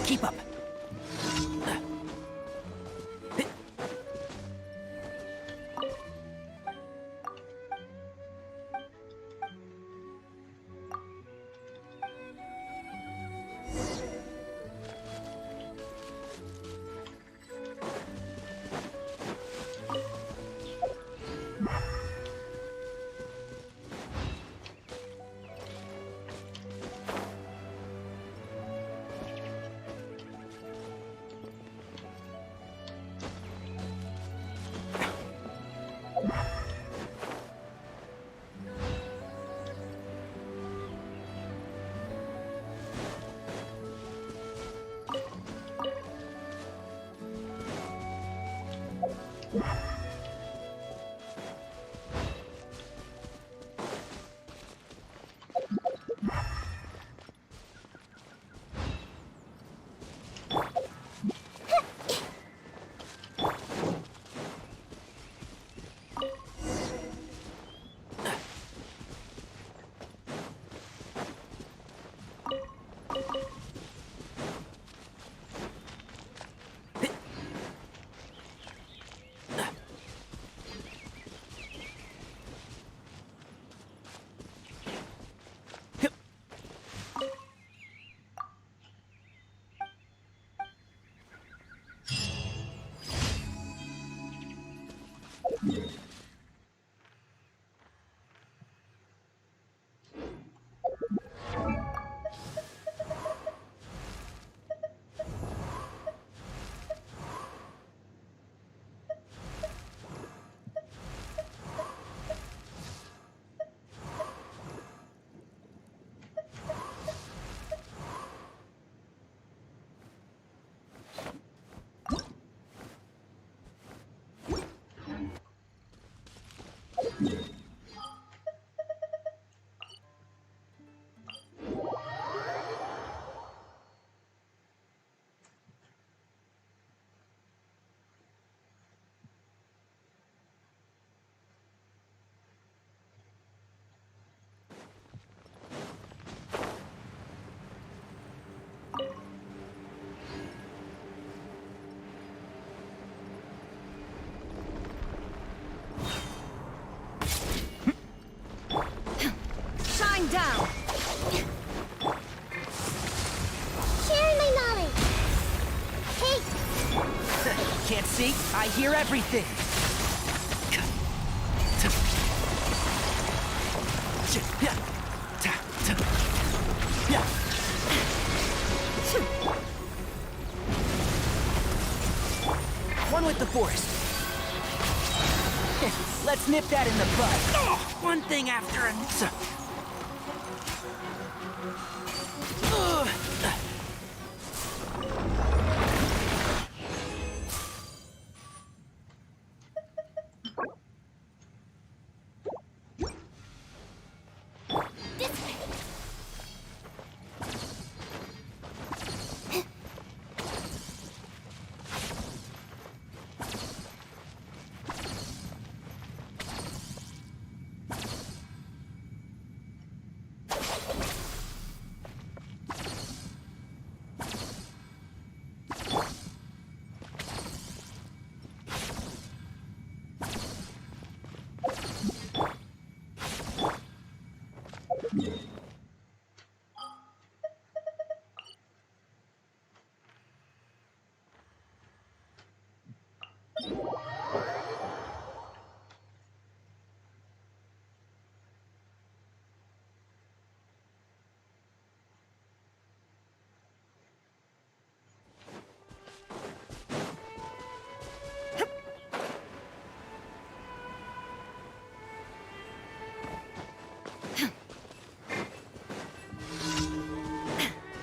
Keep up. Down. Sharing my knowledge. Hey. Can't see? I hear everything. One with the force. Let's nip that in the bud. One thing after another.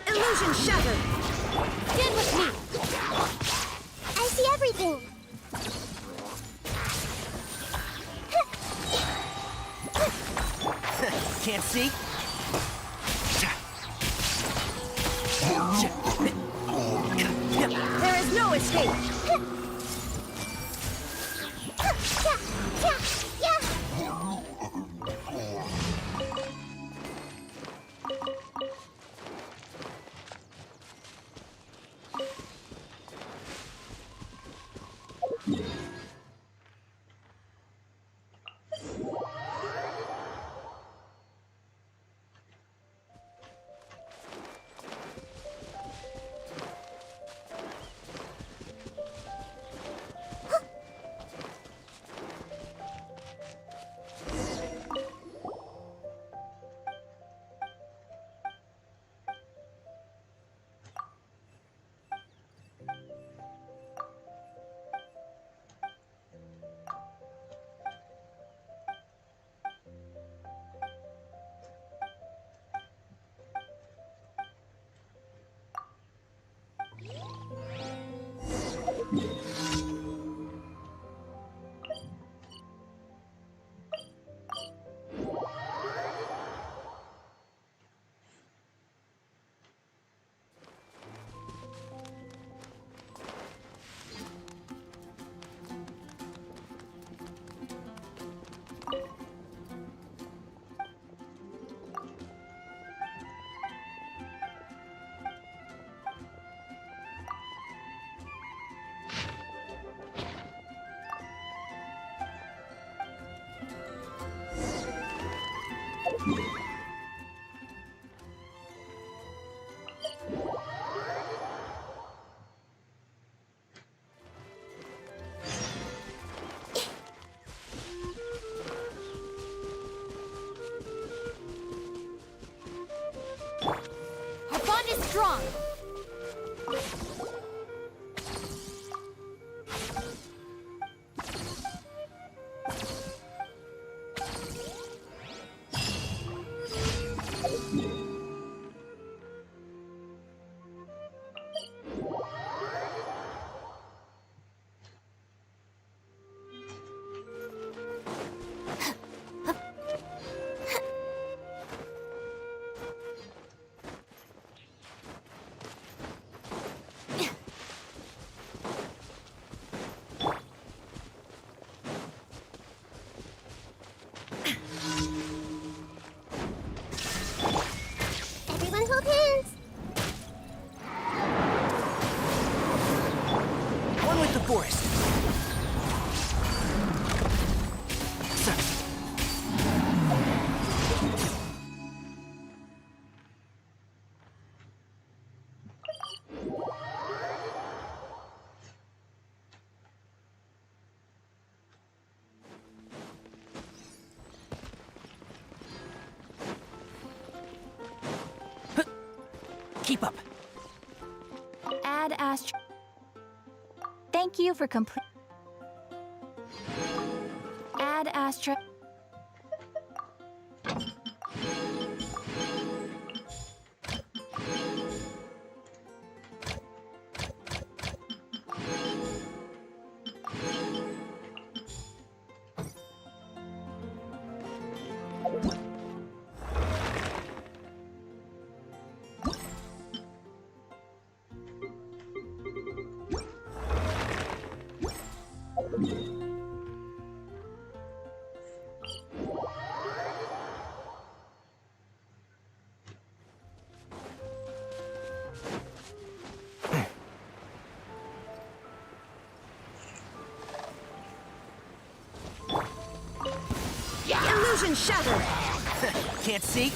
Illusion shattered. Stand with me. I see everything. Can't see? There is no escape. strong. Everyone hold hands. One with the forest. Keep up. Add Astro. Thank you for complete. Add Astro. Illusion shattered. Can't see?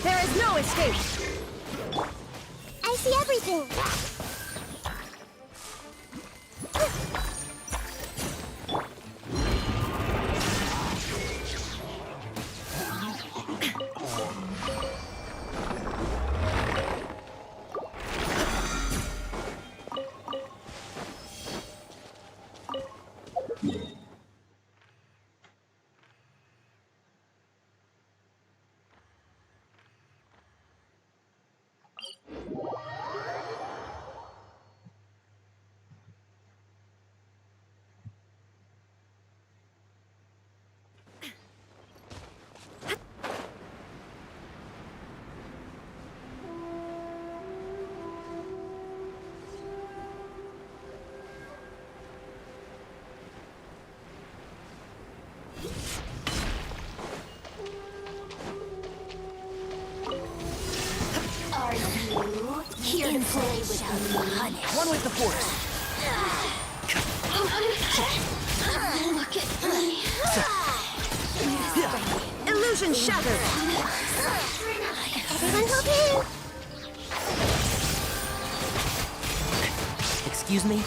There is no escape. I see everything. Are you here to play with me, honey? One with the forest. Look at me. Illusion shattered. Everyone hold hands. Excuse me?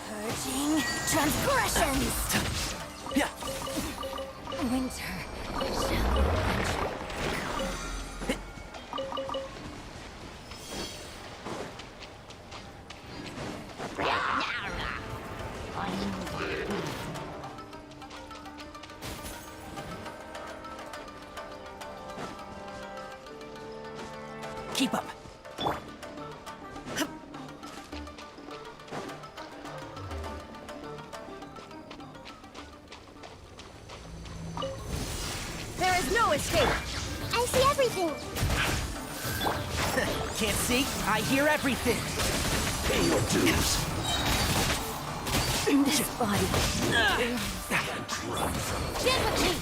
Purging transgressions. Yeah. Winter. Keep up. There is no escape. I see everything. Can't see? I hear everything. Pay your dues. This body. Get with me.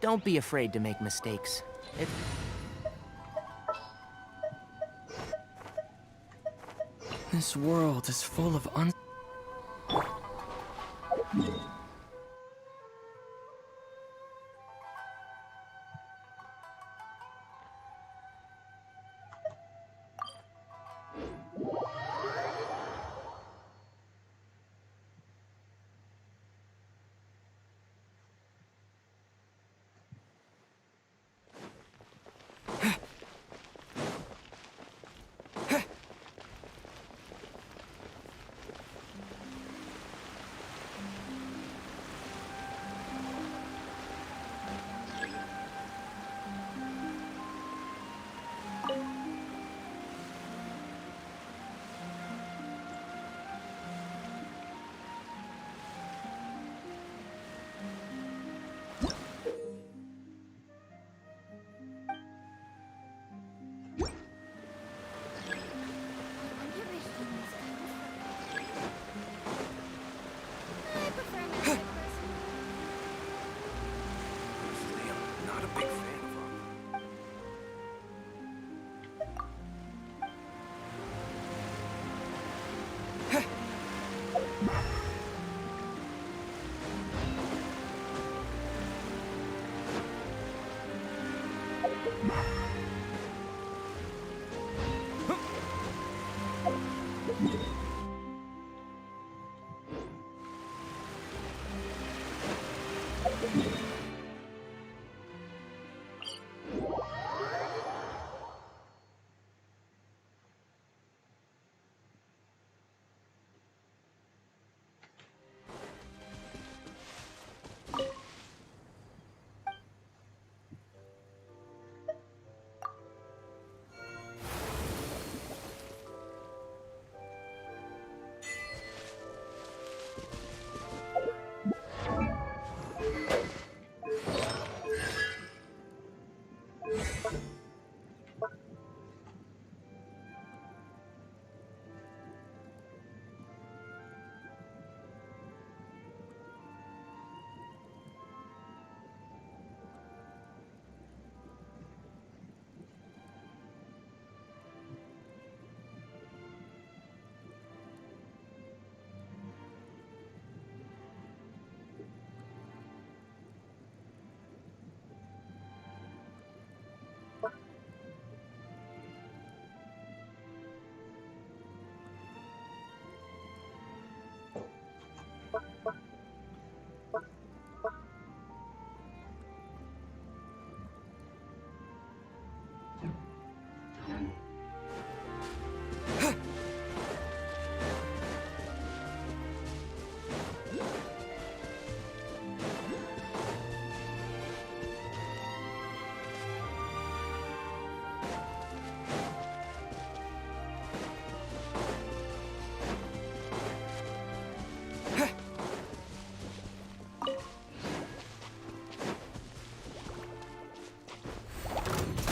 Don't be afraid to make mistakes. This world is full of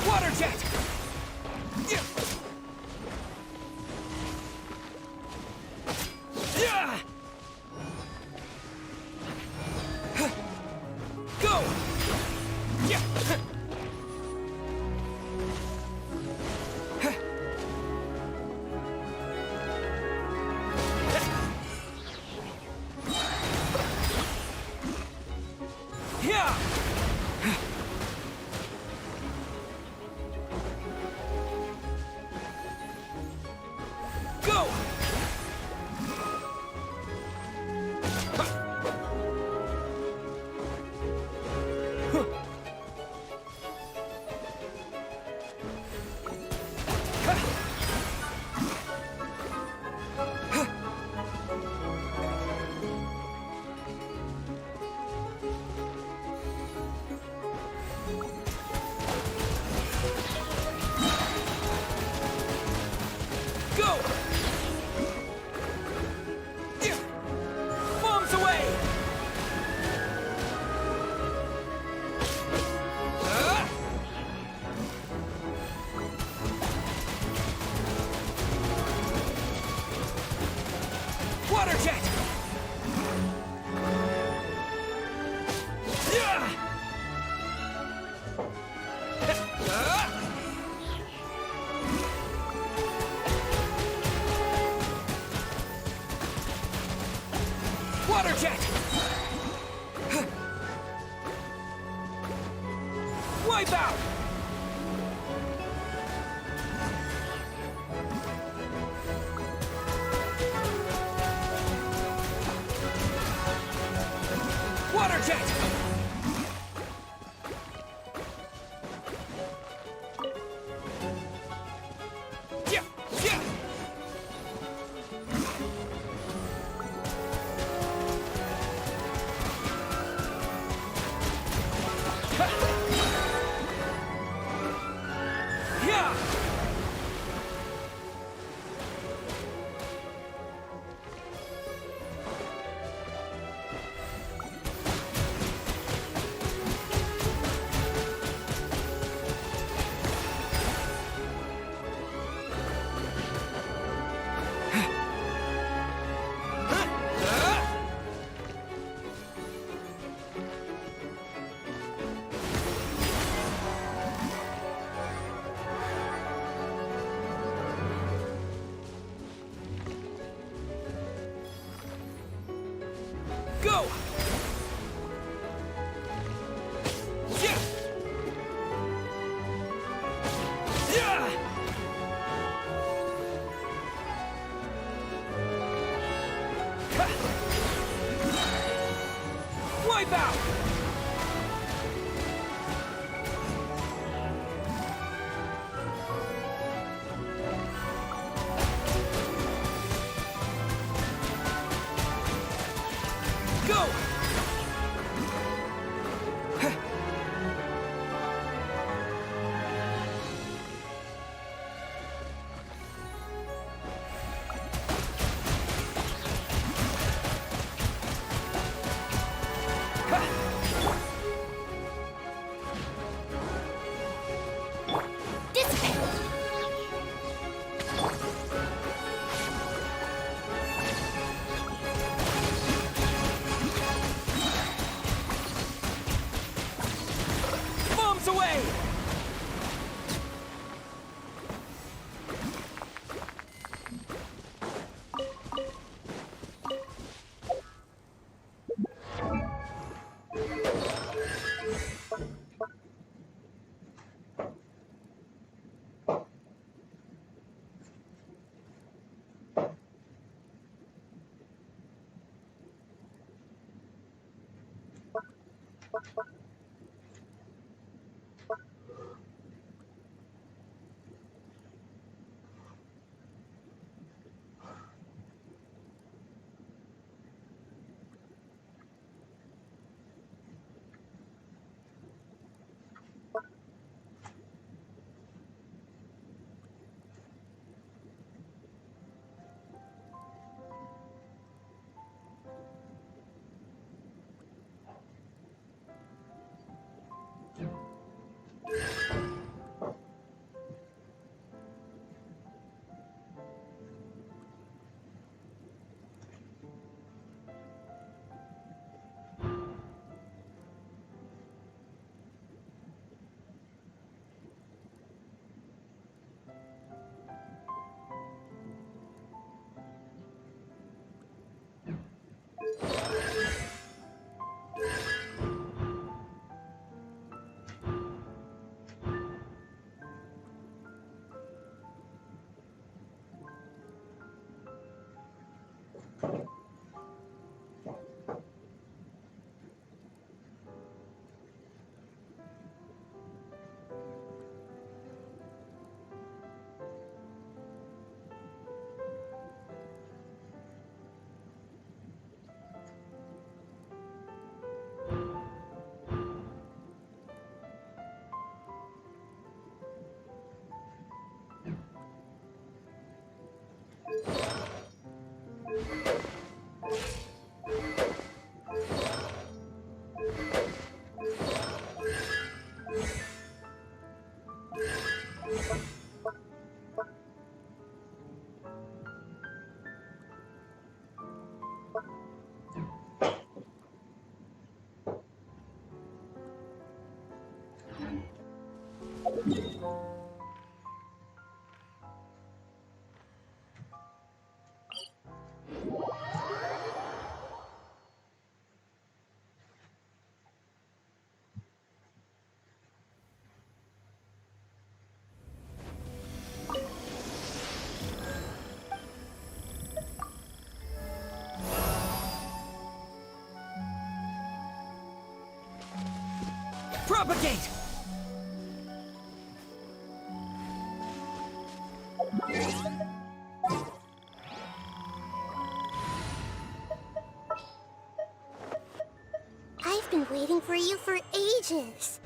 Water jet! Yeah! Go! Yeah! Yeah! Go! Go! Yeah. Bombs away! Water jet! Yeah! Water jet! Wipe out! Water jet! Yeah! Yeah! Yeah! Go! Yeah! Yeah! Wipe out! Go! Dissipate. Propagate! I've been waiting for you for ages.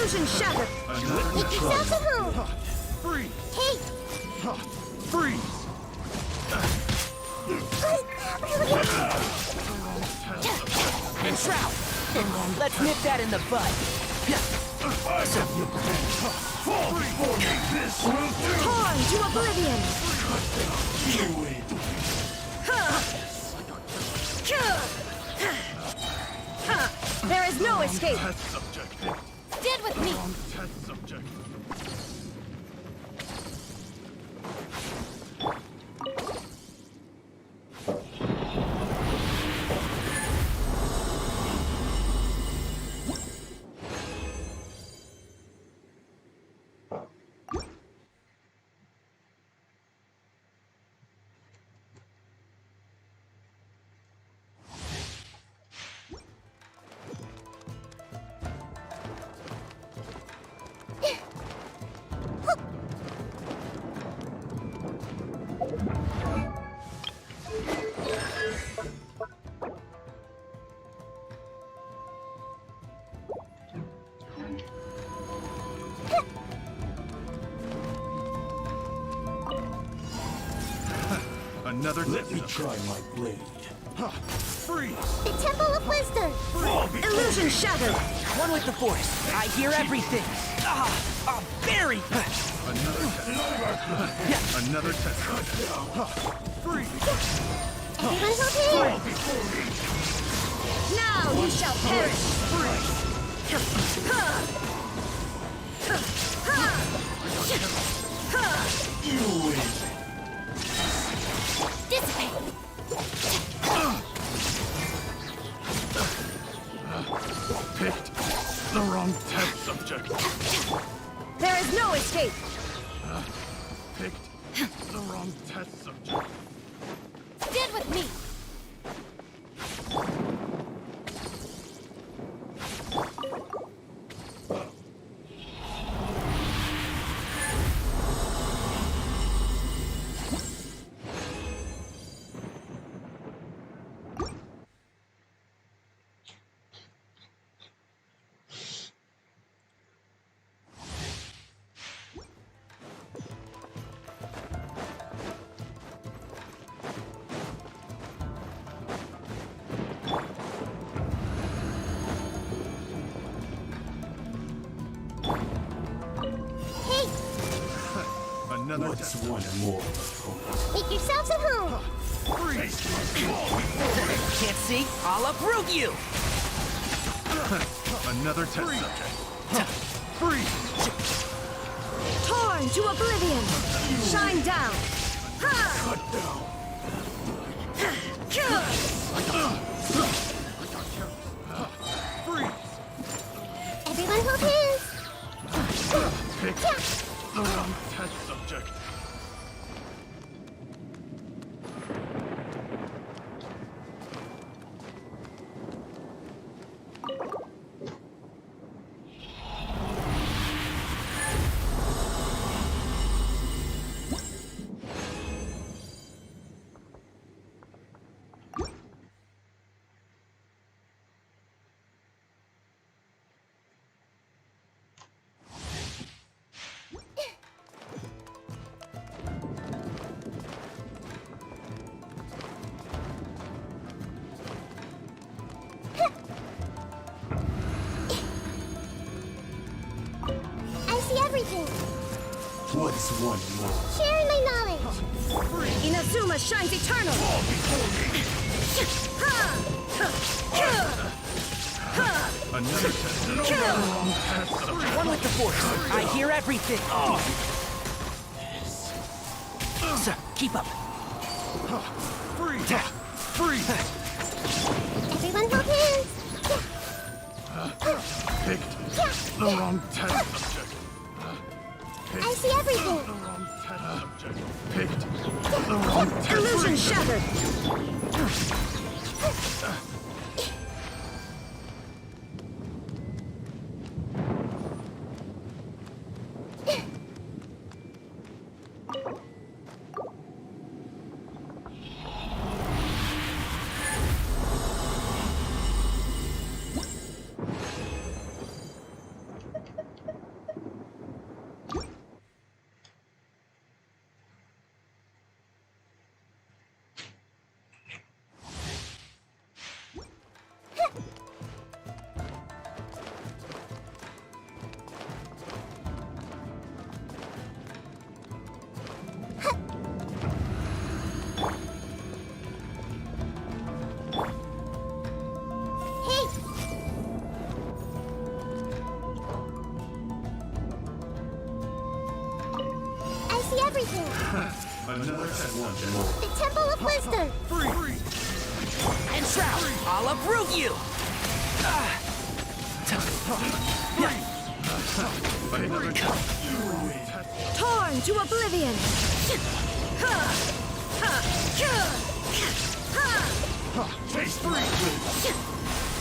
Illusion shattered. Make yourselves at home. Freeze! Hey! Freeze! And Shroud! Let's nip that in the bud. Fall before me! This will do! Torn to oblivion. You win! There is no escape. Test subject. Stand with me. Test subject. Another Let me try my blade. freeze! The Temple of Wisdom. Fall before Illusion shattered. One with the Force. I hear everything. Very. Another test. Freeze! Everyone hold hands. Now you shall perish. You win. Dissipate. Picked the wrong test subject. There is no escape. Picked the wrong test subject. Stand with me. Hey, Another What's test. one more opponent? make yourselves at home. Freeze! Can't see? I'll uproot you. Another test subject. Freeze! Torn to oblivion. Shine down. Cut down. Freeze! Everyone hold hands. Picked the wrong test subject. I see everything. What's one more? Sharing my knowledge. Inazuma shines eternal. Another test. Test subject. One with the Force. I hear everything. Sir, keep up. Freeze! Freeze! Everyone hold hands. Picked the wrong test subject. I see everything. The wrong test subject. Picked the wrong test Illusion subject. shattered. everything. Another one, General. The Temple of Wisdom. And Shroud, I'll uproot you! Torn to oblivion!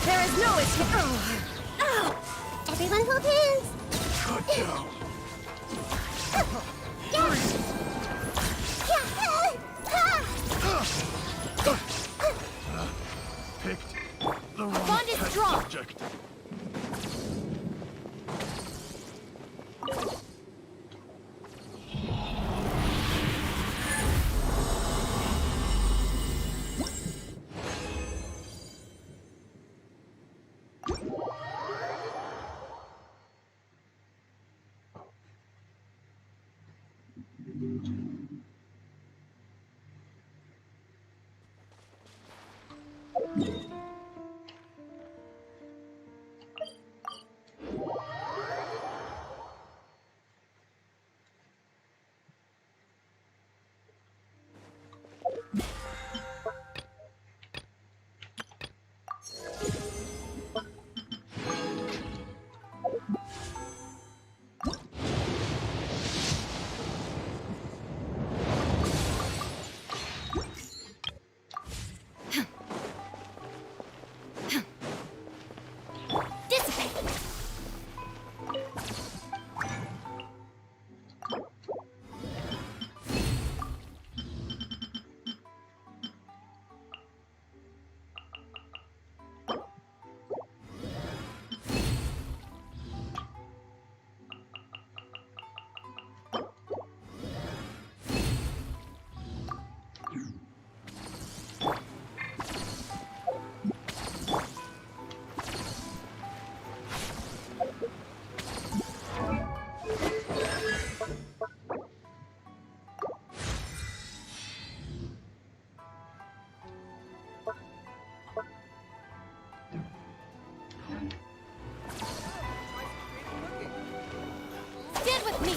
There is no escape! Everyone hold hands. Cut down. Picked the wrong Bond is test strong. subject. Stand with me.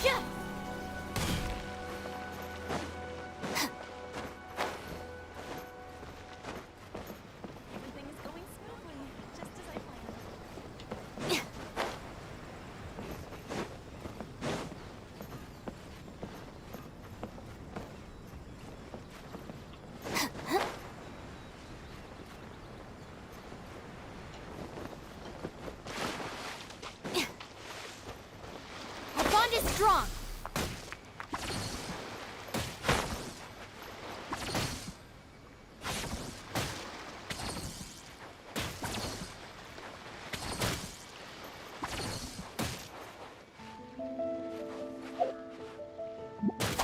Yeah. Everything is going smoothly, just as I planned. Our bond is strong.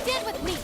Stand with me.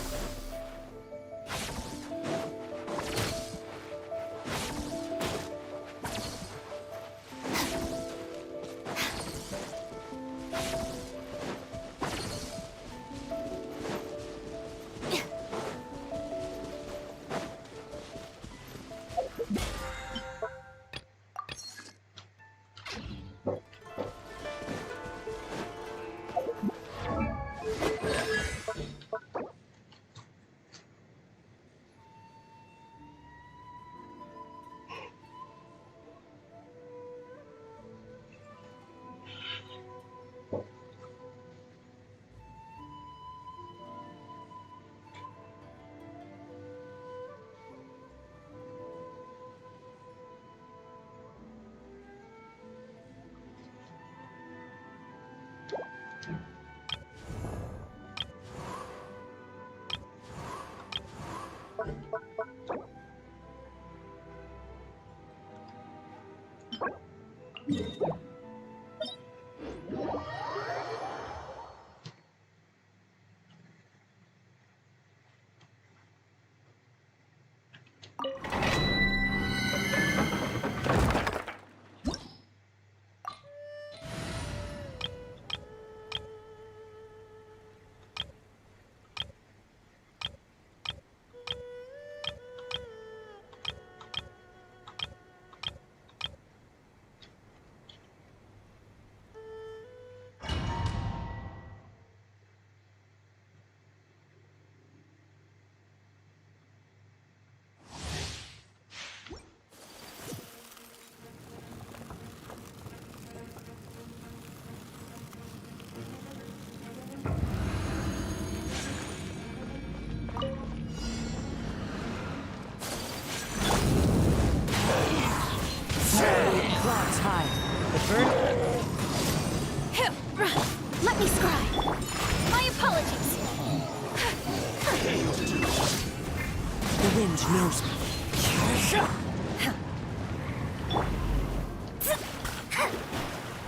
wind knows me.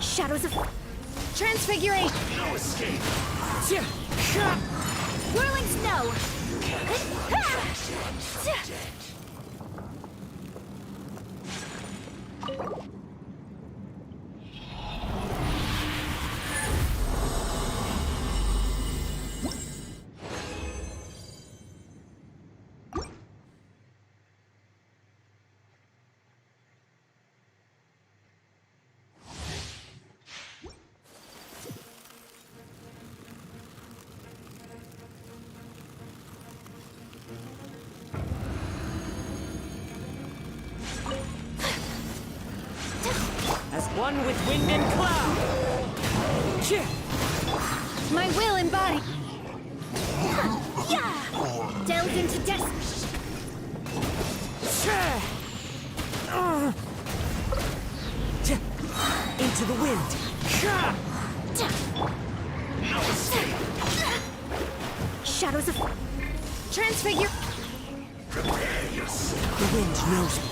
Shadows of transfiguration. No escape. Whirling snow. As one with wind and cloud. My will embodied. Delved into destiny. Into the wind. Shadows of transfigure. The wind knows me.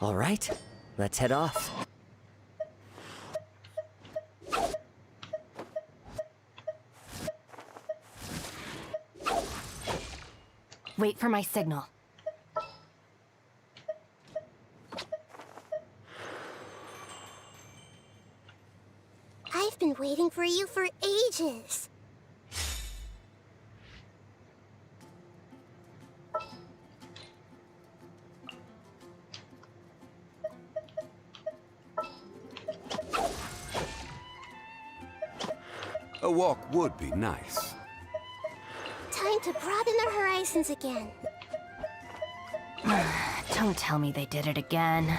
All right, let's head off. Wait for my signal. I've been waiting for you for ages. A walk would be nice. Time to broaden the horizons again. Don't tell me they did it again.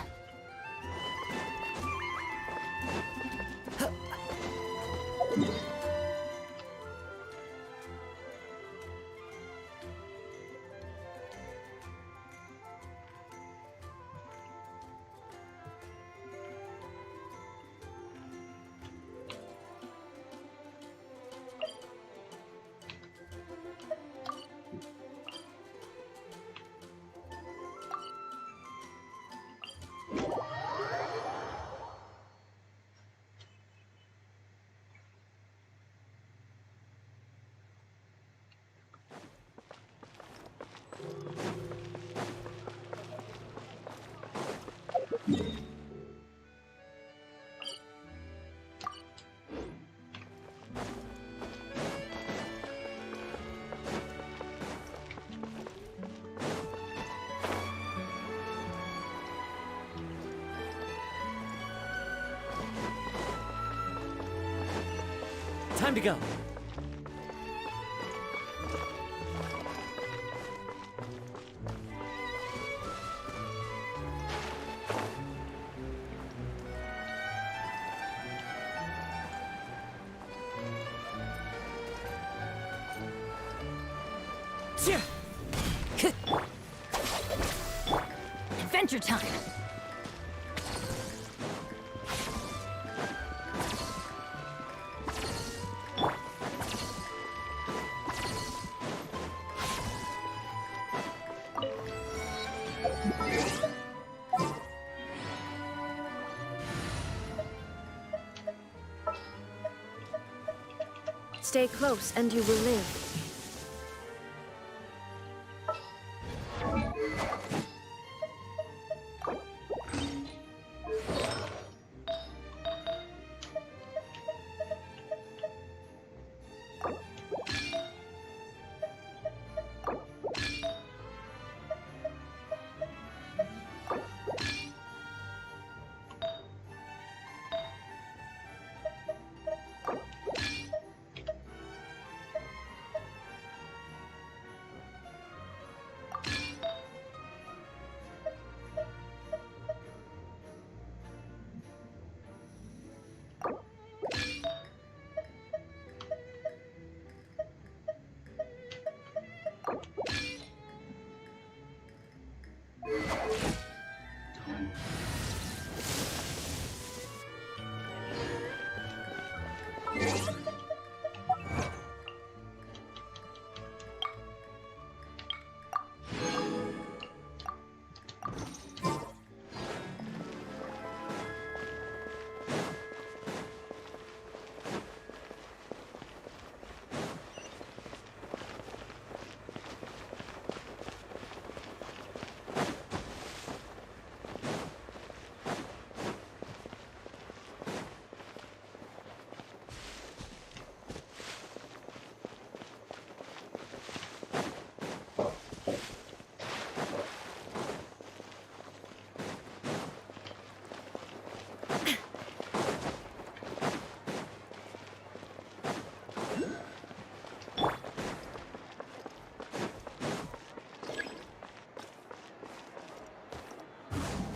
Time to go. Adventure time! Stay close and you will live.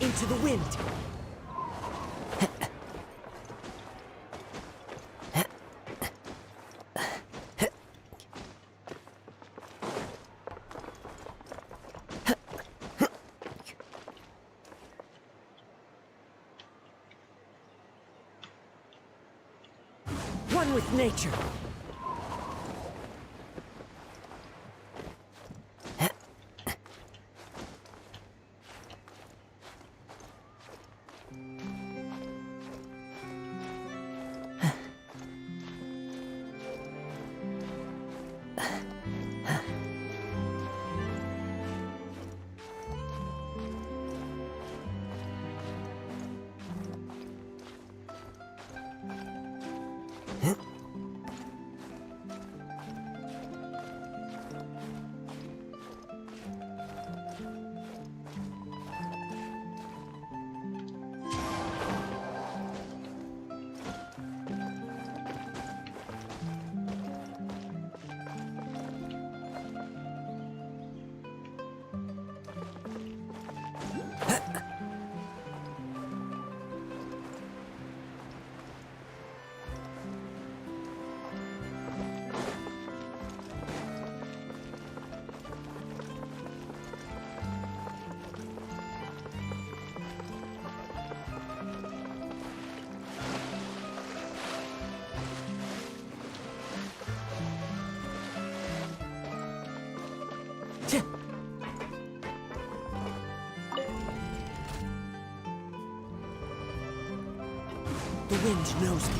Into the wind. One with nature. The wind knows me.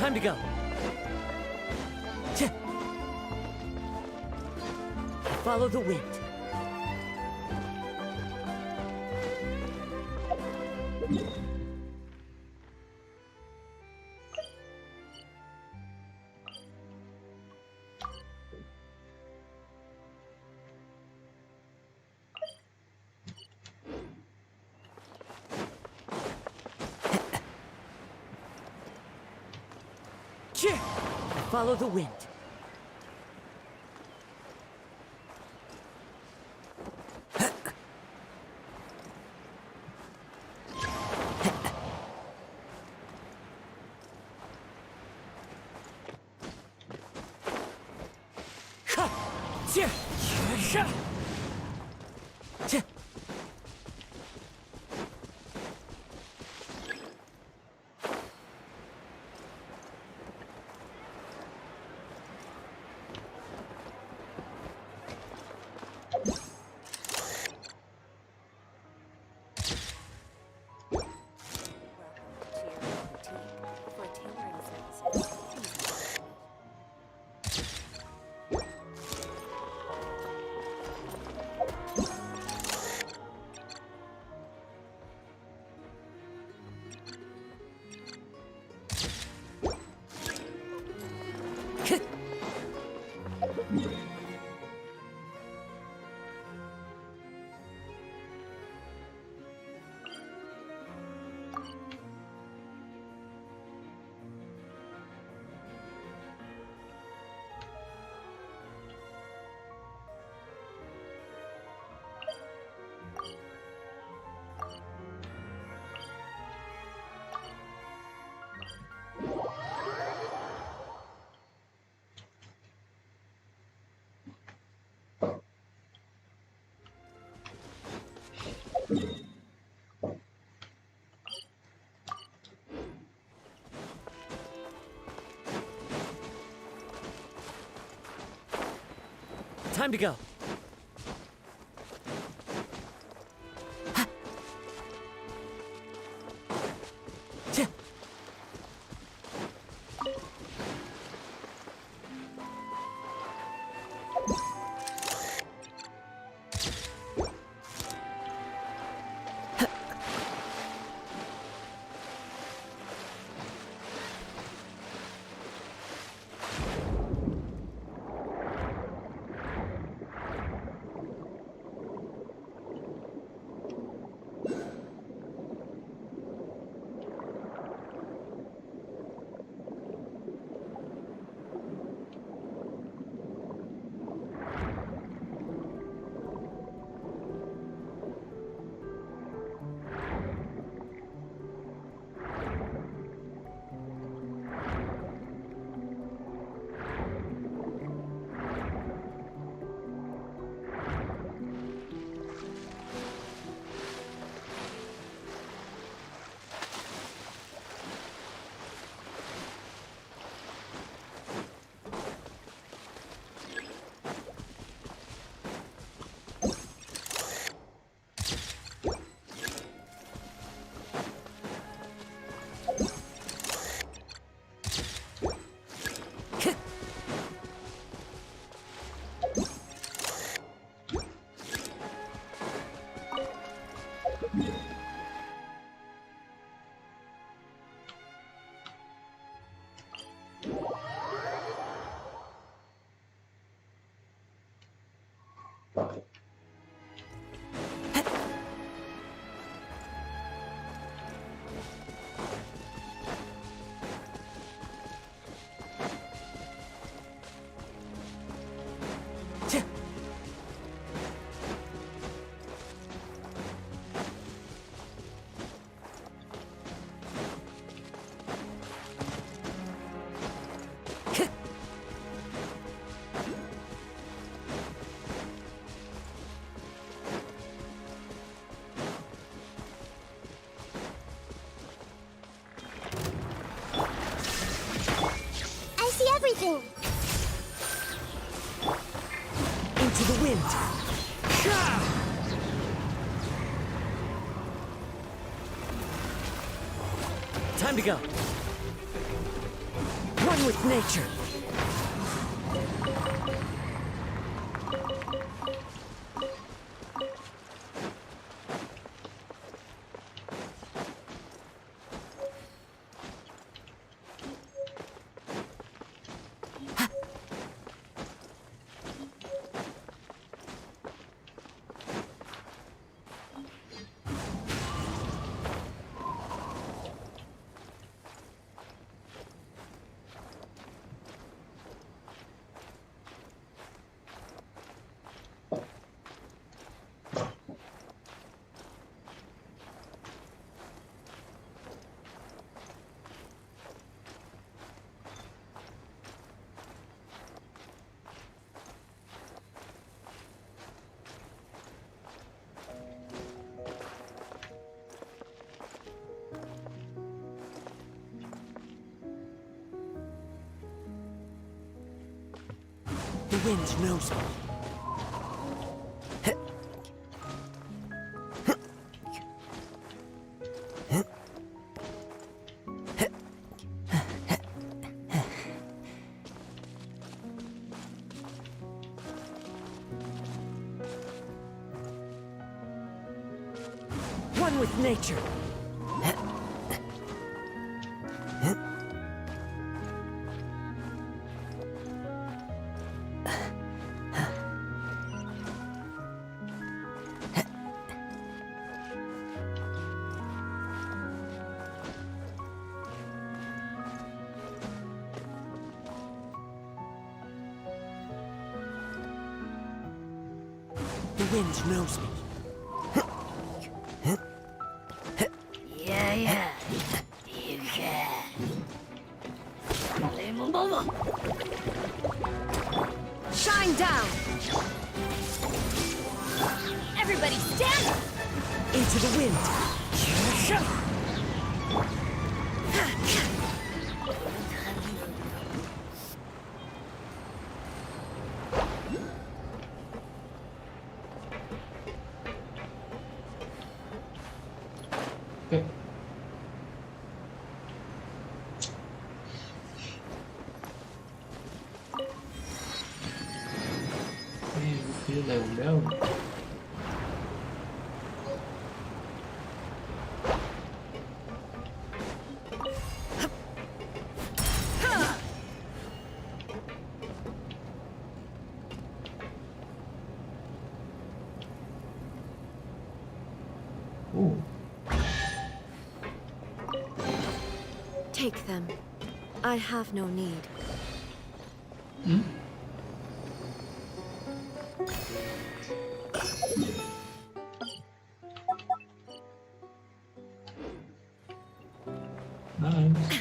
Time to go. Follow the wind. Follow the wind. For tailoring services, Time to go. everything. Into the wind. Time to go. One with nature. The wind knows me. One with nature. The wind knows me. Yeah. You can. Shine down. Everybody stand up! Into the wind. Okay. Cái này cũng đéo. Ooh. Take them. I have no need. Hmm? Nice.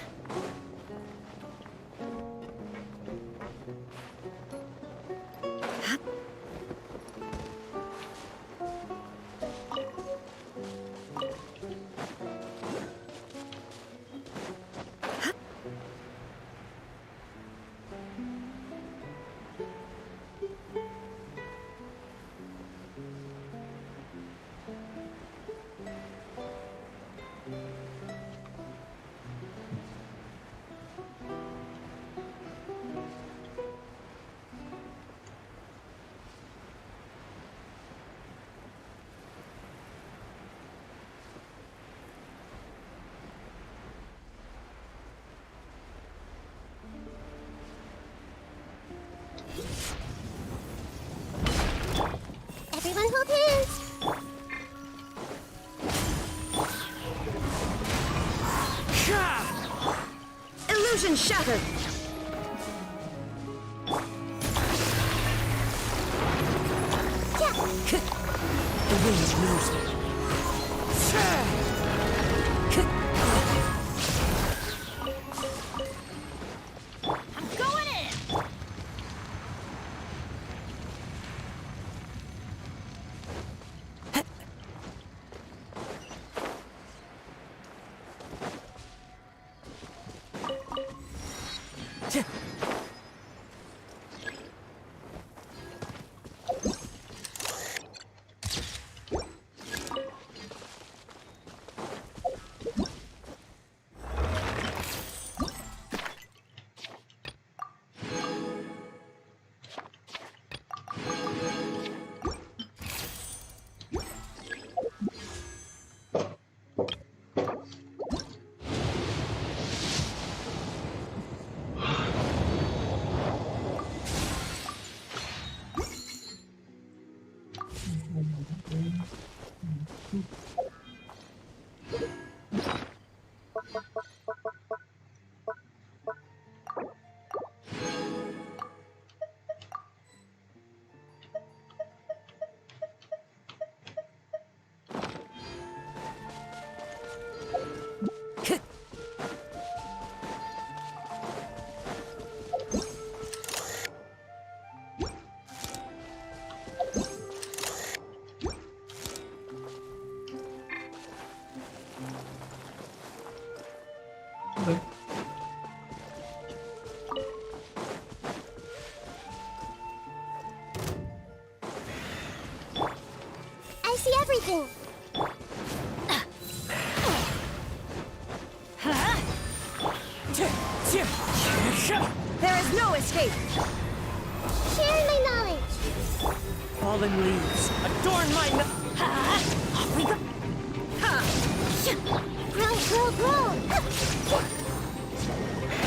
Everyone hold hands. Illusion shattered. The wind knows me. I'm going in! Đấy. I see everything. There is no escape. Share my knowledge. Fallen leaves adorn my Grow, grow, grow.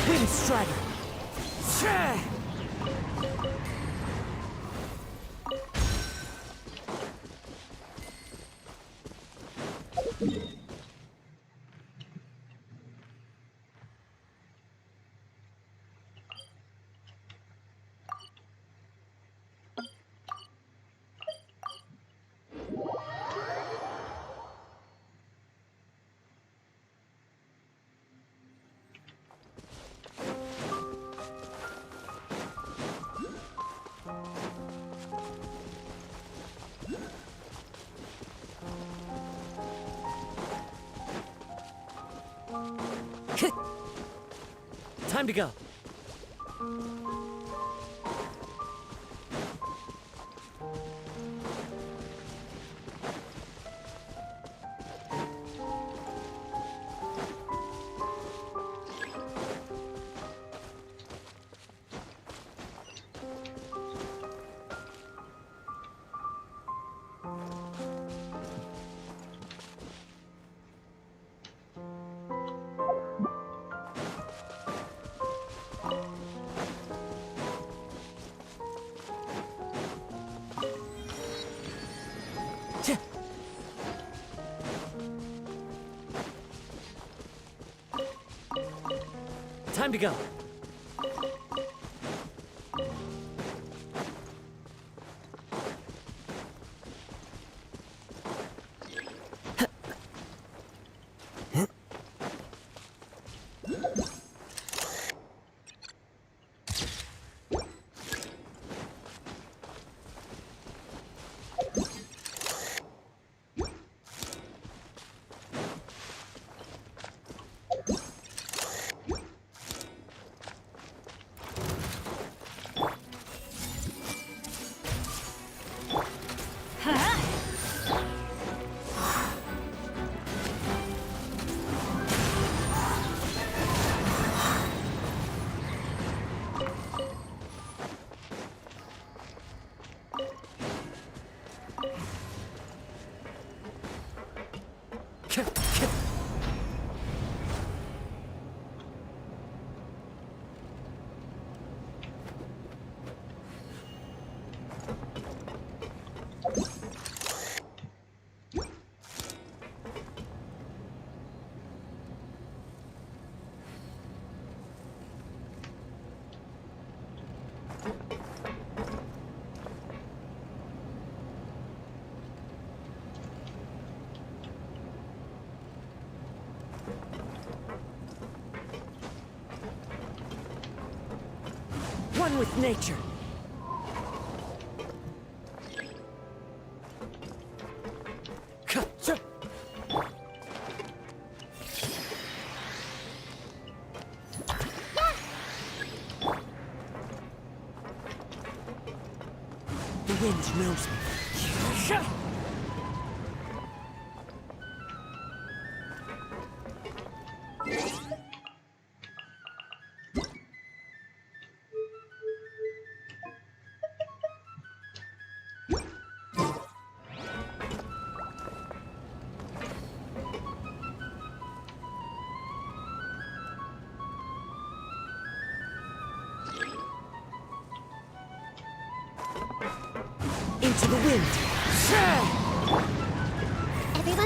Wind Strider. Time to go. Time to go. One with nature. The wind knows me. Into the wind. Everyone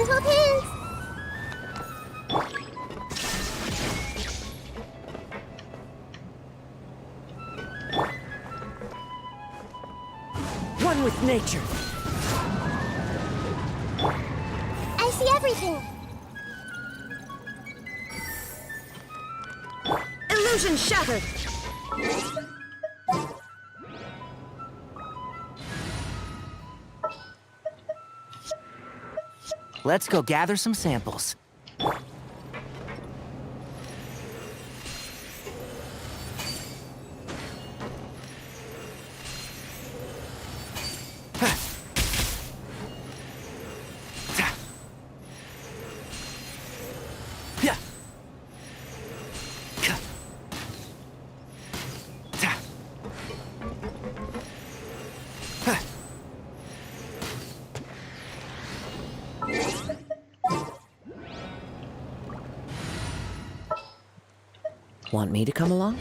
One with nature. I see everything. Illusion shattered. Let's go gather some samples. Want me to come along?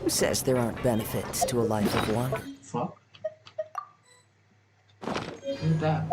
Who says there aren't benefits to a life of one? Fuck. Who's that?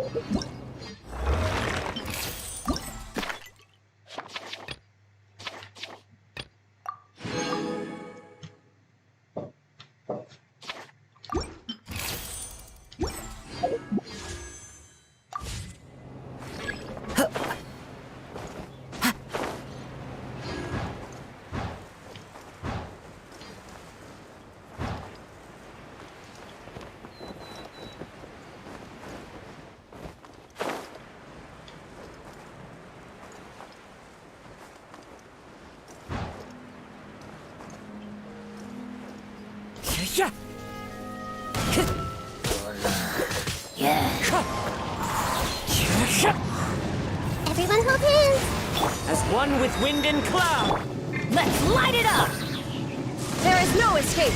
Everyone hold hands. As one with wind and cloud! Let's light it up! There is no escape!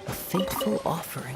A fateful offering.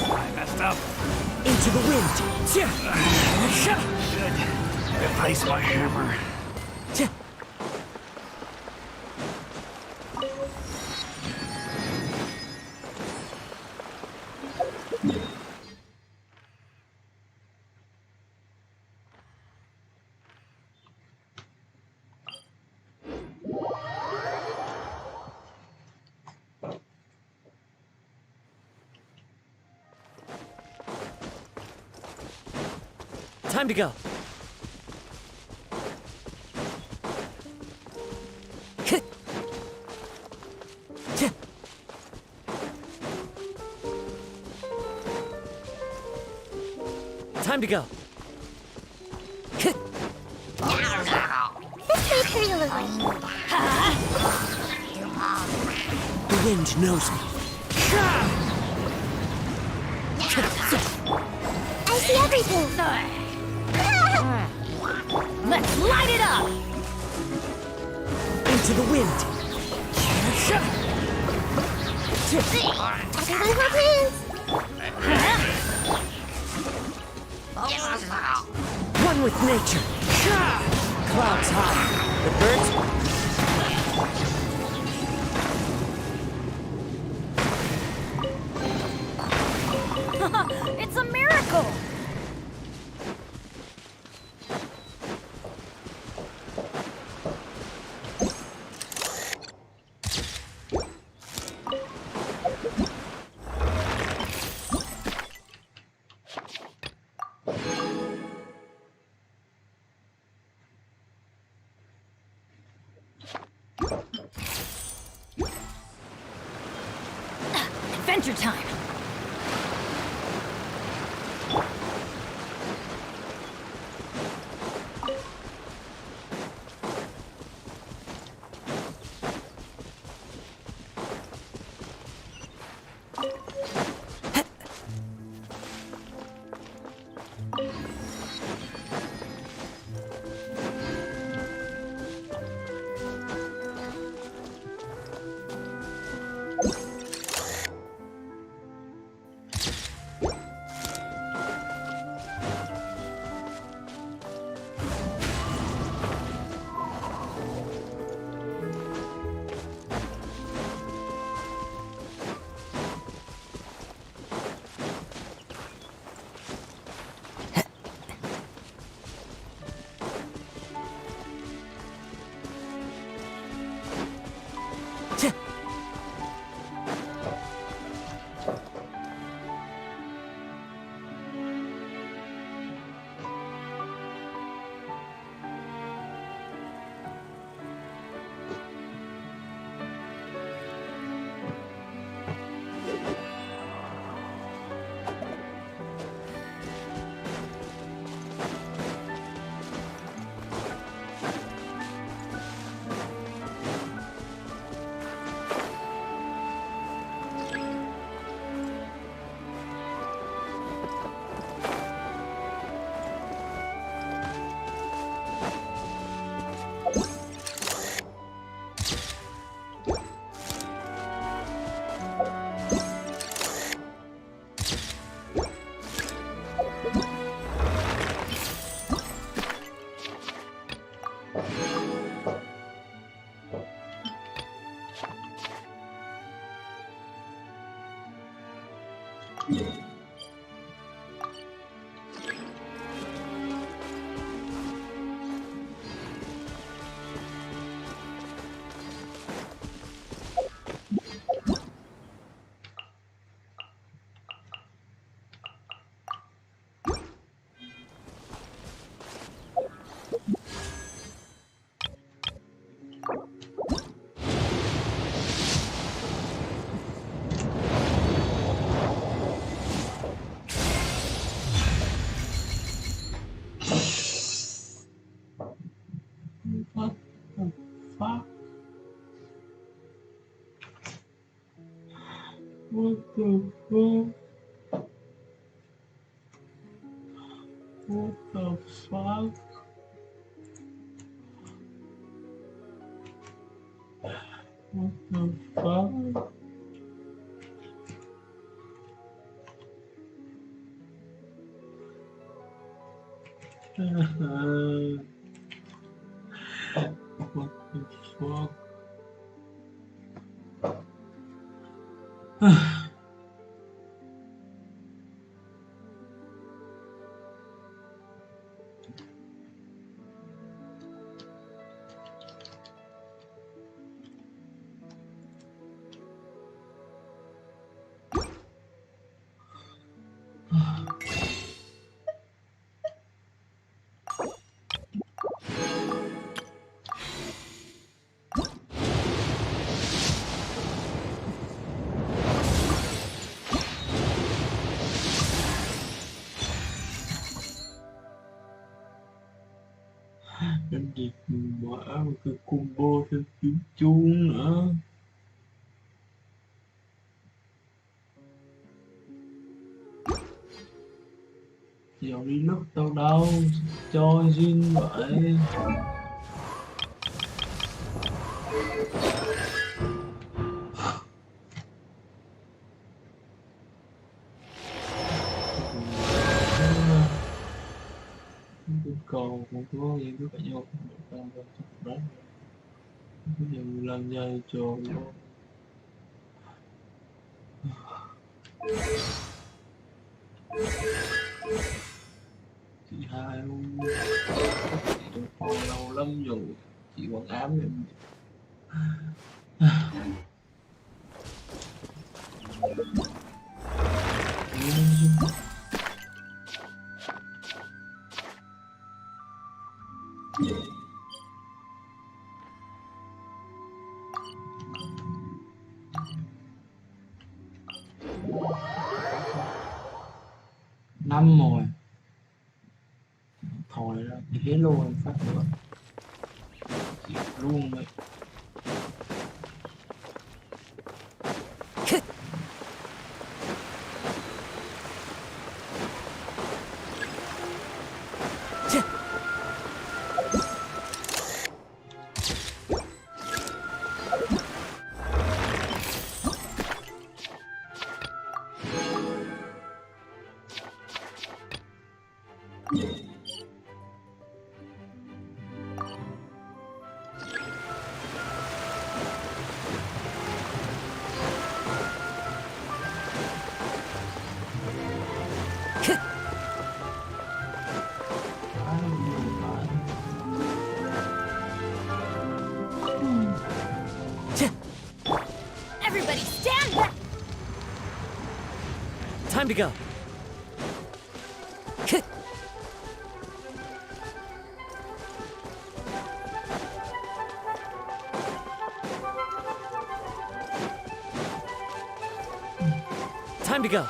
I messed up. Into the wind! Good. Replace my hammer. Time to go. Time to go. This way, pretty little. The wind knows me. I see everything. Let's light it up! Into the wind. Everyone hold hands. One with nature. Clouds high. The birds. It's a miracle! Adventure time! What the fuck? What the fuck? What the fuck? What the fuck? Em việc mở một cái combo theo tiếng chuông nữa. Giờ đi lúc tao đâu cho Jin vậy. Còn một số gì cứ phải vô không được tao cho chắc đấy. Bây giờ làm nhây trồn luôn. 「Chị hai luôn. Chị trong phòng lâu lắm rồi. Chị quần ám em. Năm rồi. Thôi ra thì hello em phát nữa. Chịu luôn đấy. Everybody stand back! Time to go. Time to go.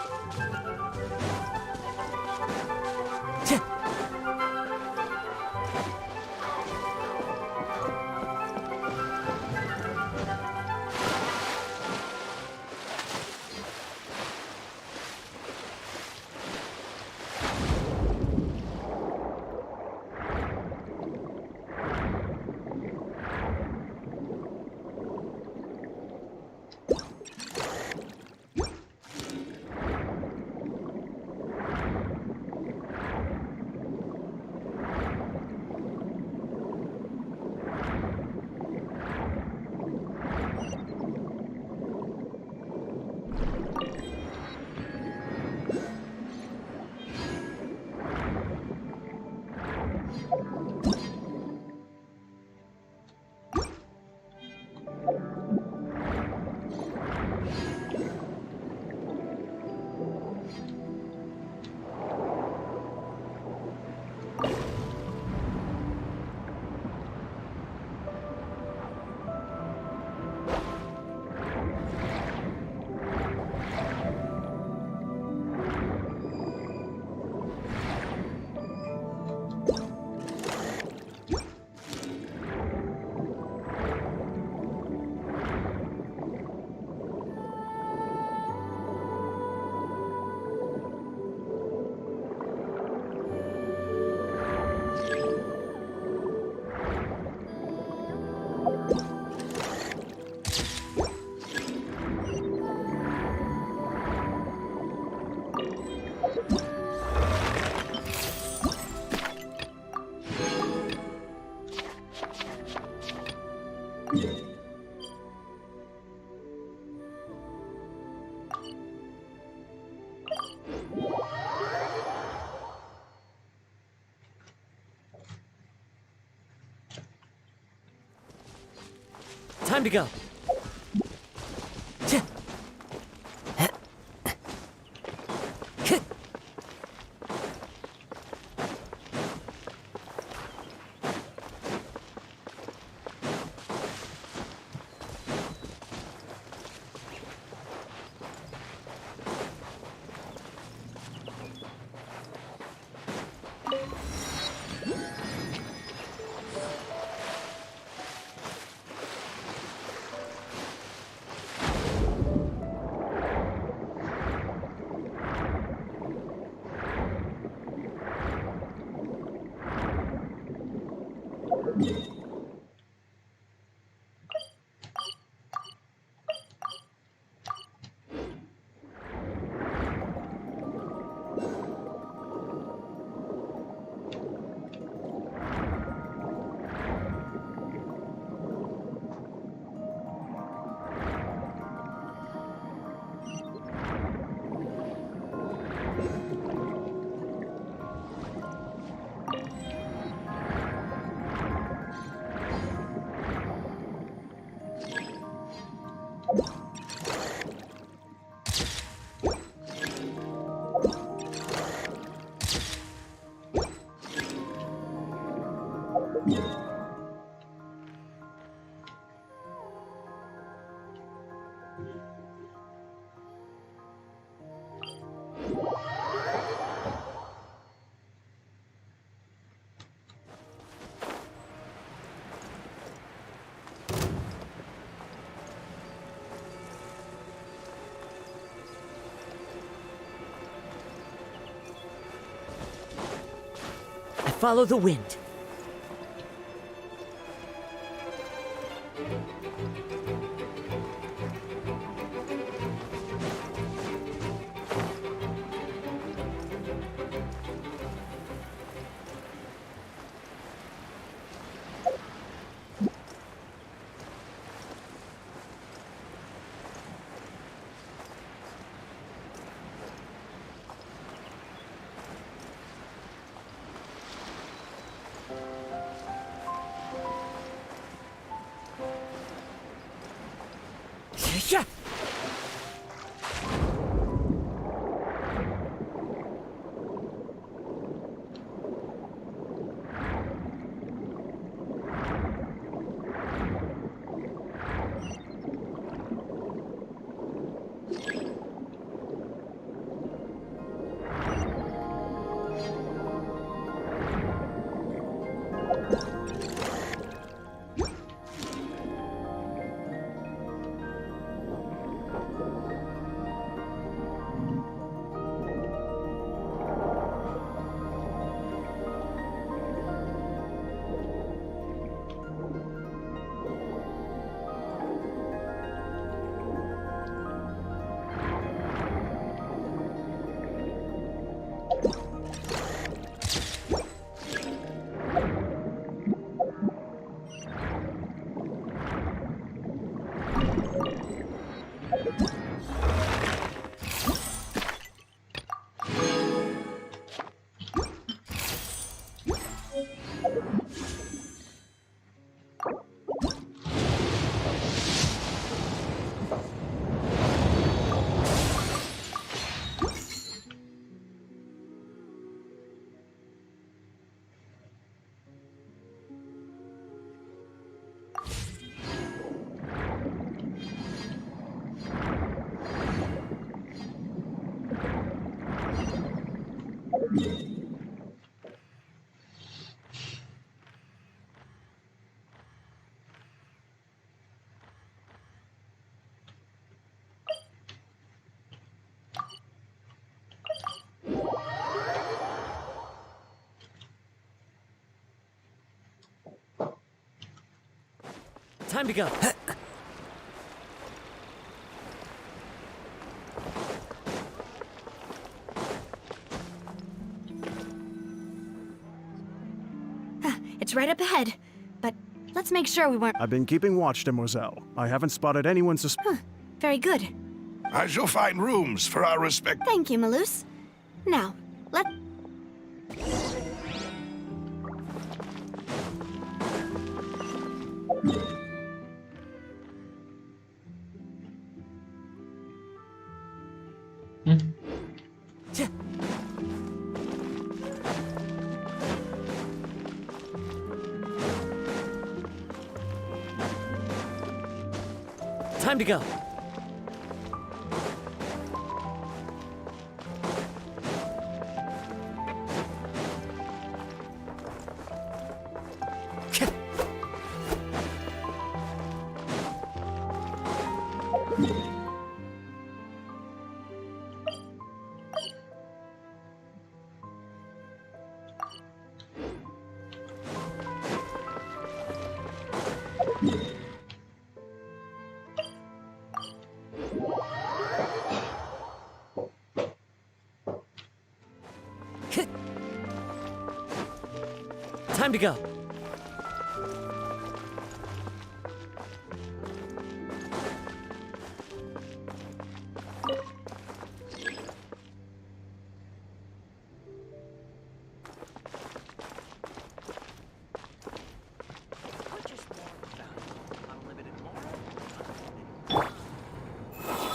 Time to go. I follow the wind. Yeah. Time to go. It's right up ahead, but let's make sure we weren't. I've been keeping watch, demoiselle. I haven't spotted anyone Very good. I shall find rooms for our respect. Thank you, Malus. Now, let. Time to go. Time to go.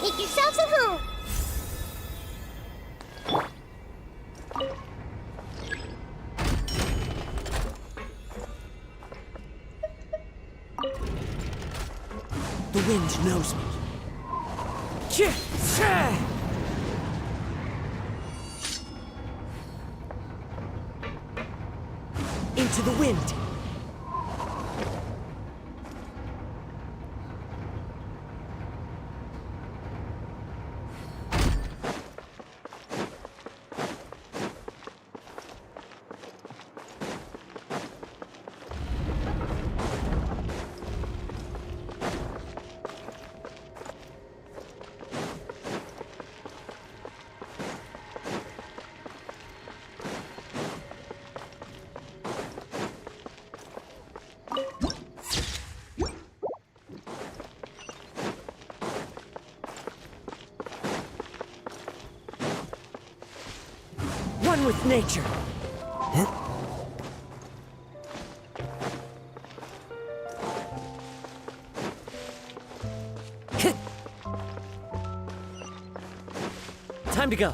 Make yourselves at home. The wind knows me. Into the wind. One with nature. Time to go.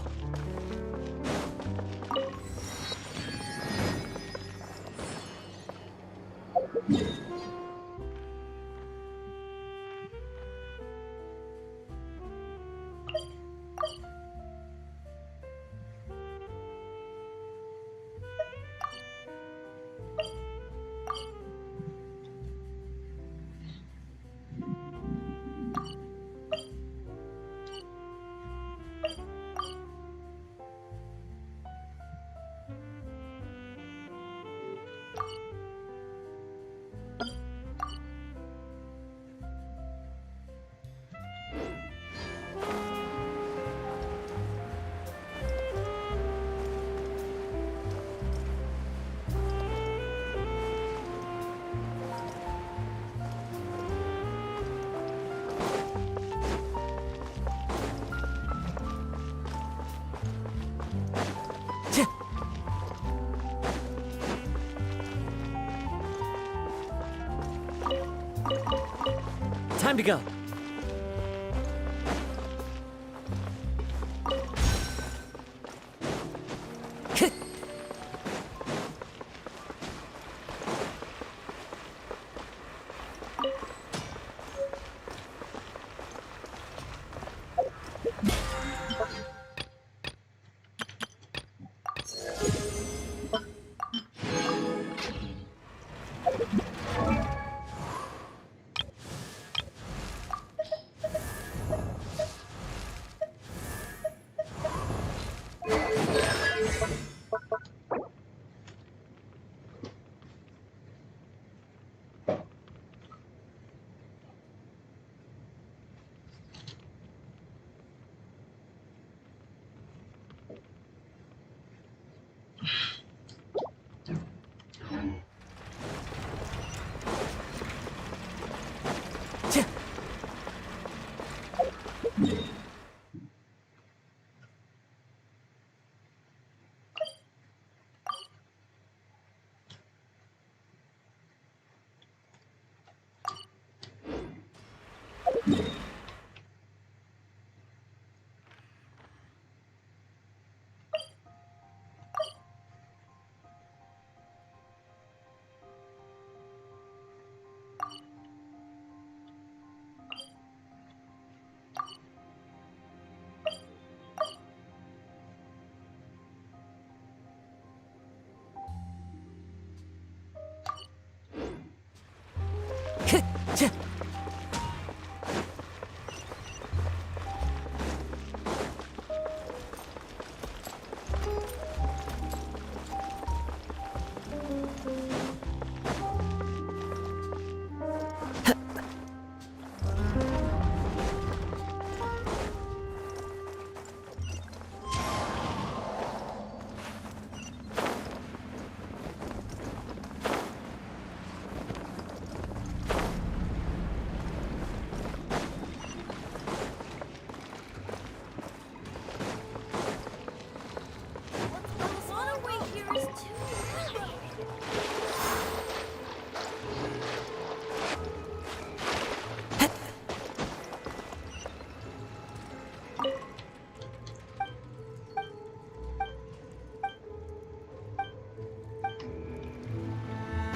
Time to go.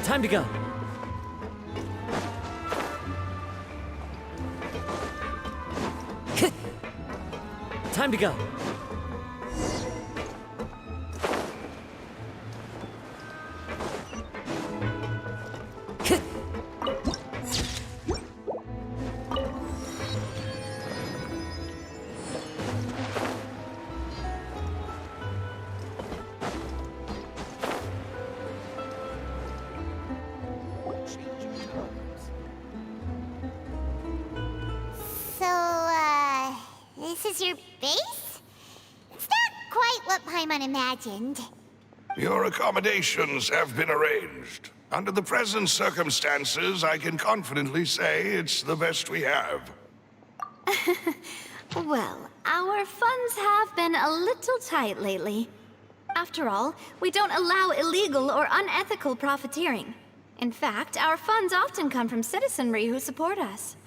Time to go. Time to go. is your base? It's not quite what Paimon imagined. Your accommodations have been arranged. Under the present circumstances, I can confidently say it's the best we have. Well, our funds have been a little tight lately. After all, we don't allow illegal or unethical profiteering. In fact, our funds often come from citizenry who support us.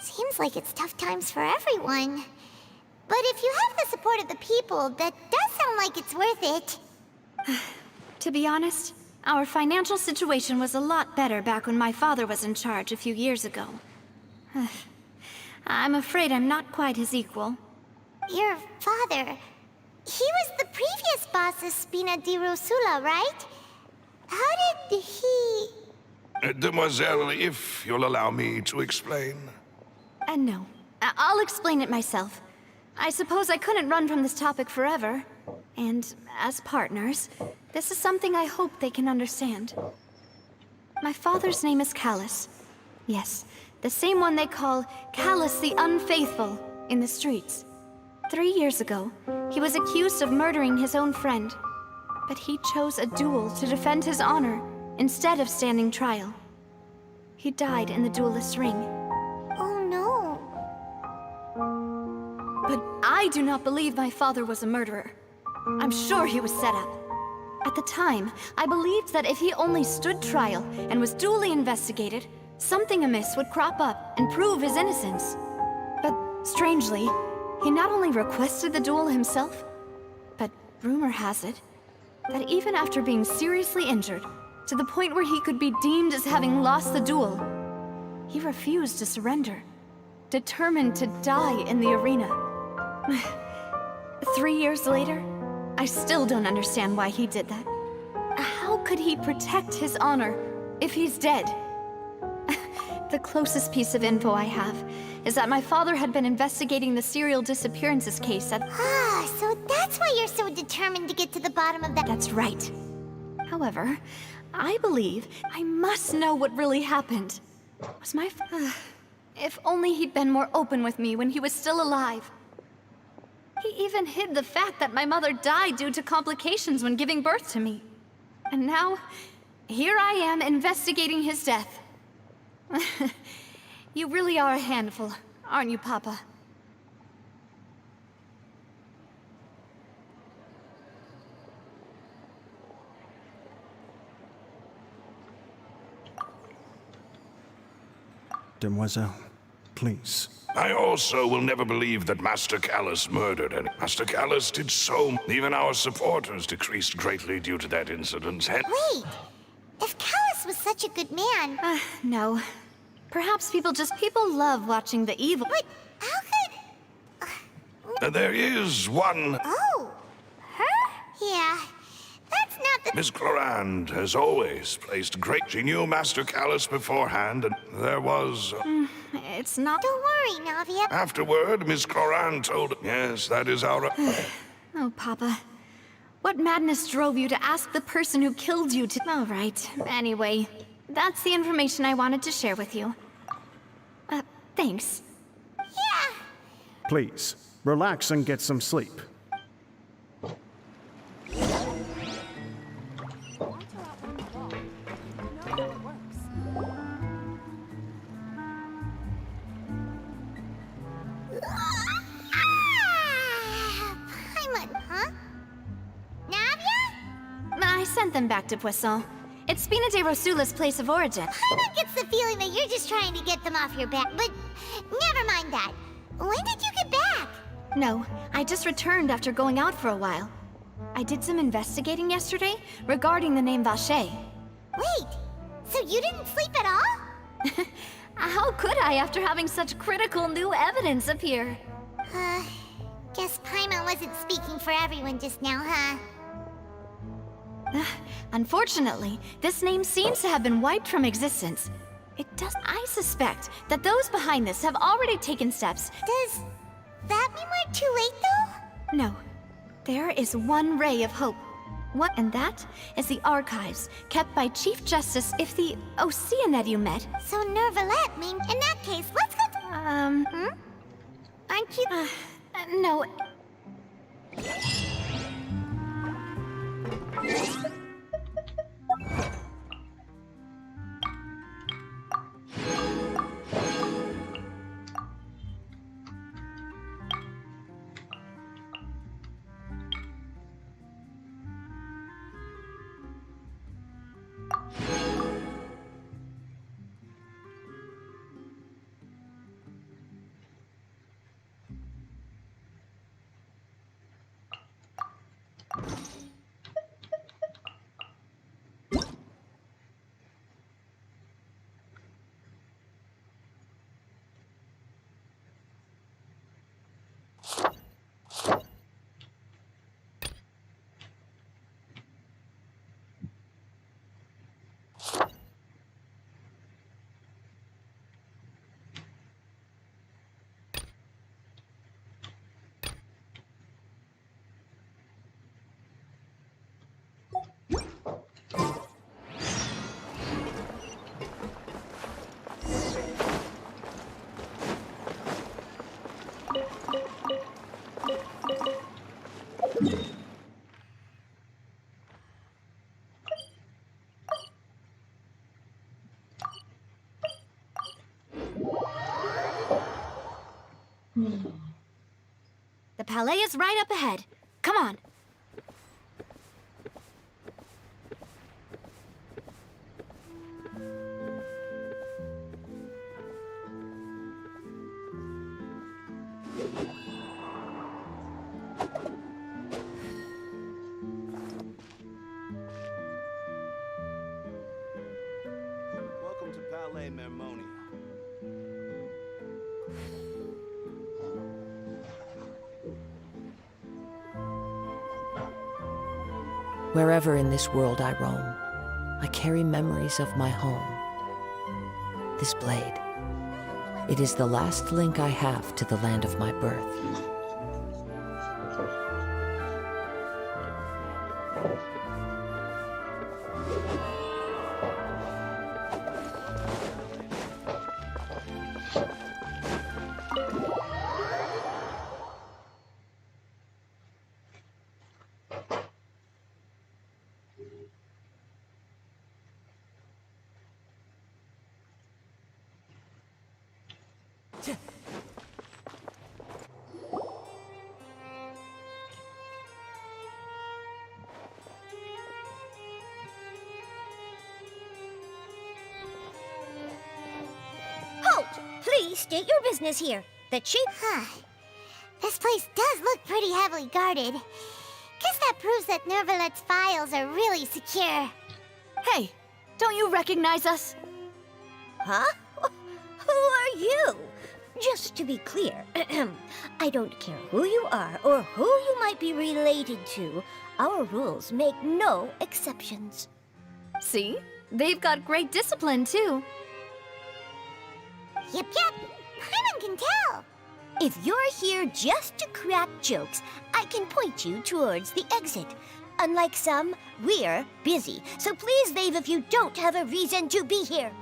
Seems like it's tough times for everyone. But if you have the support of the people, that does sound like it's worth it. To be honest, our financial situation was a lot better back when my father was in charge a few years ago. I'm afraid I'm not quite his equal. Your father... he was the previous boss of Spina di Rosula, right? How did he... Demoiselle, if you'll allow me to explain. No. I'll explain it myself. I suppose I couldn't run from this topic forever. And as partners, this is something I hope they can understand. My father's name is Callus. Yes, the same one they call Callus the Unfaithful in the streets. 3 years ago, he was accused of murdering his own friend. But he chose a duel to defend his honor instead of standing trial. He died in the duelist's ring. Oh no. But I do not believe my father was a murderer. I'm sure he was set up. At the time, I believed that if he only stood trial and was duly investigated, something amiss would crop up and prove his innocence. But strangely, he not only requested the duel himself, but rumor has it that even after being seriously injured, to the point where he could be deemed as having lost the duel, he refused to surrender, determined to die in the arena. 3 years later, I still don't understand why he did that. How could he protect his honor if he's dead? The closest piece of info I have is that my father had been investigating the serial disappearances case at... Ah, so that's why you're so determined to get to the bottom of that. That's right. However, I believe I must know what really happened. Was my... if only he'd been more open with me when he was still alive. He even hid the fact that my mother died due to complications when giving birth to me. And now, here I am investigating his death. You really are a handful, aren't you, Papa? Demoiselle, please. I also will never believe that Master Callus murdered any. Master Callus did so. Even our supporters decreased greatly due to that incident. Wait! If Callus was such a good man... No. Perhaps people love watching the evil... But how could... There is one. Oh! Her? Yeah. That's not the... Miss Clorand has always placed great... She knew Master Callus beforehand, and there was... It's not... Don't worry, Navia. Afterward, Miss Clorand told... Yes, that is our... Oh, Papa. What madness drove you to ask the person who killed you to... All right. Anyway, that's the information I wanted to share with you. Thanks. Yeah. Please, relax and get some sleep. Paimon, huh? Navia? I sent them back to Poisson. It's Spina de Rosula's place of origin. Paimon gets the feeling that you're just trying to get them off your back, but never mind that. When did you get back? No, I just returned after going out for a while. I did some investigating yesterday regarding the name Vache. Wait, so you didn't sleep at all? How could I after having such critical new evidence appear? Guess Paimon wasn't speaking for everyone just now, huh? Unfortunately, this name seems to have been wiped from existence. I suspect that those behind this have already taken steps. Does that mean we're too late, though? No. There is one ray of hope. And that is the archives kept by Chief Justice if the Oceanid you met. So Nervalette mean... In that case, let's go to... Hmm? Aren't you... No. The palais is right up ahead. Come on. Welcome to Palais Mermonia. Wherever in this world I roam, I carry memories of my home. This blade, it is the last link I have to the land of my birth. Halt! Please state your business here. The chief... This place does look pretty heavily guarded. Guess that proves that Nervalet's files are really secure. Hey, don't you recognize us? Huh? Who are you? Just to be clear, I don't care who you are or who you might be related to. Our rules make no exceptions. See? They've got great discipline, too. Yep. Paimon can tell. If you're here just to crack jokes, I can point you towards the exit. Unlike some, we're busy, so please leave if you don't have a reason to be here.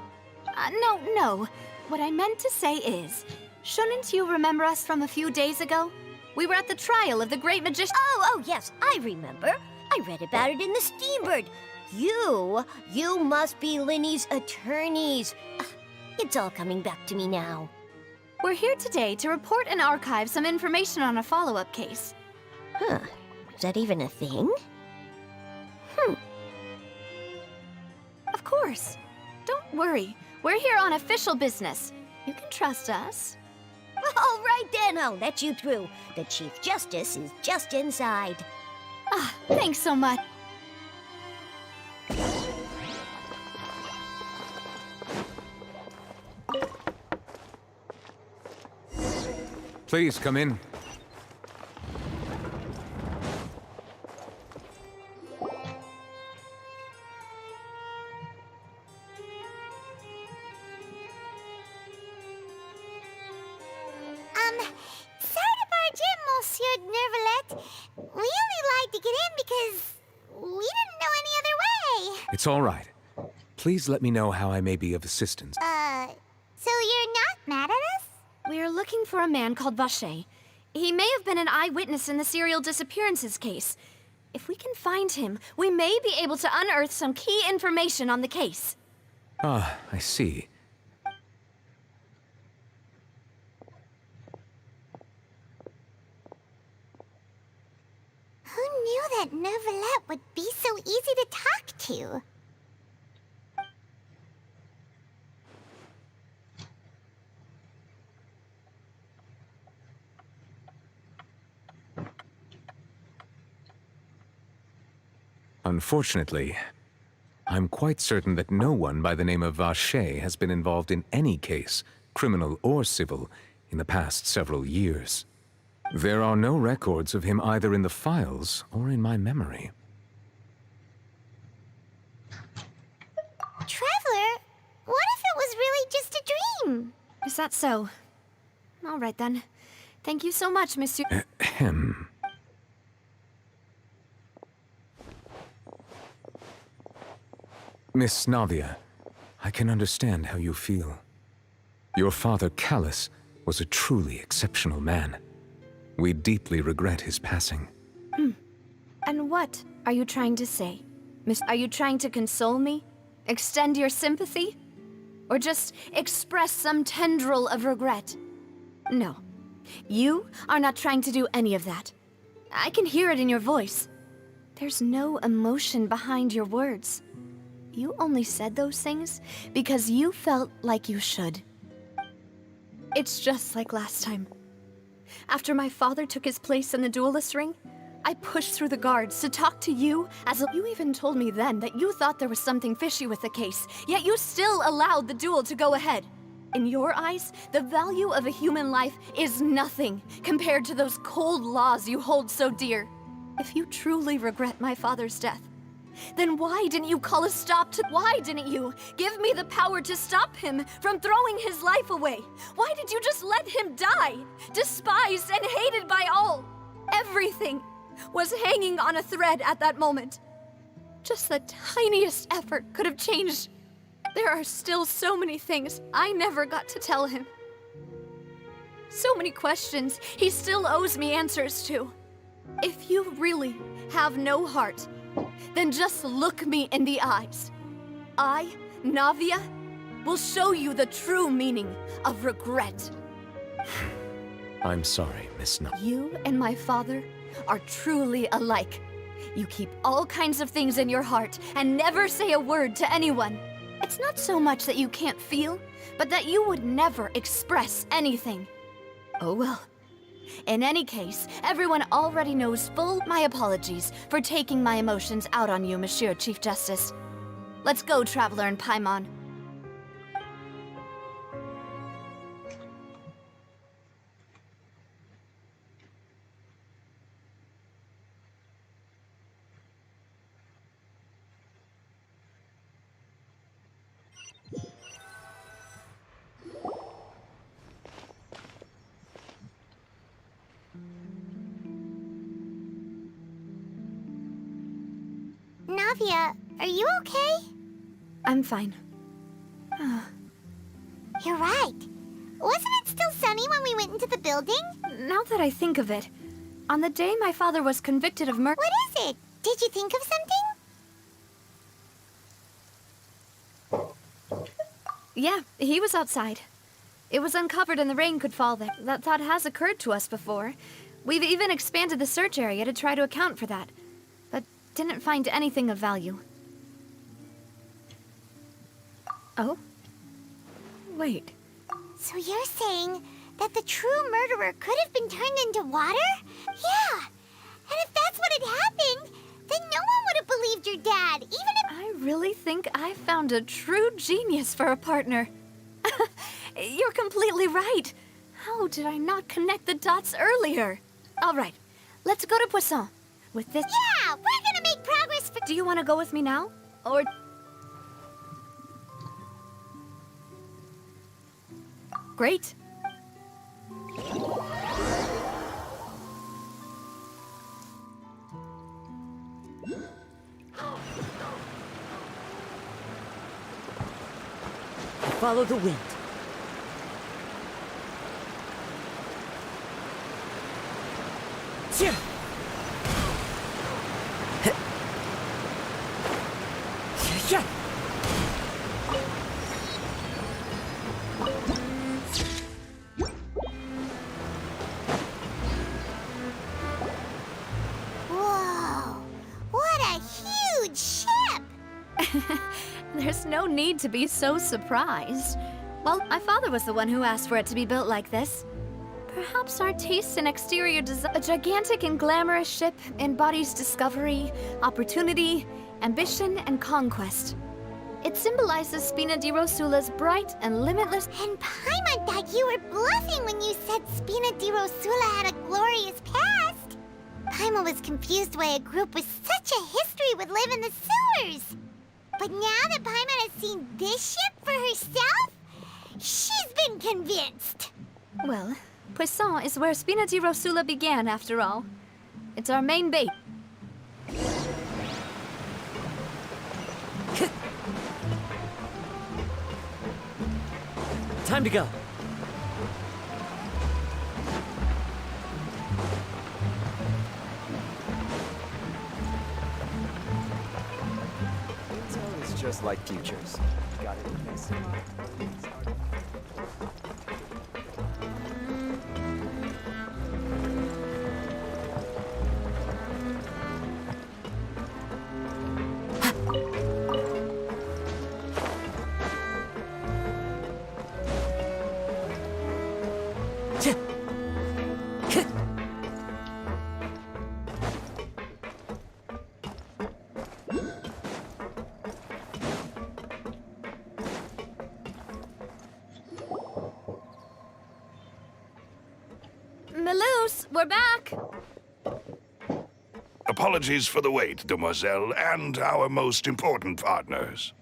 No. What I meant to say is, shouldn't you remember us from a few days ago? We were at the trial of the great magician. Oh, yes, I remember. I read about it in the Steambird. You must be Linny's attorneys. It's all coming back to me now. We're here today to report and archive some information on a follow-up case. Huh. Is that even a thing? Of course. Don't worry. We're here on official business. You can trust us. All right then, I'll let you through. The Chief Justice is just inside. Thanks so much. Please come in. Sorry to barge in, Monsieur Nervalet. We only lied to get in because we didn't know any other way. It's all right. Please let me know how I may be of assistance. So you're not mad at us? We're looking for a man called Vacher. He may have been an eyewitness in the serial disappearances case. If we can find him, we may be able to unearth some key information on the case. Ah, I see. Who knew that Neuvillette would be so easy to talk to? Unfortunately, I'm quite certain that no one by the name of Vacher has been involved in any case, criminal or civil, in the past several years. There are no records of him either in the files or in my memory. Traveler, what if it was really just a dream? Is that so? All right then. Thank you so much, Monsieur. Ahem. Miss Navia, I can understand how you feel. Your father, Callus, was a truly exceptional man. We deeply regret his passing. And what are you trying to say? Miss, are you trying to console me? Extend your sympathy? Or just express some tendril of regret? No. You are not trying to do any of that. I can hear it in your voice. There's no emotion behind your words. You only said those things because you felt like you should. It's just like last time. After my father took his place in the duelist ring, I pushed through the guards to talk to you as you even told me then that you thought there was something fishy with the case, yet you still allowed the duel to go ahead. In your eyes, the value of a human life is nothing compared to those cold laws you hold so dear. If you truly regret my father's death, then why didn't you call a stop to— Why didn't you give me the power to stop him from throwing his life away? Why did you just let him die, despised and hated by all? Everything was hanging on a thread at that moment. Just the tiniest effort could have changed. There are still so many things I never got to tell him. So many questions he still owes me answers to. If you really have no heart, then just look me in the eyes. I, Navia, will show you the true meaning of regret. I'm sorry, Miss Navia. You and my father are truly alike. You keep all kinds of things in your heart and never say a word to anyone. It's not so much that you can't feel, but that you would never express anything. Oh well. In any case, everyone already knows my apologies for taking my emotions out on you, Monsieur Chief Justice. Let's go, Traveler and Paimon. Navia, are you okay? I'm fine. You're right. Wasn't it still sunny when we went into the building? Now that I think of it, on the day my father was convicted of murder— What is it? Did you think of something? Yeah, he was outside. It was uncovered and the rain could fall there. That thought has occurred to us before. We've even expanded the search area to try to account for that, but didn't find anything of value. Oh? Wait. So you're saying that the true murderer could have been turned into water? Yeah. And if that's what had happened, then no one would have believed your dad, even if— I really think I found a true genius for a partner. You're completely right. How did I not connect the dots earlier? All right, let's go to Poisson. With this— Yeah, we're gonna make progress for— Do you want to go with me now? Or— Great. Follow the wind. Whoa! What a huge ship! There's no need to be so surprised. Well, my father was the one who asked for it to be built like this. Perhaps our taste in exterior design. A gigantic and glamorous ship embodies discovery, opportunity, ambition, and conquest. It symbolizes Spina di Rosula's bright and limitless. And Paimon thought you were bluffing when you said Spina di Rosula had a glorious past. Paimon was confused why a group with such a history would live in the sewers. But now that Paimon has seen this ship for herself, she's been convinced. Well, Poisson is where Spina di Rosula began, after all. It's our main base. Time to go. Intel is just like futures. Got it in this. Melus, we're back! Apologies for the wait, demoiselle, and our most important partners.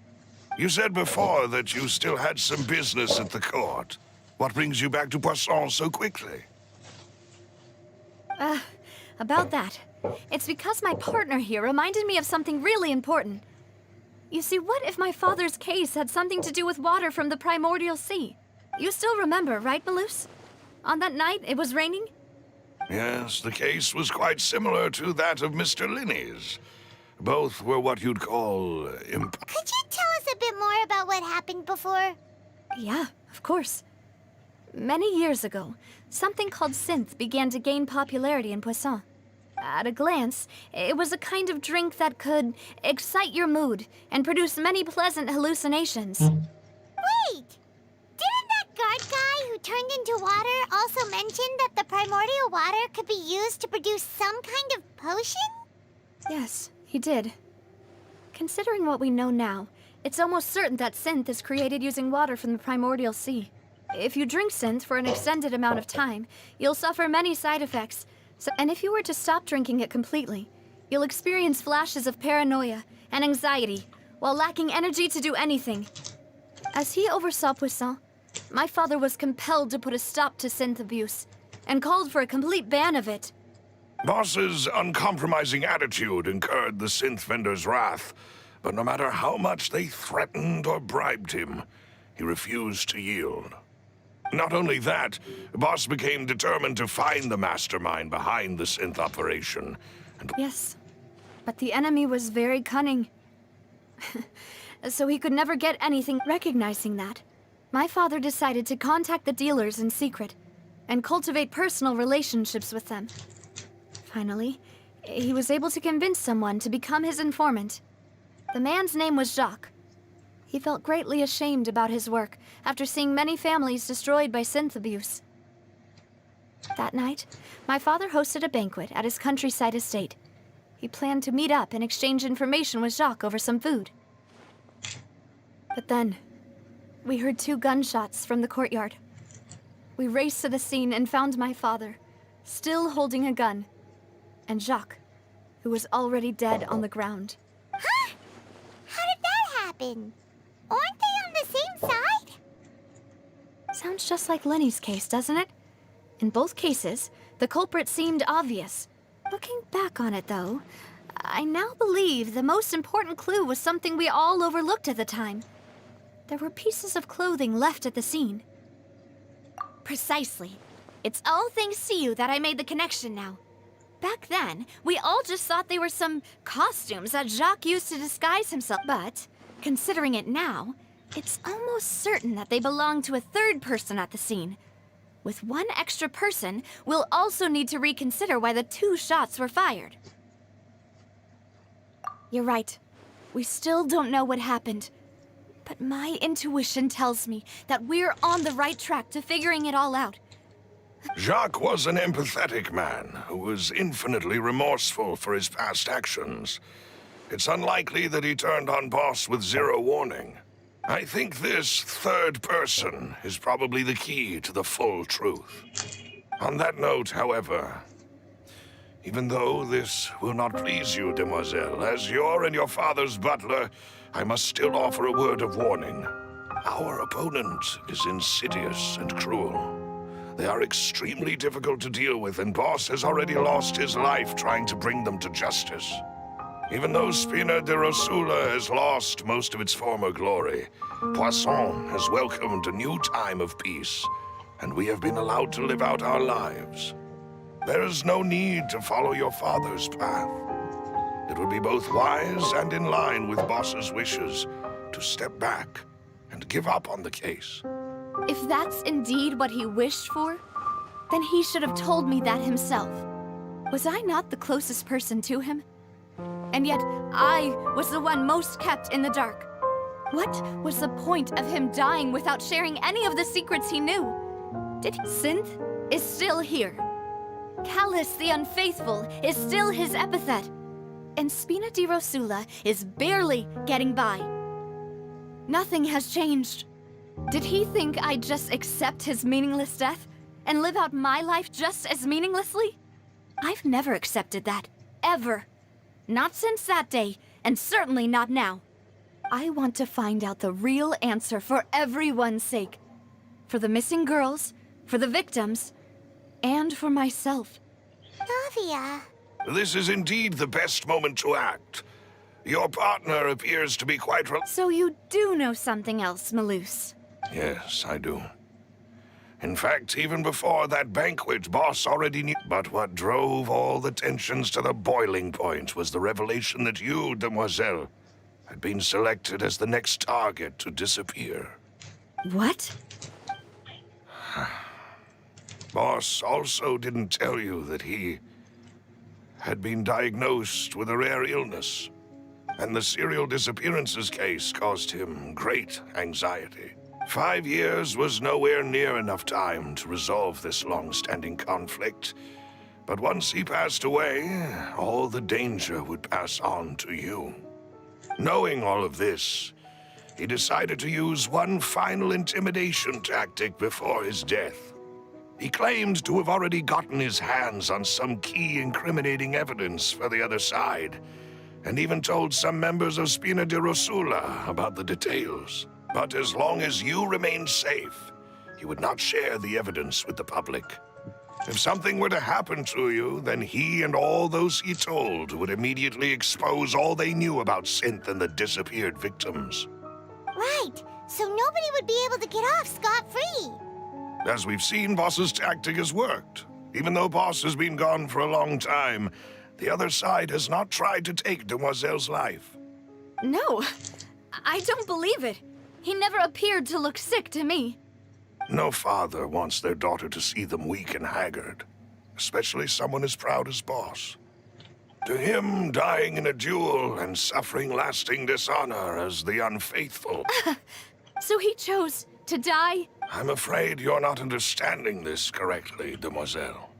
You said before that you still had some business at the court. What brings you back to Poisson so quickly? About that. It's because my partner here reminded me of something really important. You see, what if my father's case had something to do with water from the primordial sea? You still remember, right, Melus? On that night, it was raining? Yes, the case was quite similar to that of Mr. Linney's. Both were what you'd call Could you tell us a bit more about what happened before? Yeah, of course. Many years ago, something called synth began to gain popularity in Poisson. At a glance, it was a kind of drink that could excite your mood and produce many pleasant hallucinations. Wait! Didn't that guard guy who turned into water also mention that the primordial water could be used to produce some kind of potion? Yes, he did. Considering what we know now, it's almost certain that synth is created using water from the primordial sea. If you drink synth for an extended amount of time, you'll suffer many side effects. And if you were to stop drinking it completely, you'll experience flashes of paranoia and anxiety while lacking energy to do anything. As he oversaw Poisson, my father was compelled to put a stop to synth abuse and called for a complete ban of it. Boss's uncompromising attitude incurred the synth vendor's wrath, but no matter how much they threatened or bribed him, he refused to yield. Not only that, Boss became determined to find the mastermind behind the synth operation. Yes, but the enemy was very cunning. So he could never get anything. Recognizing that, my father decided to contact the dealers in secret and cultivate personal relationships with them. Finally, he was able to convince someone to become his informant. The man's name was Jacques. He felt greatly ashamed about his work after seeing many families destroyed by synth abuse. That night, my father hosted a banquet at his countryside estate. He planned to meet up and exchange information with Jacques over some food. But then, we heard 2 gunshots from the courtyard. We raced to the scene and found my father, still holding a gun, and Jacques, who was already dead on the ground. Huh? How did that happen? Aren't they on the same side? Sounds just like Lenny's case, doesn't it? In both cases, the culprit seemed obvious. Looking back on it, though, I now believe the most important clue was something we all overlooked at the time. There were pieces of clothing left at the scene. Precisely. It's all thanks to you that I made the connection now. Back then, we all just thought they were some costumes that Jacques used to disguise himself. But, Considering it now, it's almost certain that they belong to a third person at the scene. With one extra person, we'll also need to reconsider why the 2 shots were fired. You're right. We still don't know what happened. But my intuition tells me that we're on the right track to figuring it all out. Jacques was an empathetic man who was infinitely remorseful for his past actions. It's unlikely that he turned on Boss with 0 warning. I think this third person is probably the key to the full truth. On that note, however, even though this will not please you, demoiselle, as your and your father's butler, I must still offer a word of warning. Our opponent is insidious and cruel. They are extremely difficult to deal with, and Boss has already lost his life trying to bring them to justice. Even though Spina de Rosula has lost most of its former glory, Poisson has welcomed a new time of peace, and we have been allowed to live out our lives. There is no need to follow your father's path. It would be both wise and in line with Boss's wishes to step back and give up on the case. If that's indeed what he wished for, then he should have told me that himself. Was I not the closest person to him? And yet, I was the one most kept in the dark. What was the point of him dying without sharing any of the secrets he knew? Synth is still here. Callus the Unfaithful is still his epithet. And Spina di Rosula is barely getting by. Nothing has changed. Did he think I'd just accept his meaningless death and live out my life just as meaninglessly? I've never accepted that, ever. Not since that day, and certainly not now. I want to find out the real answer for everyone's sake. For the missing girls, for the victims, and for myself. Navia. This is indeed the best moment to act. Your partner appears to be quite So you do know something else, Malus? Yes, I do. In fact, even before that banquet, Boss already knew. But what drove all the tensions to the boiling point was the revelation that you, demoiselle, had been selected as the next target to disappear. What? Boss also didn't tell you that he had been diagnosed with a rare illness, and the serial disappearances case caused him great anxiety. 5 years was nowhere near enough time to resolve this long-standing conflict, but once he passed away, all the danger would pass on to you. Knowing all of this, he decided to use one final intimidation tactic before his death. He claimed to have already gotten his hands on some key incriminating evidence for the other side, and even told some members of Spina de Rosula about the details. But as long as you remained safe, he would not share the evidence with the public. If something were to happen to you, then he and all those he told would immediately expose all they knew about Synth and the disappeared victims. Right, so nobody would be able to get off scot-free. As we've seen, Boss's tactic has worked. Even though Boss has been gone for a long time, the other side has not tried to take Demoiselle's life. No, I don't believe it. He never appeared to look sick to me. No father wants their daughter to see them weak and haggard, especially someone as proud as Boss. To him, dying in a duel and suffering lasting dishonor as the unfaithful. So he chose to die? I'm afraid you're not understanding this correctly, demoiselle.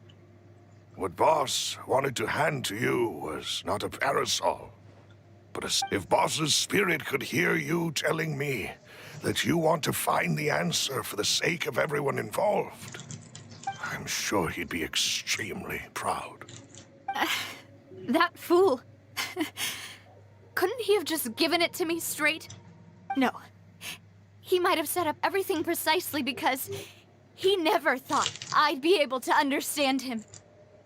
What Boss wanted to hand to you was not a parasol, but if Boss's spirit could hear you telling me that you want to find the answer for the sake of everyone involved, I'm sure he'd be extremely proud. That fool. Couldn't he have just given it to me straight? No. He might have set up everything precisely because he never thought I'd be able to understand him.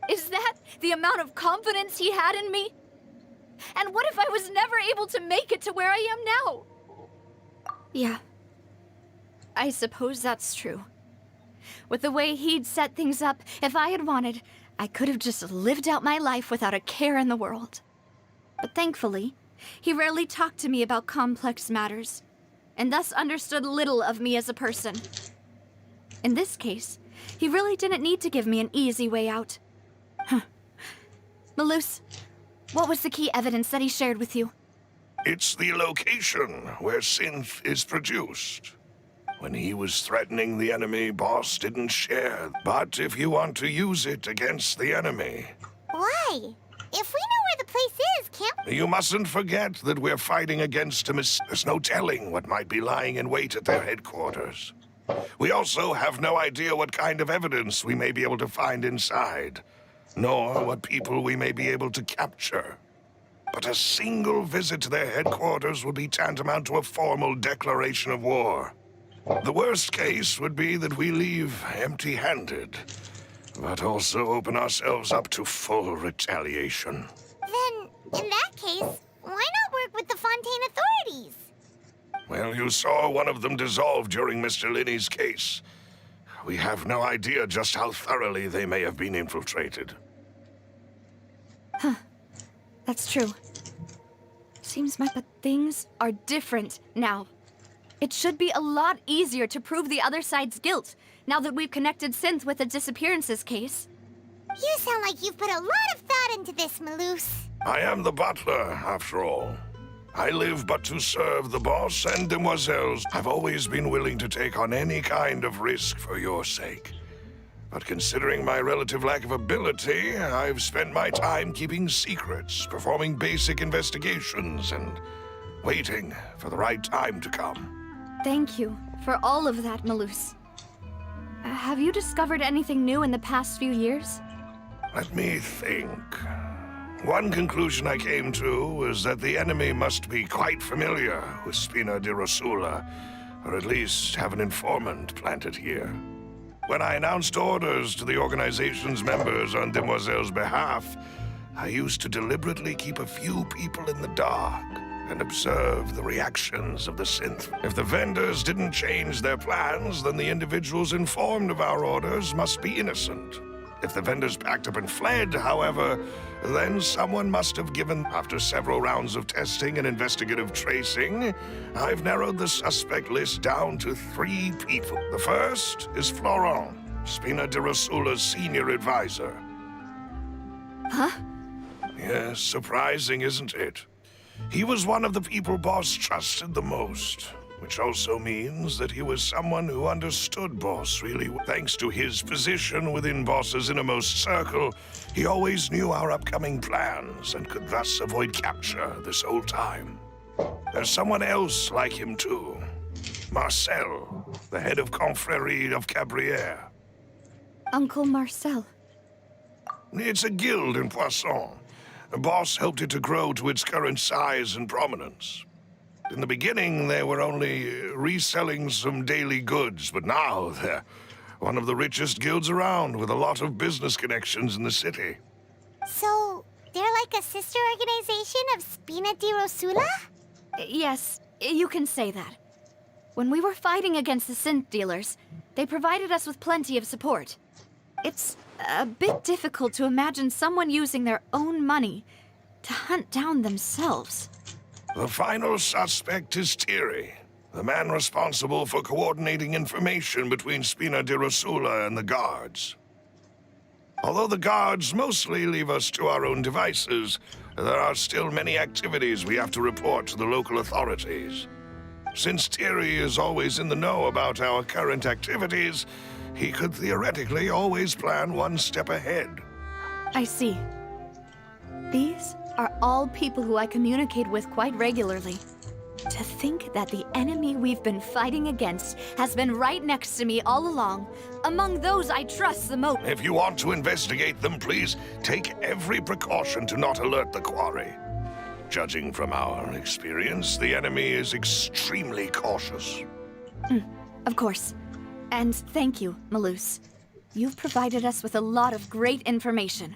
Is that the amount of confidence he had in me? And what if I was never able to make it to where I am now? Yeah. I suppose that's true. With the way he'd set things up, if I had wanted, I could have just lived out my life without a care in the world. But thankfully, he rarely talked to me about complex matters, and thus understood little of me as a person. In this case, he really didn't need to give me an easy way out. Huh. Malus, what was the key evidence that he shared with you? It's the location where synth is produced. When he was threatening the enemy, boss didn't share. But if you want to use it against the enemy... Why? If we know where the place is, can't we? You mustn't forget that we're fighting against a There's no telling what might be lying in wait at their headquarters. We also have no idea what kind of evidence we may be able to find inside, nor what people we may be able to capture. But a single visit to their headquarters would be tantamount to a formal declaration of war. The worst case would be that we leave empty-handed, but also open ourselves up to full retaliation. Then, in that case, why not work with the Fontaine authorities? Well, you saw one of them dissolve during Mr. Linney's case. We have no idea just how thoroughly they may have been infiltrated. Huh. That's true. But things are different now. It should be a lot easier to prove the other side's guilt, now that we've connected Synth with the disappearances case. You sound like you've put a lot of thought into this, Malus. I am the butler, after all. I live but to serve the boss and demoiselles. I've always been willing to take on any kind of risk for your sake. But considering my relative lack of ability, I've spent my time keeping secrets, performing basic investigations, and waiting for the right time to come. Thank you for all of that, Malus. Have you discovered anything new in the past few years? Let me think. One conclusion I came to was that the enemy must be quite familiar with Spina di Rosula, or at least have an informant planted here. When I announced orders to the organization's members on Demoiselle's behalf, I used to deliberately keep a few people in the dark and observe the reactions of the synth. If the vendors didn't change their plans, then the individuals informed of our orders must be innocent. If the vendors packed up and fled, however, then someone must have given... After several rounds of testing and investigative tracing, I've narrowed the suspect list down to 3 people. The first is Florent, Spina di Rosula's senior advisor. Huh? Yes, surprising, isn't it? He was one of the people Boss trusted the most, which also means that he was someone who understood Boss really well. Thanks to his position within Boss's innermost circle, he always knew our upcoming plans and could thus avoid capture this whole time. There's someone else like him too. Marcel, the head of Confrérie of Cabrières. Uncle Marcel. It's a guild in Poisson. Boss helped it to grow to its current size and prominence. In the beginning, they were only reselling some daily goods, but now they're one of the richest guilds around, with a lot of business connections in the city. So, they're like a sister organization of Spina di Rosula? Yes, you can say that. When we were fighting against the synth dealers, they provided us with plenty of support. It's a bit difficult to imagine someone using their own money to hunt down themselves. The final suspect is Thierry, the man responsible for coordinating information between Spina di Rosula and the guards. Although the guards mostly leave us to our own devices, there are still many activities we have to report to the local authorities. Since Thierry is always in the know about our current activities, he could theoretically always plan one step ahead. I see. These are all people who I communicate with quite regularly. To think that the enemy we've been fighting against has been right next to me all along, among those I trust the most. If you want to investigate them, please take every precaution to not alert the quarry. Judging from our experience, the enemy is extremely cautious. Of course. And thank you, Malus. You've provided us with a lot of great information.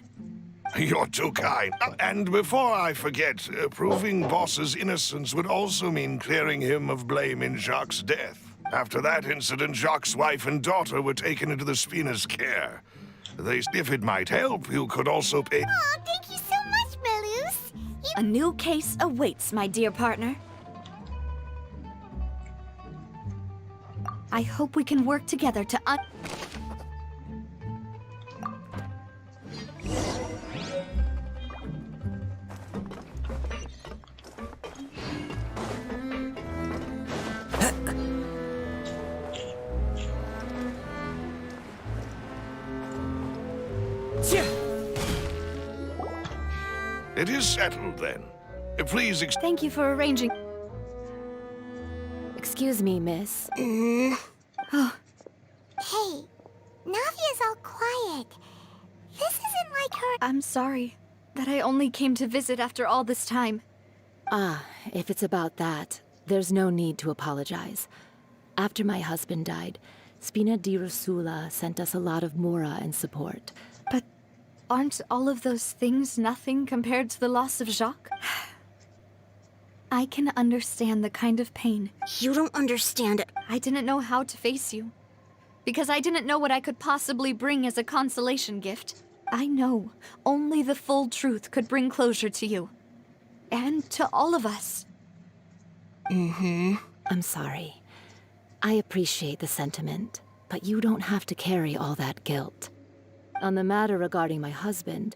You're too kind. And before I forget, proving Boss's innocence would also mean clearing him of blame in Jacques' death. After that incident, Jacques' wife and daughter were taken into the Spina's care. If it might help, you could also pay... Aw, thank you so much, Malus. You A new case awaits, my dear partner. I hope we can work together to It is settled, then. Please Thank you for arranging. Excuse me, miss. Hey, Navia's all quiet. This isn't like her. I'm sorry that I only came to visit after all this time. Ah, if it's about that, there's no need to apologize. After my husband died, Spina di Rosula sent us a lot of mura and support. But aren't all of those things nothing compared to the loss of Jacques? I can understand the kind of pain. You don't understand it. I didn't know how to face you, because I didn't know what I could possibly bring as a consolation gift. I know only the full truth could bring closure to you, and to all of us. I'm sorry. I appreciate the sentiment, but you don't have to carry all that guilt. On the matter regarding my husband,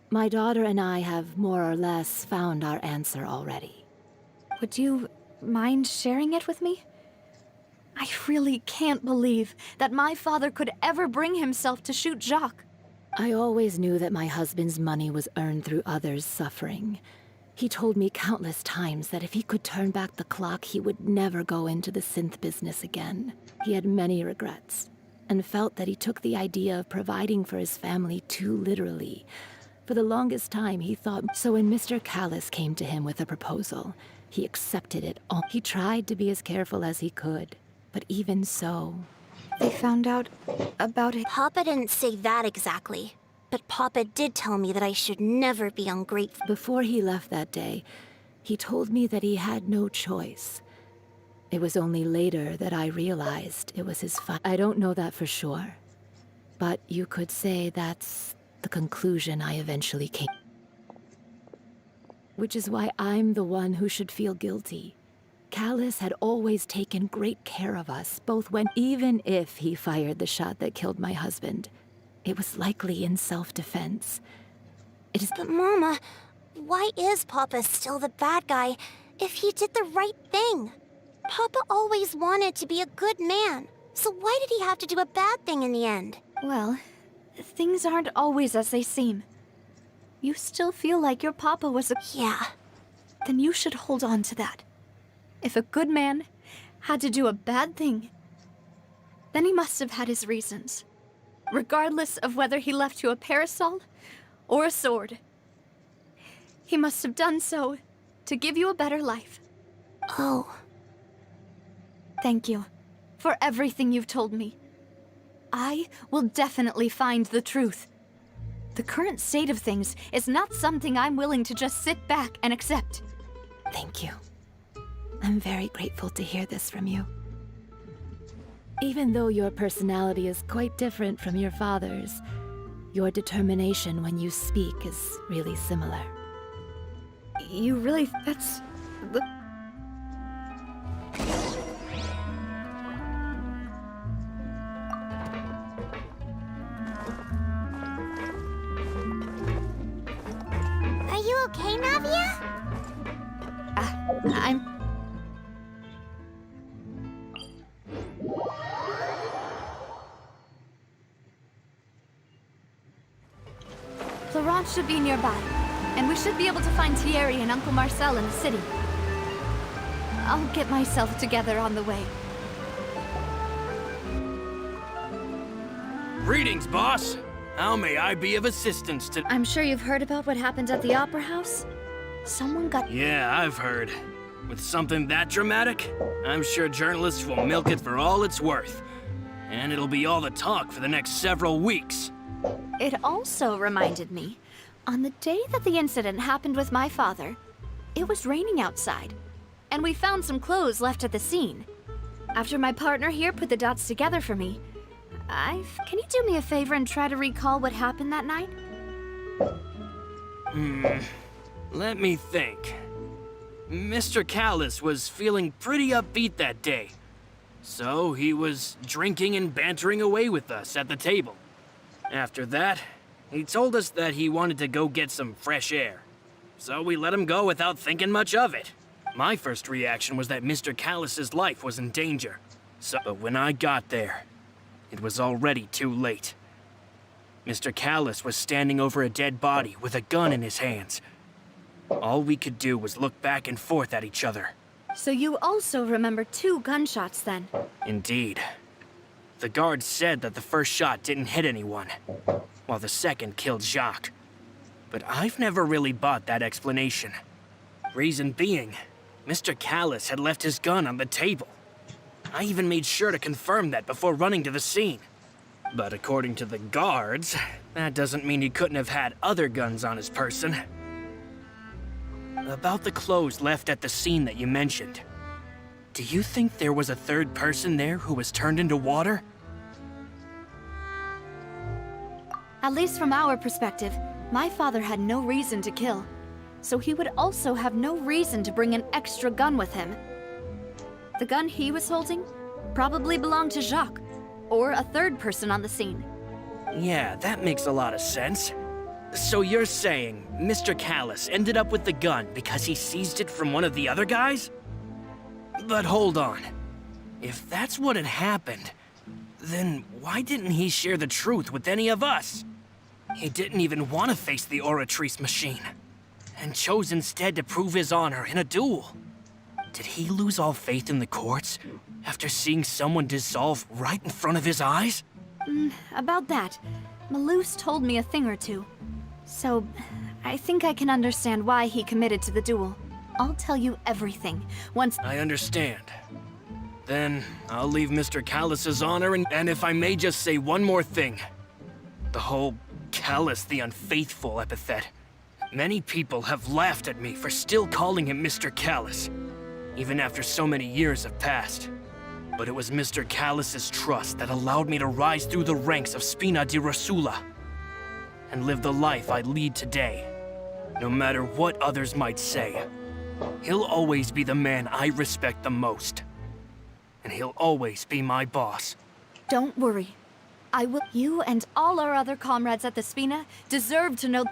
my daughter and I have more or less found our answer already. Would you mind sharing it with me? I really can't believe that my father could ever bring himself to shoot Jacques. I always knew that my husband's money was earned through others' suffering. He told me countless times that if he could turn back the clock, he would never go into the synth business again. He had many regrets, and felt that he took the idea of providing for his family too literally. For the longest time, he thought... So when Mr. Callis came to him with a proposal, he accepted it all. He tried to be as careful as he could, but even so... They found out about it. Papa didn't say that exactly, but Papa did tell me that I should never be ungrateful. Before he left that day, he told me that he had no choice. It was only later that I realized it was his fault. I don't know that for sure, but you could say that's the conclusion I eventually came. Which is why I'm the one who should feel guilty. Callis had always taken great care of us, both when... Even if he fired the shot that killed my husband, it was likely in self-defense. It is... But Mama, why is Papa still the bad guy if he did the right thing? Papa always wanted to be a good man, so why did he have to do a bad thing in the end? Well, things aren't always as they seem. You still feel like your papa was a... Yeah. Then you should hold on to that. If a good man had to do a bad thing, then he must have had his reasons. Regardless of whether he left you a parasol or a sword. He must have done so to give you a better life. Oh. Thank you for everything you've told me. I will definitely find the truth. The current state of things is not something I'm willing to just sit back and accept. Thank you. I'm very grateful to hear this from you. Even though your personality is quite different from your father's, your determination when you speak is really similar. You really... that's... Are you okay, Navia? I'm... Florence should be nearby, and we should be able to find Thierry and Uncle Marcel in the city. I'll get myself together on the way. Greetings, boss. How may I be of assistance to... I'm sure you've heard about what happened at the Opera House? Someone got... Yeah, I've heard. With something that dramatic, I'm sure journalists will milk it for all it's worth. And it'll be all the talk for the next several weeks. It also reminded me, on the day that the incident happened with my father, it was raining outside, and we found some clothes left at the scene. After my partner here put the dots together for me, Can you do me a favor and try to recall what happened that night? Let me think. Mr. Callus was feeling pretty upbeat that day. So he was drinking and bantering away with us at the table. After that, he told us that he wanted to go get some fresh air. So we let him go without thinking much of it. My first reaction was that Mr. Callus's life was in danger. But when I got there, it was already too late. Mr. Callus was standing over a dead body with a gun in his hands. All we could do was look back and forth at each other. So you also remember 2 gunshots then? Indeed. The guards said that the first shot didn't hit anyone, while the second killed Jacques. But I've never really bought that explanation. Reason being, Mr. Callus had left his gun on the table. I even made sure to confirm that before running to the scene. But according to the guards, that doesn't mean he couldn't have had other guns on his person. About the clothes left at the scene that you mentioned. Do you think there was a third person there who was turned into water? At least from our perspective, my father had no reason to kill. So he would also have no reason to bring an extra gun with him. The gun he was holding probably belonged to Jacques, or a third person on the scene. Yeah, that makes a lot of sense. So you're saying Mr. Callus ended up with the gun because he seized it from one of the other guys? But hold on. If that's what had happened, then why didn't he share the truth with any of us? He didn't even want to face the Oratrice machine, and chose instead to prove his honor in a duel. Did he lose all faith in the courts after seeing someone dissolve right in front of his eyes? About that, Malus told me a thing or two. So, I think I can understand why he committed to the duel. I'll tell you everything once— I understand. Then, I'll leave Mr. Callus's honor and if I may just say one more thing. The whole Callus the Unfaithful epithet. Many people have laughed at me for still calling him Mr. Callus, even after so many years have passed. But it was Mr. Callus's trust that allowed me to rise through the ranks of Spina di Rosula and live the life I lead today. No matter what others might say, he'll always be the man I respect the most. And he'll always be my boss. Don't worry. I will— You and all our other comrades at the Spina deserve to know—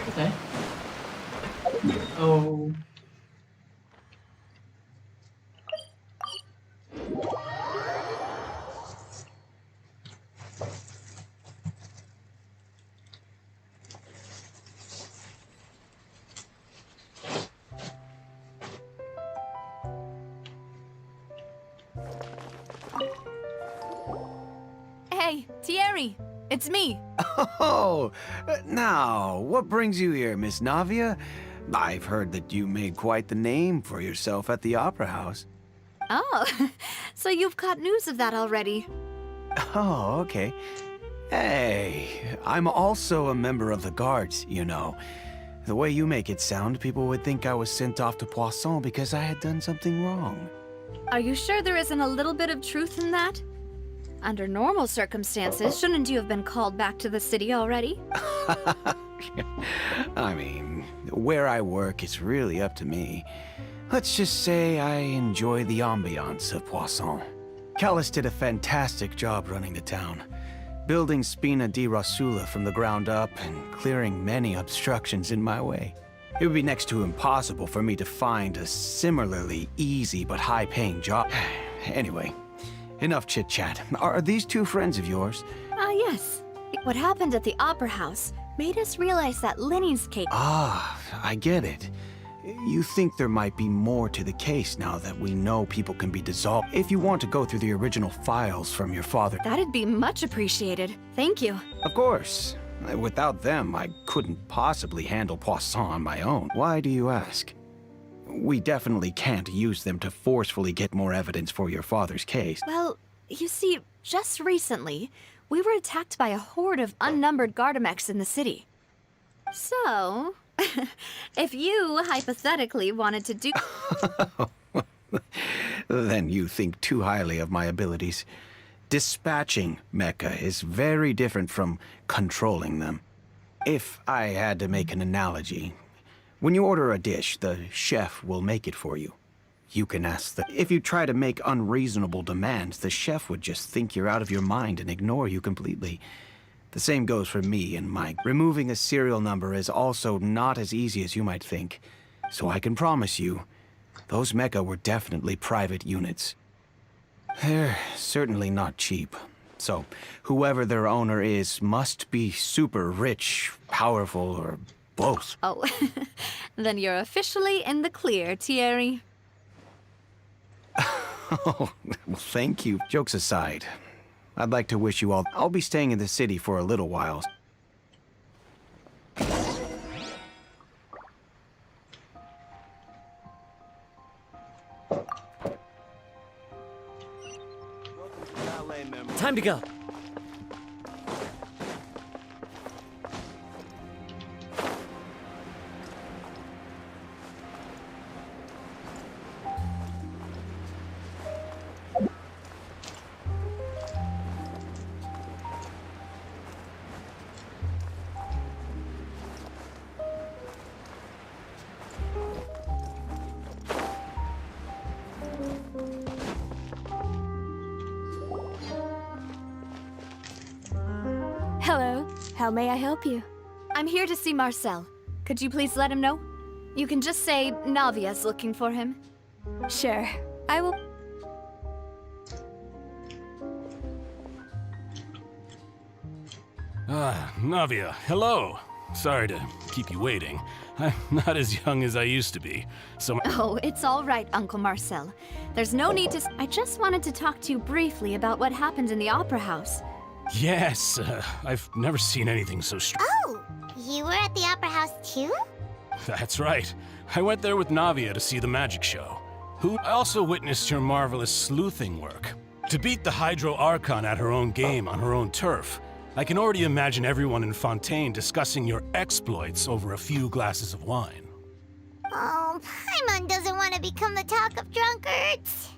Okay. Oh. Hey, Thierry! It's me! Oh, now, what brings you here, Miss Navia? I've heard that you made quite the name for yourself at the Opera House. Oh, so you've caught news of that already. Oh, okay. Hey, I'm also a member of the Guards, you know. The way you make it sound, people would think I was sent off to Poisson because I had done something wrong. Are you sure there isn't a little bit of truth in that? Under normal circumstances, shouldn't you have been called back to the city already? I mean, where I work is really up to me. Let's just say I enjoy the ambiance of Poisson. Callus did a fantastic job running the town, building Spina di Rosula from the ground up and clearing many obstructions in my way. It would be next to impossible for me to find a similarly easy but high-paying job. Anyway, enough chit-chat. Are these 2 friends of yours? Yes. What happened at the Opera House made us realize that Linny's case— Ah, I get it. You think there might be more to the case now that we know people can be dissolved. If you want to go through the original files from your father— That'd be much appreciated. Thank you. Of course. Without them, I couldn't possibly handle Poisson on my own. Why do you ask? We definitely can't use them to forcefully get more evidence for your father's case. Well, you see, just recently, we were attacked by a horde of unnumbered Gardamex in the city. So, if you hypothetically wanted to do— Then you think too highly of my abilities. Dispatching mecha is very different from controlling them. If I had to make an analogy, when you order a dish, the chef will make it for you. You can ask the... If you try to make unreasonable demands, the chef would just think you're out of your mind and ignore you completely. The same goes for me and Mike. Removing a serial number is also not as easy as you might think. So I can promise you, those mecha were definitely private units. They're certainly not cheap. So, whoever their owner is must be super rich, powerful, or both. Oh, then you're officially in the clear, Thierry. Oh, well, thank you. Jokes aside, I'd like to wish you all... I'll be staying in the city for a little while. Time to go. Hello. How may I help you? I'm here to see Marcel. Could you please let him know? You can just say Navia's looking for him. Sure. I will... Ah, Navia, hello. Sorry to keep you waiting. I'm not as young as I used to be, so... Oh, it's all right, Uncle Marcel. There's no need to... I just wanted to talk to you briefly about what happened in the Opera House. Yes, I've never seen anything so Oh, you were at the Opera House too? That's right. I went there with Navia to see the magic show. I also witnessed your marvelous sleuthing work. To beat the Hydro Archon at her own game on her own turf, I can already imagine everyone in Fontaine discussing your exploits over a few glasses of wine. Oh, Paimon doesn't want to become the talk of drunkards.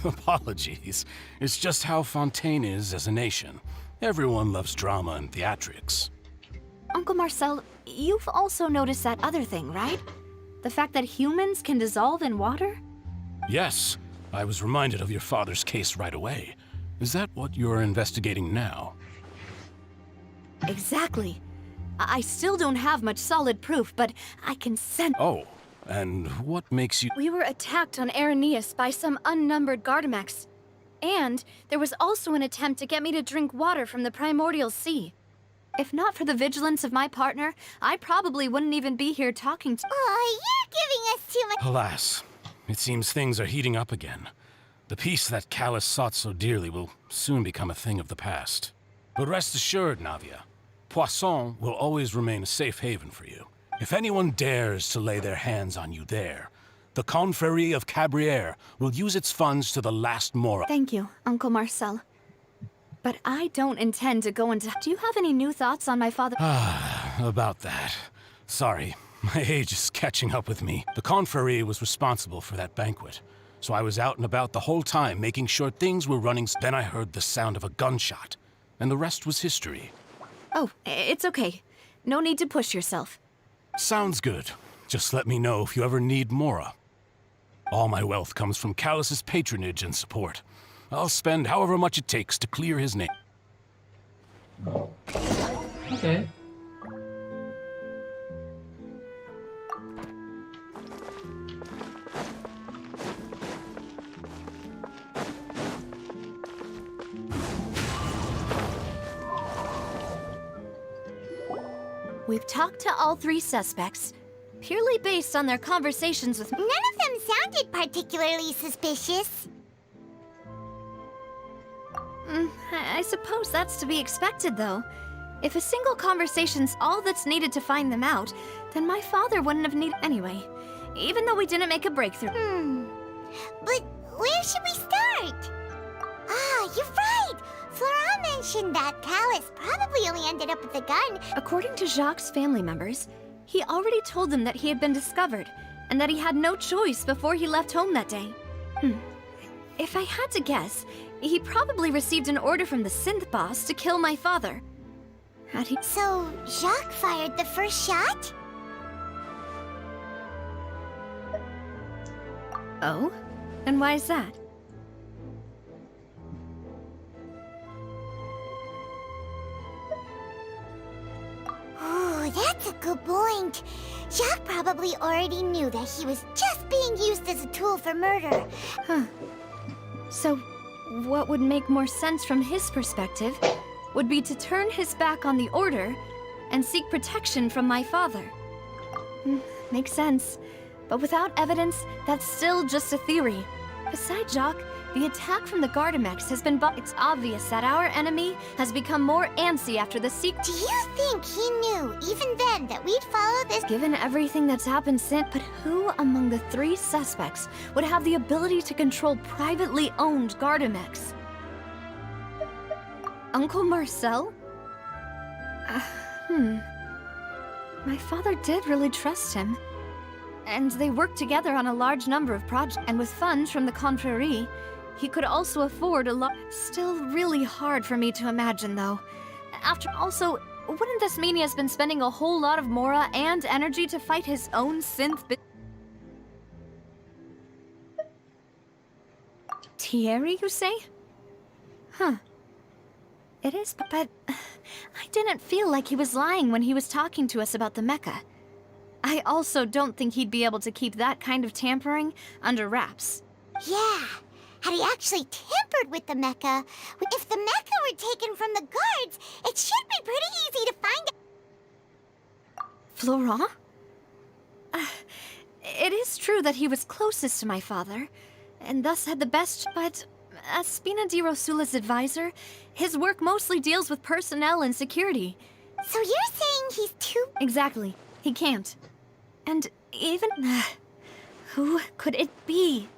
Apologies. It's just how Fontaine is as a nation. Everyone loves drama and theatrics. Uncle Marcel, you've also noticed that other thing, right? The fact that humans can dissolve in water? Yes, I was reminded of your father's case right away. Is that what you're investigating now? Exactly. I still don't have much solid proof, but I can sense... Oh, and what makes you... We were attacked on Araneus by some unnumbered Gardamex. And there was also an attempt to get me to drink water from the primordial sea. If not for the vigilance of my partner, I probably wouldn't even be here talking to... Oh, you're giving us too much... Alas, it seems things are heating up again. The peace that Callus sought so dearly will soon become a thing of the past. But rest assured, Navia, Poisson will always remain a safe haven for you. If anyone dares to lay their hands on you there, the Confrérie of Cabrières will use its funds to the last moral. Thank you, Uncle Marcel. But I don't intend to go into... Do you have any new thoughts on my father? About that. Sorry, my age is catching up with me. The Confrérie was responsible for that banquet, so I was out and about the whole time making sure things were running. Then I heard the sound of a gunshot, and the rest was history. Oh, it's okay. No need to push yourself. Sounds good. Just let me know if you ever need Mora. All my wealth comes from Callus's patronage and support. I'll spend however much it takes to clear his name. Okay. We've talked to all three suspects, purely based on their conversations with... None of them sounded particularly suspicious. I suppose that's to be expected, though. If a single conversation's all that's needed to find them out, then my father wouldn't have needed... Anyway, even though we didn't make a breakthrough... But where should we start? Ah, you're right! Flora mentioned that Callus probably only ended up with the gun. According to Jacques' family members, he already told them that he had been discovered, and that he had no choice before he left home that day. If I had to guess, he probably received an order from the synth boss to kill my father. Had he... So, Jacques fired the first shot? Oh? And why is that? Oh, that's a good point. Jacques probably already knew that he was just being used as a tool for murder. So, what would make more sense from his perspective would be to turn his back on the order and seek protection from my father. Makes sense. But without evidence, that's still just a theory. Besides Jacques, the attack from the Gardamex has been It's obvious that our enemy has become more antsy after the Do you think he knew, even then, that we'd follow this? Given everything that's happened since, but who among the 3 suspects would have the ability to control privately owned Gardamex? Uncle Marcel? My father did really trust him. And they worked together on a large number of projects, and with funds from the Confrérie, he could also afford a lot. Still really hard for me to imagine, though. Also, wouldn't this mean he has been spending a whole lot of mora and energy to fight his own synth Thierry, you say? It is, but I didn't feel like he was lying when he was talking to us about the mecha. I also don't think he'd be able to keep that kind of tampering under wraps. Yeah, had he actually tampered with the mecha, if the mecha were taken from the guards, it should be pretty easy to find out. Florent? It is true that he was closest to my father, and thus had the best, but as Spina di Rosula's advisor, his work mostly deals with personnel and security. So you're saying he's too... Exactly. He can't. And even... who could it be?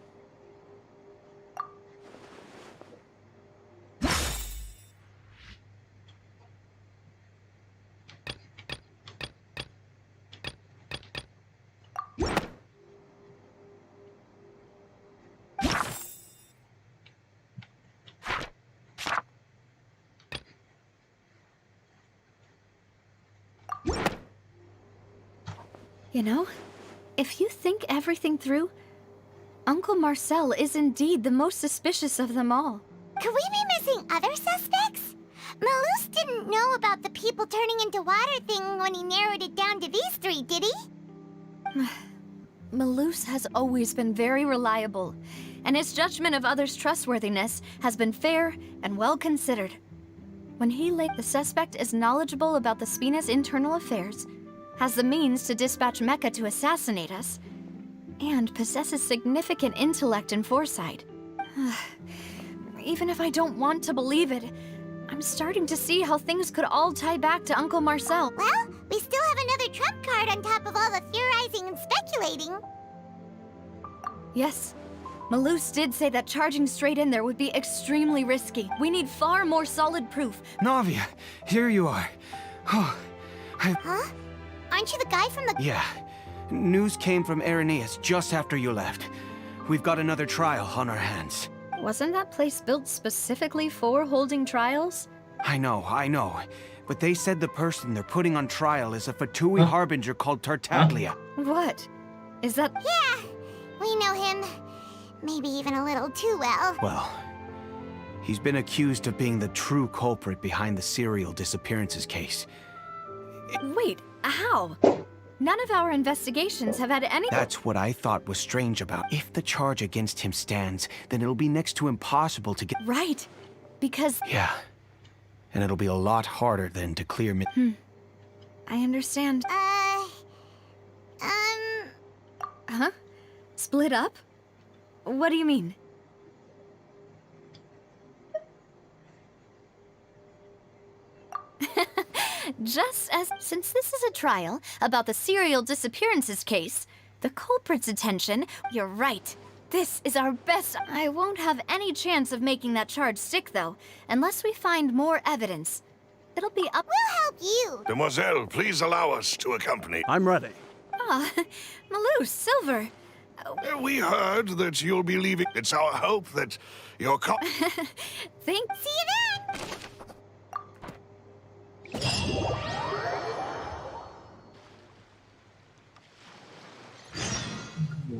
You know, if you think everything through, Uncle Marcel is indeed the most suspicious of them all. Could we be missing other suspects? Malus didn't know about the people turning into water thing when he narrowed it down to these 3, did he? Malus has always been very reliable, and his judgment of others' trustworthiness has been fair and well considered. When he laid the suspect is knowledgeable about the Spina's internal affairs, has the means to dispatch Mecha to assassinate us, and possesses significant intellect and foresight. Even if I don't want to believe it, I'm starting to see how things could all tie back to Uncle Marcel. Well, we still have another trump card on top of all the theorizing and speculating. Yes. Malus did say that charging straight in there would be extremely risky. We need far more solid proof. Navia, here you are. Huh? Aren't you the guy from the... Yeah. News came from Irenaeus just after you left. We've got another trial on our hands. Wasn't that place built specifically for holding trials? I know. But they said the person they're putting on trial is a Fatui harbinger called Tartaglia. What? Is that... Yeah, we know him. Maybe even a little too well. Well, he's been accused of being the true culprit behind the serial disappearances case. Wait, how? None of our investigations have had any... That's what I thought was strange about. If the charge against him stands, then it'll be next to impossible to get... Right, because... Yeah, and it'll be a lot harder then to clear me... I understand. Huh? Split up? What do you mean? Just as... Since this is a trial about the serial disappearances case, the culprit's attention... You're right. This is our best... I won't have any chance of making that charge stick, though, unless we find more evidence. It'll be up... We'll help you! Demoiselle, please allow us to accompany. I'm ready. Ah, Malou, Silver. We heard that you'll be leaving. It's our hope that your Thanks. See you then!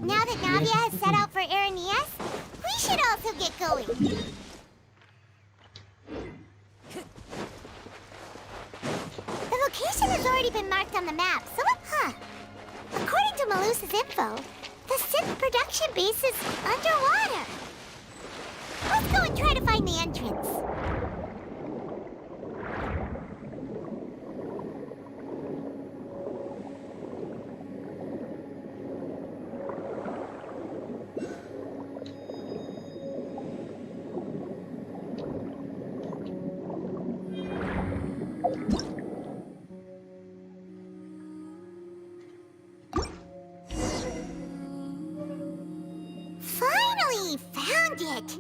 Now that Navia has set out for Araneas, we should also get going. The location has already been marked on the map, so according to Malus's info, the synth production base is underwater. Let's go and try to find the entrance. Finally found it!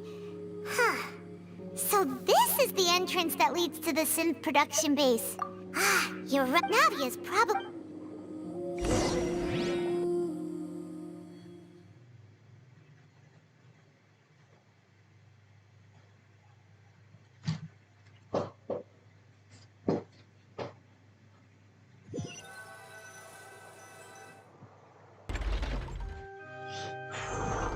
So this is the entrance that leads to the synth production base. You're right. Navia's probably...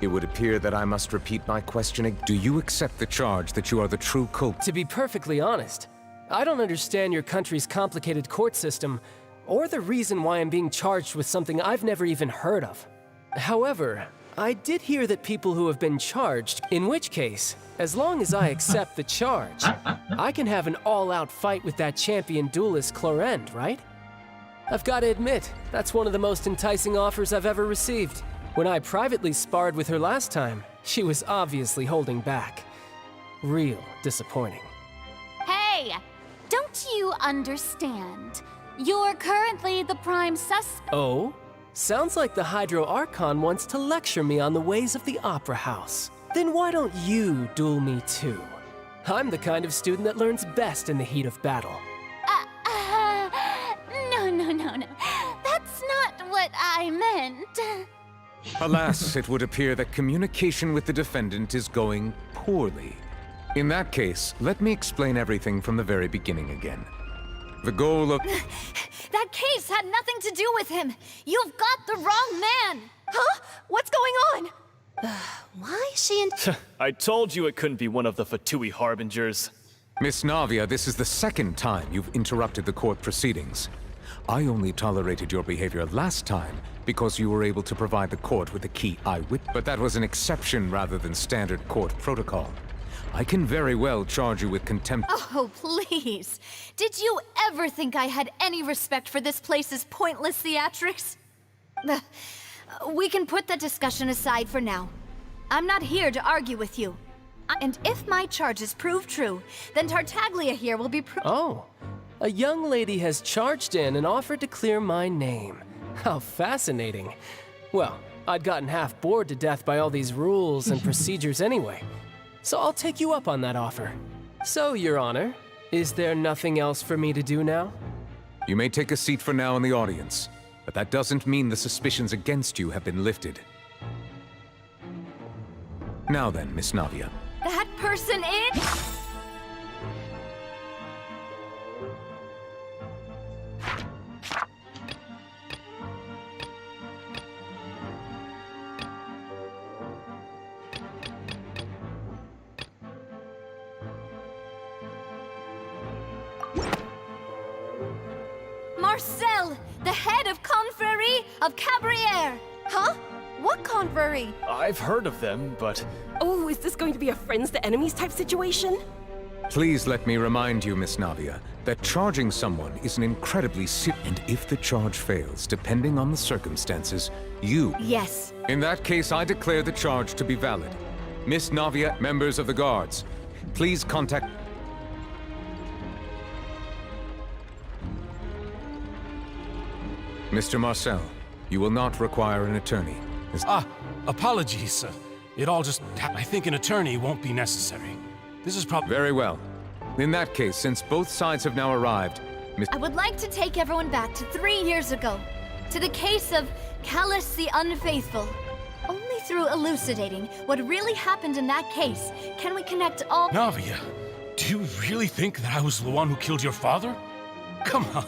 It would appear that I must repeat my questioning. Do you accept the charge that you are the true culprit? To be perfectly honest, I don't understand your country's complicated court system, or the reason why I'm being charged with something I've never even heard of. However, I did hear that people who have been charged, in which case, as long as I accept the charge, I can have an all-out fight with that champion duelist Clorend, right? I've got to admit, that's one of the most enticing offers I've ever received. When I privately sparred with her last time, she was obviously holding back. Real disappointing. Hey! Don't you understand? You're currently the prime suspect. Oh? Sounds like the Hydro Archon wants to lecture me on the ways of the Opera House. Then why don't you duel me too? I'm the kind of student that learns best in the heat of battle. No. That's not what I meant. Alas, it would appear that communication with the defendant is going poorly. In that case, let me explain everything from the very beginning again. The goal of... That case had nothing to do with him. You've got the wrong man. Huh? What's going on? Why is she in... I told you it couldn't be one of the Fatui Harbingers. Miss Navia, this is the second time you've interrupted the court proceedings. I only tolerated your behavior last time because you were able to provide the court with a key eyewitness, but that was an exception rather than standard court protocol. I can very well charge you with contempt. Oh, please. Did you ever think I had any respect for this place's pointless theatrics? We can put that discussion aside for now. I'm not here to argue with you. And if my charges prove true, then Tartaglia here will be Oh, a young lady has charged in and offered to clear my name. How fascinating. Well, I'd gotten half bored to death by all these rules and procedures anyway. So I'll take you up on that offer. So, Your Honor, is there nothing else for me to do now? You may take a seat for now in the audience, but that doesn't mean the suspicions against you have been lifted. Now then, Miss Navia. That person in? Marcel, the head of Confrérie of Cabrières. Huh? What confrérie? I've heard of them, but... Oh, is this going to be a friends to enemies type situation? Please let me remind you, Miss Navia, that charging someone is an incredibly and if the charge fails, depending on the circumstances, you... Yes. In that case, I declare the charge to be valid. Miss Navia, members of the guards, please contact... Mr. Marcel, you will not require an attorney. Apologies, sir. It all just... I think an attorney won't be necessary. This is probably... Very well. In that case, since both sides have now arrived, I would like to take everyone back to 3 years ago. to the case of Callus the Unfaithful. Only through elucidating what really happened in that case can we connect all— Navia, do you really think that I was the one who killed your father? Come on,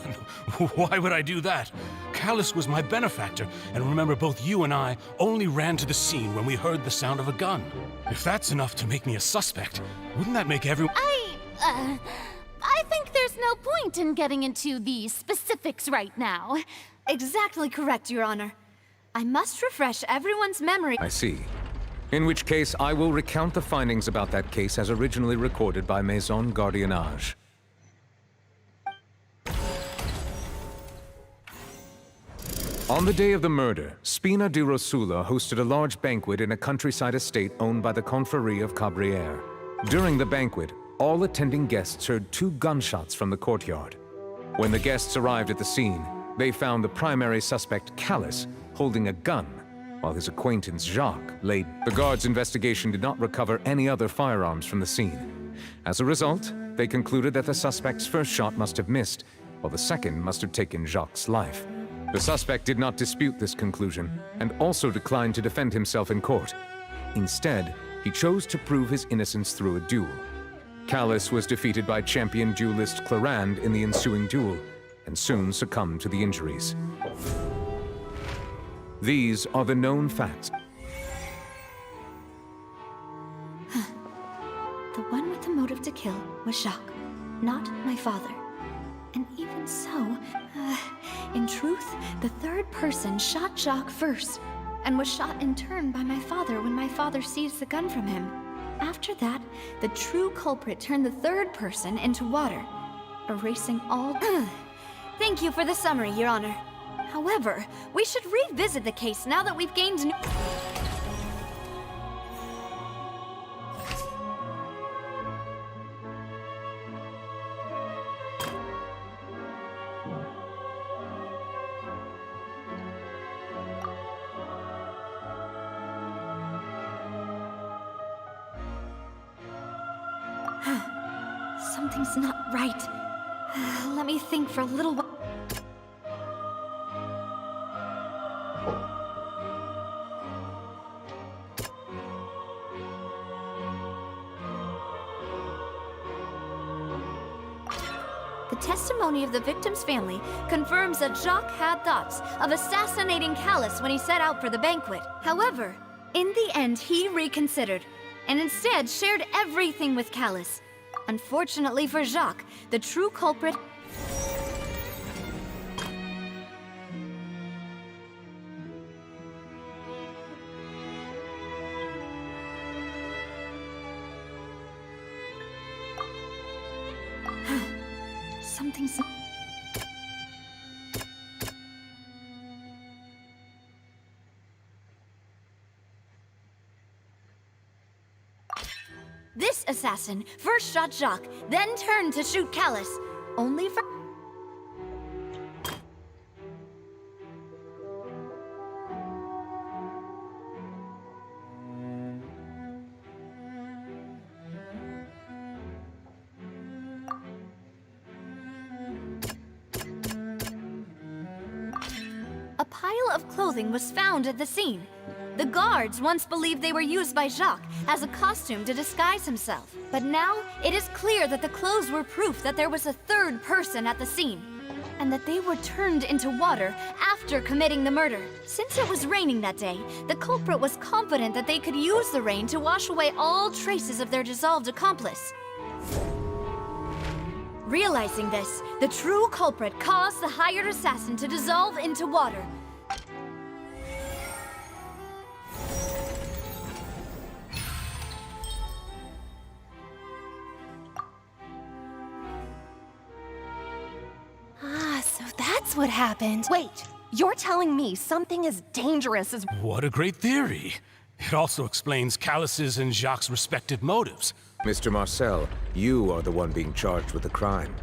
why would I do that? Callus was my benefactor, and remember, both you and I only ran to the scene when we heard the sound of a gun. If that's enough to make me a suspect, wouldn't that make everyone— I think there's no point in getting into the specifics right now. Exactly correct, Your Honor. I must refresh everyone's memory— I see. In which case, I will recount the findings about that case as originally recorded by Maison Gardiennage. On the day of the murder, Spina di Rosula hosted a large banquet in a countryside estate owned by the Confrérie of Cabrières. During the banquet, all attending guests heard 2 gunshots from the courtyard. When the guests arrived at the scene, they found the primary suspect, Callus, holding a gun, while his acquaintance, Jacques, lay. The guards' investigation did not recover any other firearms from the scene. As a result, they concluded that the suspect's first shot must have missed, while the second must have taken Jacques' life. The suspect did not dispute this conclusion, and also declined to defend himself in court. Instead, he chose to prove his innocence through a duel. Callus was defeated by champion duelist Clarande in the ensuing duel, and soon succumbed to the injuries. These are the known facts. The one with the motive to kill was Jacques, not my father. And even so, in truth, the third person shot Jacques first, and was shot in turn by my father when my father seized the gun from him. After that, the true culprit turned the third person into water, erasing all— Thank you for the summary, Your Honor. However, we should revisit the case now that we've gained new— Something's not right. Let me think for a little while. The testimony of the victim's family confirms that Jacques had thoughts of assassinating Callus when he set out for the banquet. However, in the end, he reconsidered, and instead shared everything with Callus. Unfortunately for Jacques, the true culprit— Something's— This assassin first shot Jacques, then turned to shoot Callus, only for— A pile of clothing was found at the scene. The guards once believed they were used by Jacques as a costume to disguise himself. But now, it is clear that the clothes were proof that there was a third person at the scene, and that they were turned into water after committing the murder. Since it was raining that day, the culprit was confident that they could use the rain to wash away all traces of their dissolved accomplice. Realizing this, the true culprit caused the hired assassin to dissolve into water. So that's what happened. Wait, you're telling me something as dangerous as— What a great theory. It also explains Callus's and Jacques' respective motives. Mr. Marcel, you are the one being charged with the crime.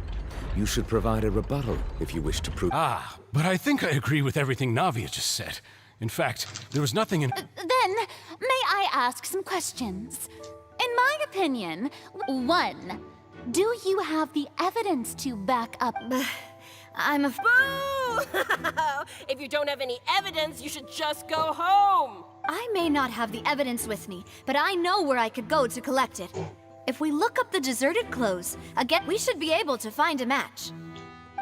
You should provide a rebuttal if you wish to prove— But I think I agree with everything Navia just said. In fact, there was nothing in— Then, may I ask some questions? In my opinion, 1, do you have the evidence to back up— I'm a... Boo! If you don't have any evidence, you should just go home. I may not have the evidence with me, but I know where I could go to collect it. If we look up the deserted clothes, again, we should be able to find a match.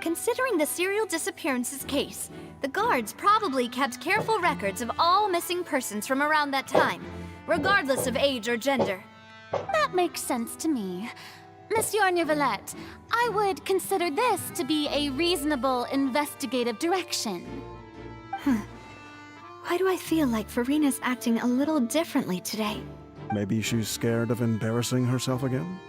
Considering the serial disappearances case, the guards probably kept careful records of all missing persons from around that time, regardless of age or gender. That makes sense to me. Monsieur Neuvillette, I would consider this to be a reasonable investigative direction. Why do I feel like Farina's acting a little differently today? Maybe she's scared of embarrassing herself again?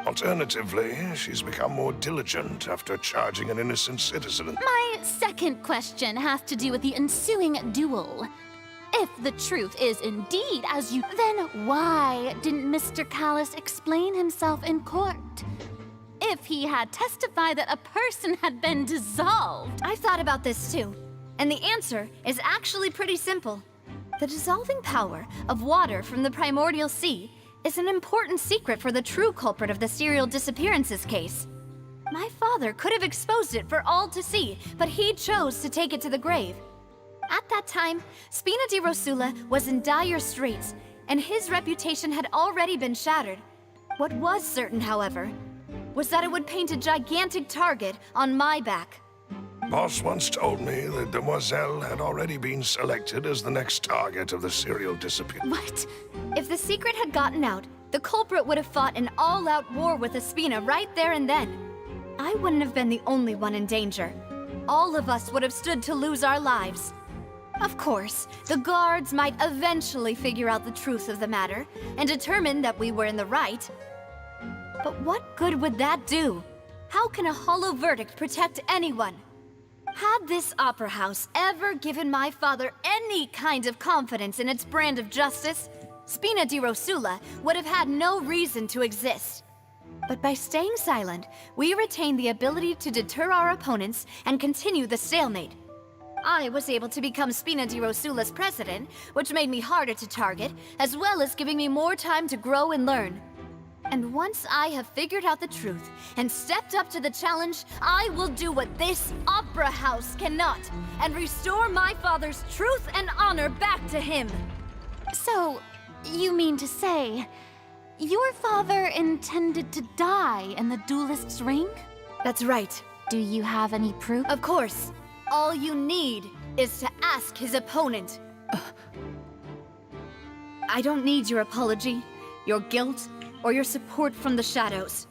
Alternatively, she's become more diligent after charging an innocent citizen. My second question has to do with the ensuing duel. If the truth is indeed as you... then why didn't Mr. Callis explain himself in court? If he had testified that a person had been dissolved... I've thought about this too, and the answer is actually pretty simple. The dissolving power of water from the primordial sea is an important secret for the true culprit of the serial disappearances case. My father could have exposed it for all to see, but he chose to take it to the grave. At that time, Spina di Rosula was in dire straits, and his reputation had already been shattered. What was certain, however, was that it would paint a gigantic target on my back. Boss once told me that Demoiselle had already been selected as the next target of the serial disappearance. What? If the secret had gotten out, the culprit would have fought an all-out war with Espina right there and then. I wouldn't have been the only one in danger. All of us would have stood to lose our lives. Of course, the guards might eventually figure out the truth of the matter and determine that we were in the right. But what good would that do? How can a hollow verdict protect anyone? Had this opera house ever given my father any kind of confidence in its brand of justice, Spina di Rosula would have had no reason to exist. But by staying silent, we retained the ability to deter our opponents and continue the stalemate. I was able to become Spina di Rosula's president, which made me harder to target, as well as giving me more time to grow and learn. And once I have figured out the truth and stepped up to the challenge, I will do what this opera house cannot, and restore my father's truth and honor back to him. So, you mean to say, your father intended to die in the duelist's ring? That's right. Do you have any proof? Of course. All you need is to ask his opponent. I don't need your apology, your guilt, or your support from the shadows.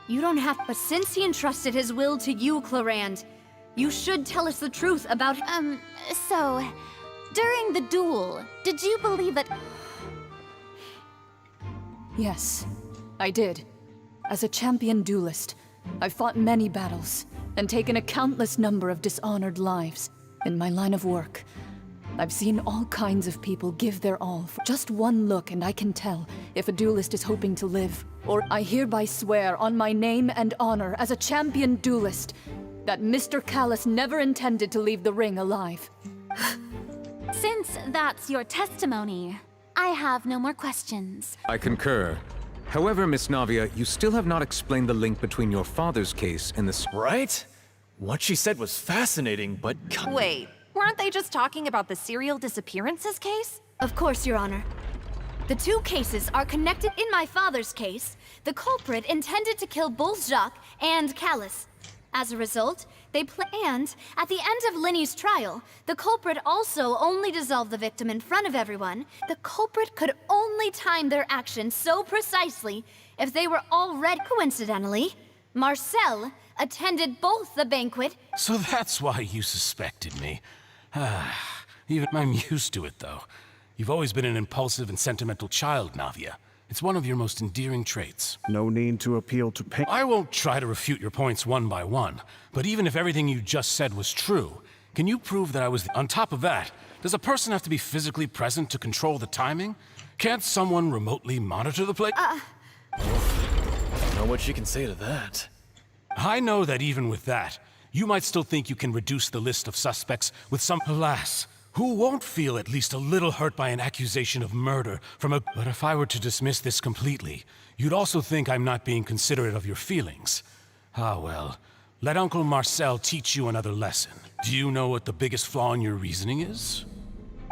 You don't have, but since he entrusted his will to you, Clarande, you should tell us the truth about... So, during the duel, did you believe that... Yes, I did. As a champion duelist, I've fought many battles and taken a countless number of dishonored lives. In my line of work, I've seen all kinds of people give their all for just one look, and I can tell if a duelist is hoping to live. Or I hereby swear on my name and honor as a champion duelist that Mr. Callis never intended to leave the ring alive. Since that's your testimony, I have no more questions. I concur. However, Miss Navia, you still have not explained the link between your father's case and the... Right? What she said was fascinating, but... Wait, weren't they just talking about the serial disappearances case? Of course, Your Honor. The two cases are connected. In my father's case, the culprit intended to kill both Jacques and Callis. As a result, they planned. At the end of Linny's trial, the culprit also only dissolved the victim in front of everyone. The culprit could only time their actions so precisely if they were already... Coincidentally, Marcel attended both the banquet... So that's why you suspected me. Even I'm used to it, though. You've always been an impulsive and sentimental child, Navia. It's one of your most endearing traits. No need to appeal to pain. I won't try to refute your points one by one, but even if everything you just said was true, can you prove that I was... On top of that, does a person have to be physically present to control the timing? Can't someone remotely monitor the play? I don't know what you can say to that. I know that even with that, you might still think you can reduce the list of suspects with some... Alas, who won't feel at least a little hurt by an accusation of murder from a... But if I were to dismiss this completely, you'd also think I'm not being considerate of your feelings. Ah, well, Let Uncle Marcel teach you another lesson. Do you know what the biggest flaw in your reasoning is?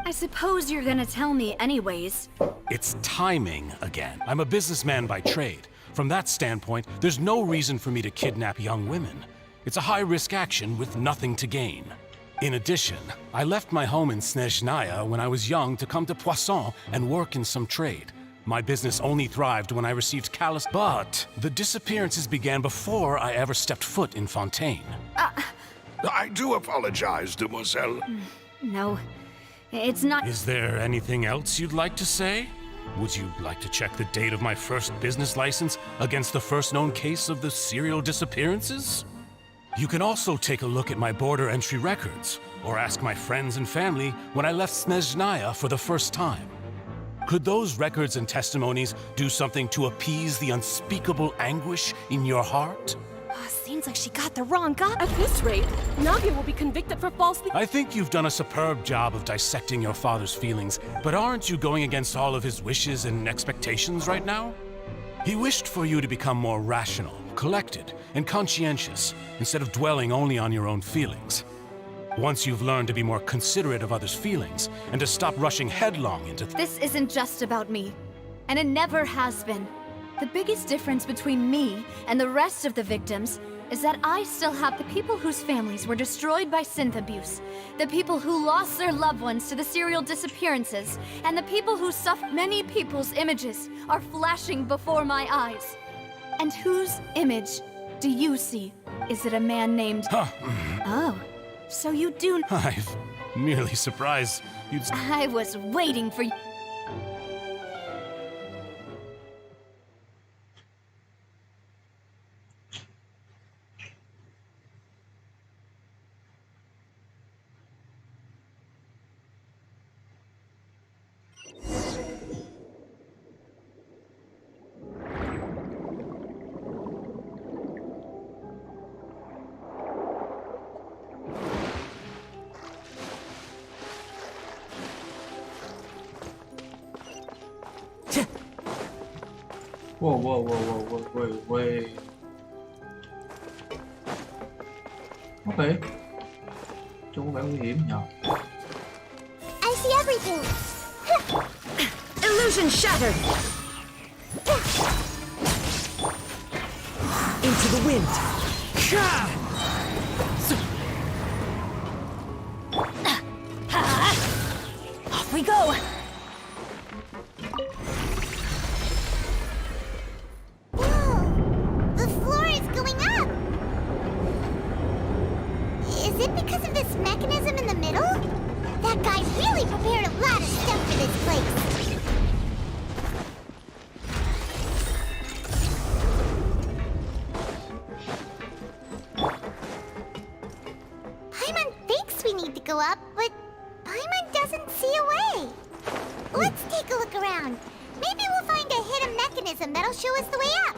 I suppose you're gonna tell me anyways. It's timing again. I'm a businessman by trade. From that standpoint, there's no reason for me to kidnap young women. It's a high-risk action with nothing to gain. In addition, I left my home in Snezhnaya when I was young to come to Poisson and work in some trade. My business only thrived when I received Callus, but the disappearances began before I ever stepped foot in Fontaine. I do apologize, demoiselle. No, it's not. Is there anything else you'd like to say? Would you like to check the date of my first business license against the first known case of the serial disappearances? You can also take a look at my border entry records, or ask my friends and family when I left Snezhnaya for the first time. Could those records and testimonies do something to appease the unspeakable anguish in your heart? Seems like she got the wrong guy. At this rate, Navia will be convicted for falsely. I think you've done a superb job of dissecting your father's feelings, but aren't you going against all of his wishes and expectations right now? He wished for you to become more rational, collected, and conscientious, instead of dwelling only on your own feelings. Once you've learned to be more considerate of others' feelings, and to stop rushing headlong into This isn't just about me, and it never has been. The biggest difference between me and the rest of the victims is that I still have the people whose families were destroyed by synth abuse, the people who lost their loved ones to the serial disappearances, and the people who suffered. Many people's images are flashing before my eyes. And whose image do you see? Is it a man named... Oh, so you do... I'm merely surprised you'd... I was waiting for you. Wait. Ok. Trông có vẻ nguy hiểm nhỉ? I see everything. Illusion shattered! Into the wind! Off we go! The floor is going up! Is it because of this mechanism in the middle? That guy really prepared a lot of stuff for this place. Paimon thinks we need to go up, but Paimon doesn't see a way. Let's take a look around. Maybe we'll find a hidden mechanism that'll show us the way up.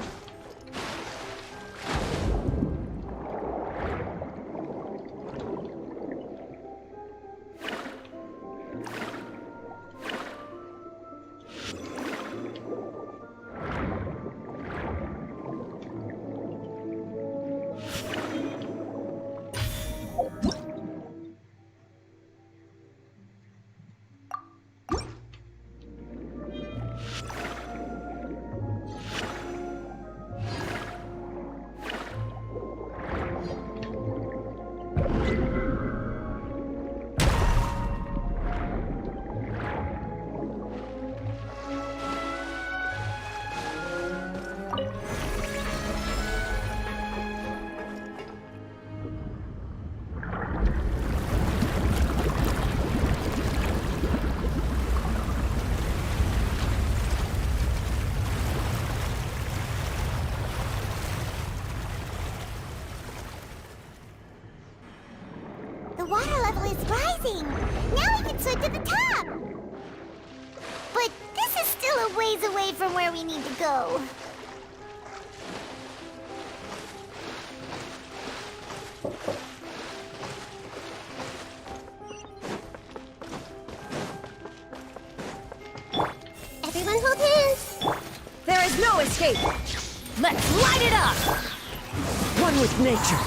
The water level is rising. Now we can swim to the top. But this is still a ways away from where we need to go. Everyone hold hands. There is no escape! Let's light it up! One with nature.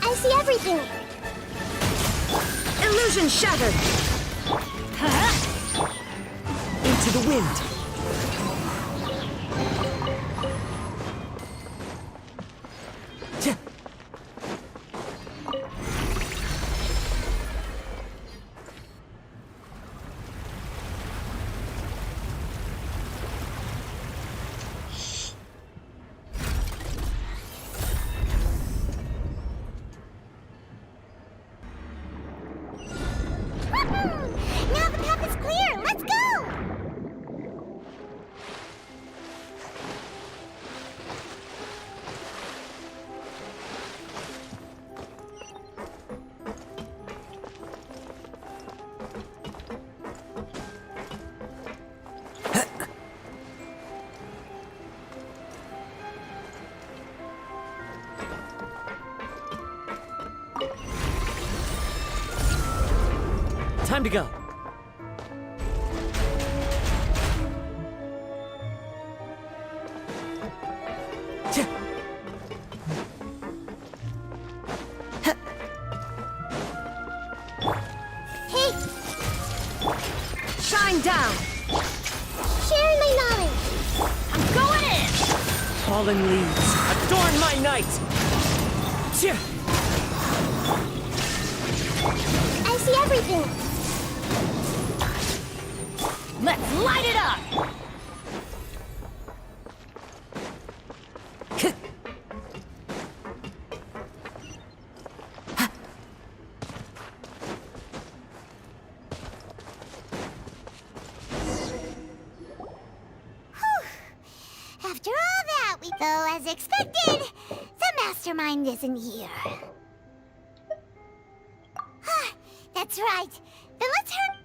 I see everything. Illusion shattered. Into the wind. Now the path is clear. Let's go. Time to go. Hey, Shine down. sharing my knowledge. I'm going in. Fallen leaves, adorn my night. I see everything. Let's light it up. After all that, we go as expected. The mastermind isn't here. That's right. Then let's hurry.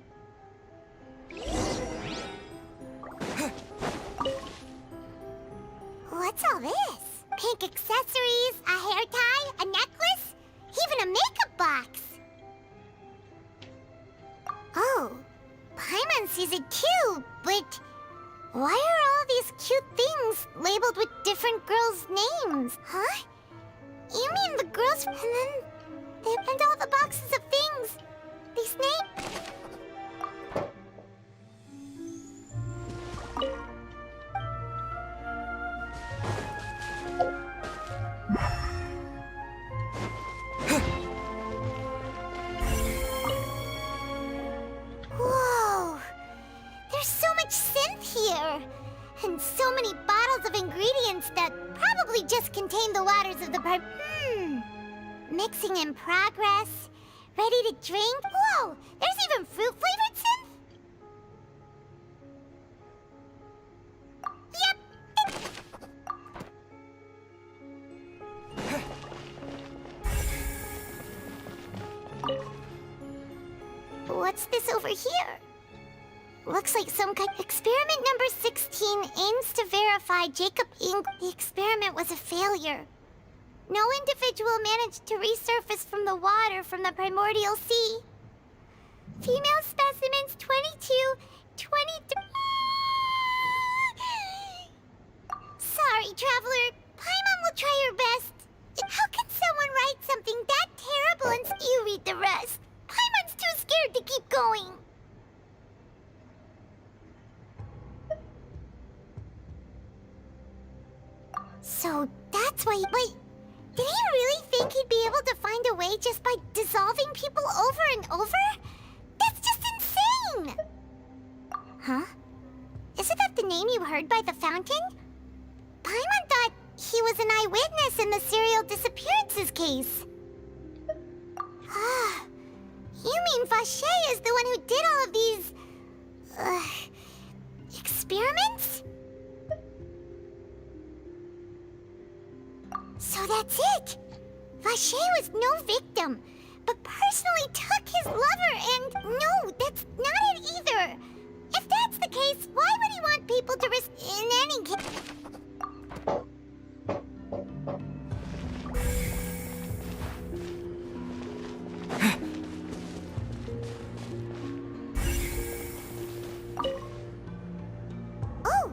What's all this? Pink accessories, a hair tie, a necklace, even a makeup box. Oh, Paimon sees it too, but why are all these cute things labeled with different girls' names? Huh? You mean the girls and all the boxes of things? These names? Whoa! There's so much synth here! And so many bottles of ingredients that probably just contain the waters of the mixing in progress. Ready to drink? Whoa! There's even fruit-flavored synth? Yep! What's this over here? Looks like some kind. Experiment number 16 aims to verify Jacob Inc. The experiment was a failure. No individual managed to resurface from the water from the primordial sea. Female specimens 22, 23... Sorry, traveler. Paimon will try her best. How can someone write something that terrible and you read the rest? Paimon's too scared to keep going. So that's why... Wait, did he really think he'd be able to find a way just by dissolving people over and over? That's just insane! Huh? Isn't that the name you heard by the fountain? Paimon thought he was an eyewitness in the serial disappearances case. Ah, you mean Vache is the one who did all of these... experiments? So that's it! Vache was no victim, but personally took his lover and... No, that's not it either! If that's the case, why would he want people to risk... In any case... Oh,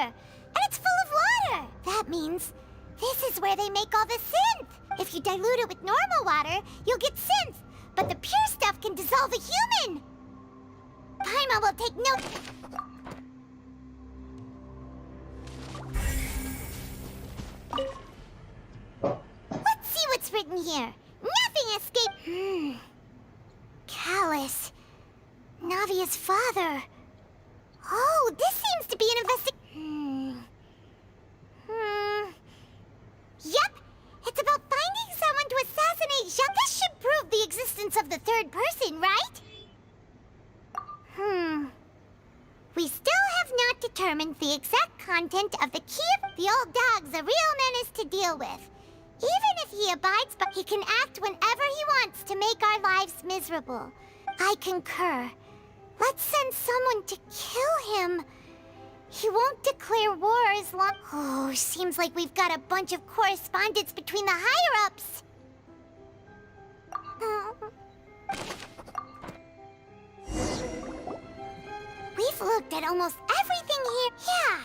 here. And it's full of water. That means this is where they make all the synth. If you dilute it with normal water, you'll get synth. But the pure stuff can dissolve a human. Paimon will take note. Let's see what's written here. Nothing escaped. Callus. Navia's father. Oh, this seems to be an Yep, it's about finding someone to assassinate Jean. This should prove the existence of the third person, right? We still have not determined the exact content of the key. The old dog's a real menace to deal with. Even if he abides, but he can act whenever he wants to make our lives miserable. I concur. Let's send someone to kill him. He won't declare war as long... Oh, seems like we've got a bunch of correspondence between the higher-ups. We've looked at almost everything here. Yeah,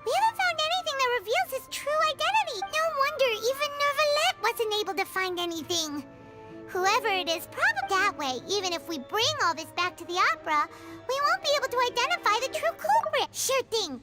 we haven't found anything that reveals his true identity. No wonder even Neuvillette wasn't able to find anything. Whoever it is, probably that way. Even if we bring all this back to the opera, we won't be able to identify the true culprit. Sure thing.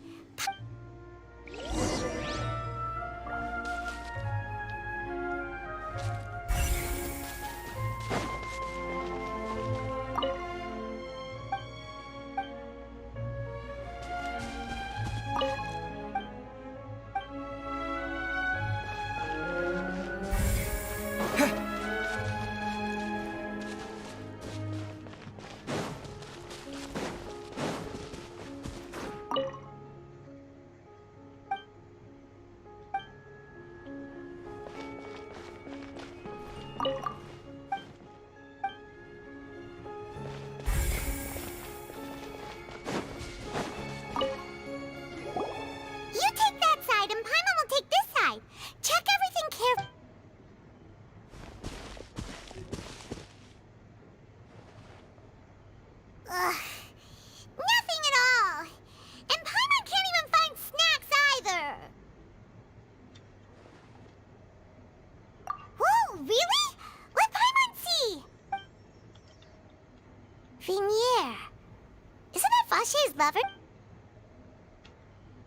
Lover?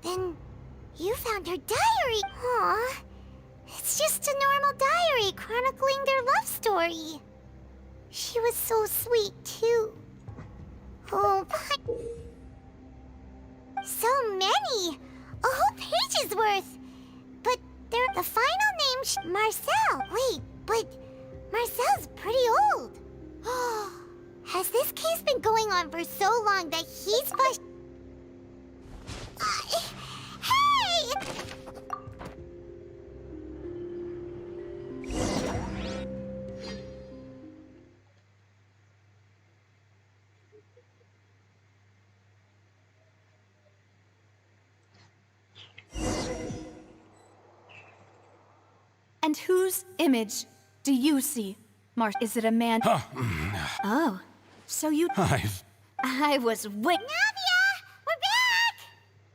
Then you found her diary. Aw, it's just a normal diary chronicling their love story. She was so sweet, too. Oh, so many! A whole page's worth! But they're the final name, Marcel. Wait, but Marcel's pretty old. Has this case been going on for so long that he's Hey! And whose image do you see, Is it a man? Oh, so you... I was Navia! We're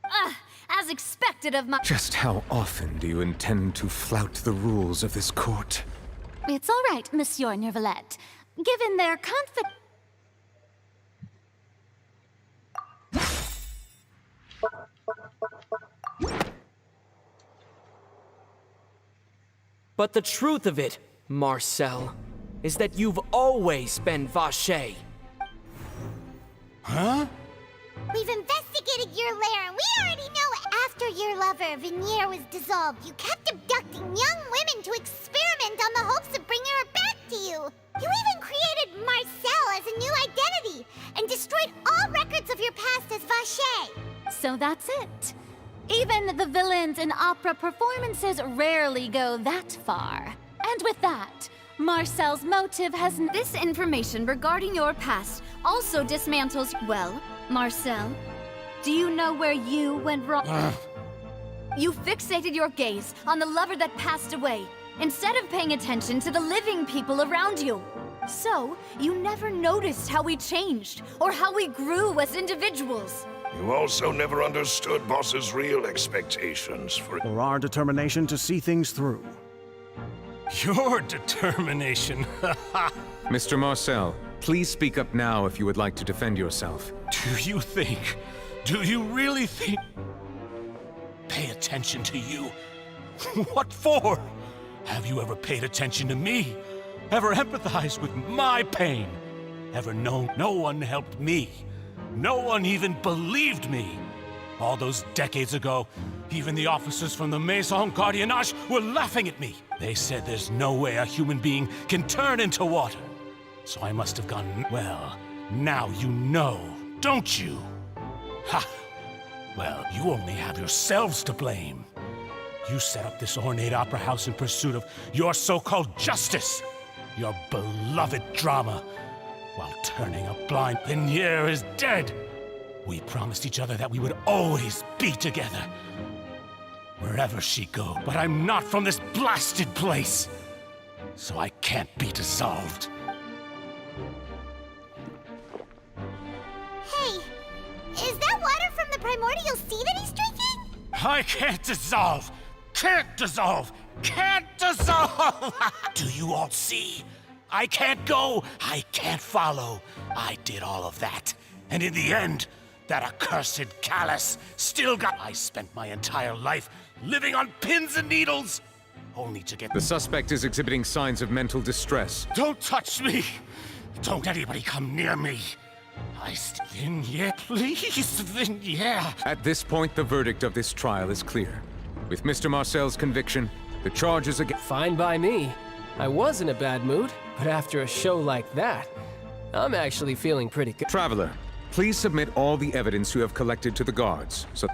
back! As expected of my... Just how often do you intend to flout the rules of this court? It's all right, Monsieur Neuvillette. Given their confidence... But the truth of it, Marcel, is that you've always been Vacher. Huh? We've investigated your lair, and we already know after your lover, Venier, was dissolved, you kept abducting young women to experiment on the hopes of bringing her back to you. You even created Marcel as a new identity, and destroyed all records of your past as Vacher. So that's it. Even the villains in opera performances rarely go that far. And with that, Marcel's motive has... This information regarding your past also dismantles... Well, Marcel, do you know where you went wrong? You fixated your gaze on the lover that passed away, instead of paying attention to the living people around you. So, you never noticed how we changed, or how we grew as individuals. You also never understood Boss's real expectations for... Or our determination to see things through. Your determination. Mr. Marcel, please speak up now if you would like to defend yourself. Do you really think... Pay attention to you? What for? Have you ever paid attention to me? Ever empathized with my pain? Ever known no one helped me? No one even believed me? All those decades ago, even the officers from the Maison Gardiennage were laughing at me. They said there's no way a human being can turn into water. So I must have gone, well, now you know, don't you? Ha! Well, you only have yourselves to blame. You set up this ornate opera house in pursuit of your so-called justice, your beloved drama, while turning a blind. Vignier is dead. We promised each other that we would always be together, wherever she go. But I'm not from this blasted place, so I can't be dissolved. Hey, is that water from the primordial sea that he's drinking? I can't dissolve! Can't dissolve! Can't dissolve! Do you all see? I can't go! I can't follow! I did all of that. And in the end, that accursed Callus still got... I spent my entire life living on pins and needles, only to get... The suspect is exhibiting signs of mental distress. Don't touch me! Don't anybody come near me! Vignier, please, Vignier! At this point, the verdict of this trial is clear. With Mr. Marcel's conviction, the charges against... Fine by me. I was in a bad mood, but after a show like that, I'm actually feeling pretty good. Traveler, please submit all the evidence you have collected to the guards, so...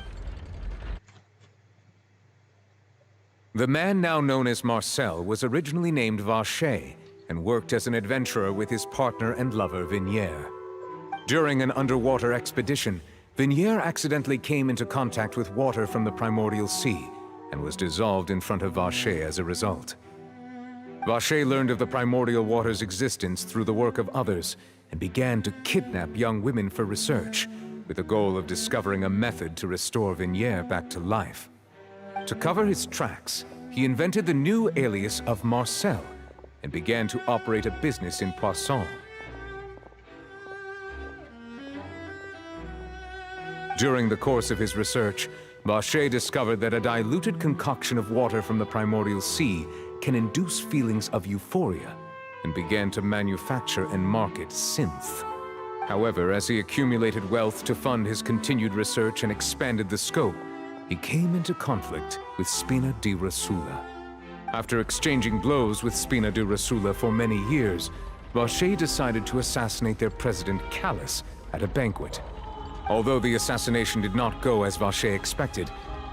The man now known as Marcel was originally named Vacher and worked as an adventurer with his partner and lover, Vignier. During an underwater expedition, Vignier accidentally came into contact with water from the primordial sea and was dissolved in front of Vacher as a result. Vacher learned of the primordial water's existence through the work of others and began to kidnap young women for research, with the goal of discovering a method to restore Vignier back to life. To cover his tracks, he invented the new alias of Marcel and began to operate a business in Poisson. During the course of his research, Vacher discovered that a diluted concoction of water from the primordial sea can induce feelings of euphoria, and began to manufacture and market synth. However, as he accumulated wealth to fund his continued research and expanded the scope, he came into conflict with Spina di Rosula. After exchanging blows with Spina di Rosula for many years, Vacher decided to assassinate their president Callus at a banquet. Although the assassination did not go as Vacher expected,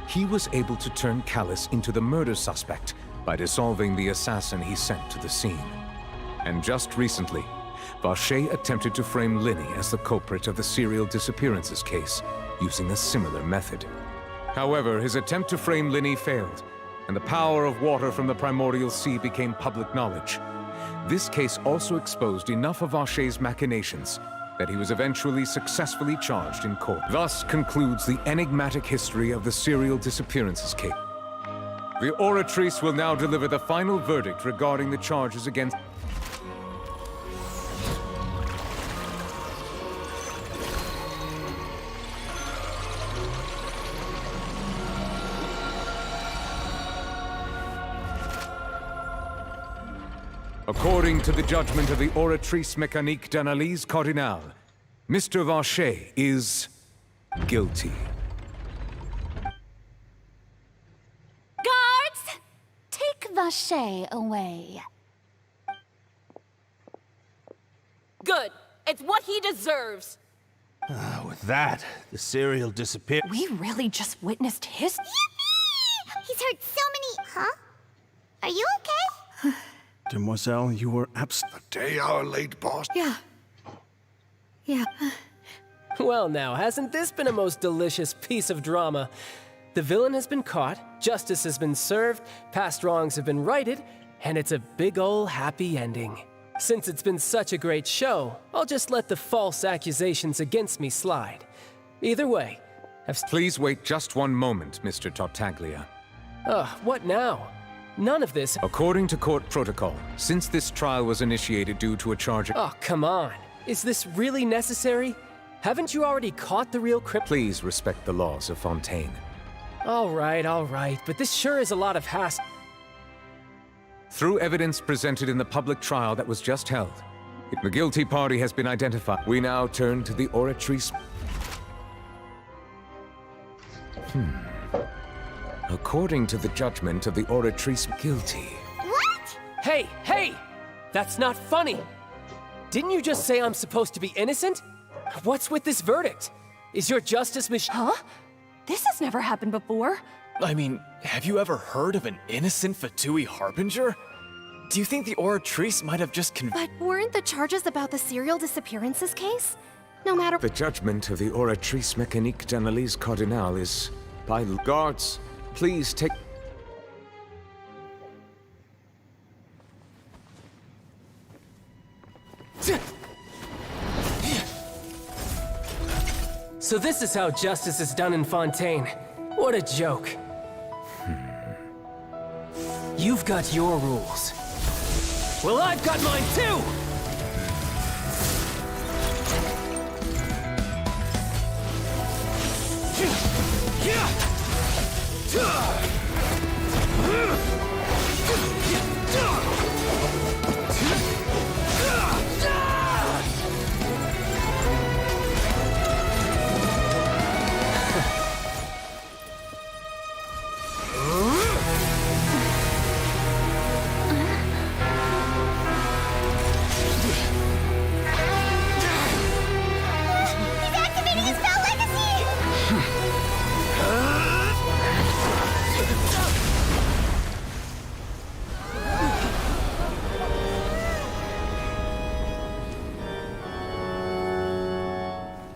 he was able to turn Callus into the murder suspect by dissolving the assassin he sent to the scene. And just recently, Vacher attempted to frame Linny as the culprit of the serial disappearances case, using a similar method. However, his attempt to frame Linny failed, and the power of water from the primordial sea became public knowledge. This case also exposed enough of Vacher's machinations that he was eventually successfully charged in court. Thus concludes the enigmatic history of the serial disappearances case. The Oratrice will now deliver the final verdict regarding the charges against... According to the judgment of the Oratrice Mécanique d'Analyse Cardinale, Mr. Vacher is guilty. Guards! Take Vacher away. Good. It's what he deserves. With that, the serial disappeared. We really just witnessed his... Yippee! He's hurt so many... Huh? Are you okay? Demoiselle, you were A day hour late, boss. Yeah. Well now, hasn't this been a most delicious piece of drama? The villain has been caught, justice has been served, past wrongs have been righted, and it's a big ol' happy ending. Since it's been such a great show, I'll just let the false accusations against me slide. Either way, Please wait just one moment, Mr. Tartaglia. What now? None of this. According to court protocol, since this trial was initiated due to a charge of... Oh, come on. Is this really necessary? Haven't you already caught the real criminal? Please respect the laws of Fontaine. All right, but this sure is a lot of hassle. Through evidence presented in the public trial that was just held, the guilty party has been identified. We now turn to the oratrice. According to the judgment of the oratrice, guilty. What? Hey! That's not funny! Didn't you just say I'm supposed to be innocent? What's with this verdict? Is your justice machine? Huh? This has never happened before. I mean, have you ever heard of an innocent Fatui Harbinger? Do you think the Oratrice might have just But weren't the charges about the serial disappearances case? No matter— The judgment of the oratrice mécanique d'analyse cardinale is by guards. Please take... So this is how justice is done in Fontaine. What a joke. You've got your rules. Well, I've got mine too!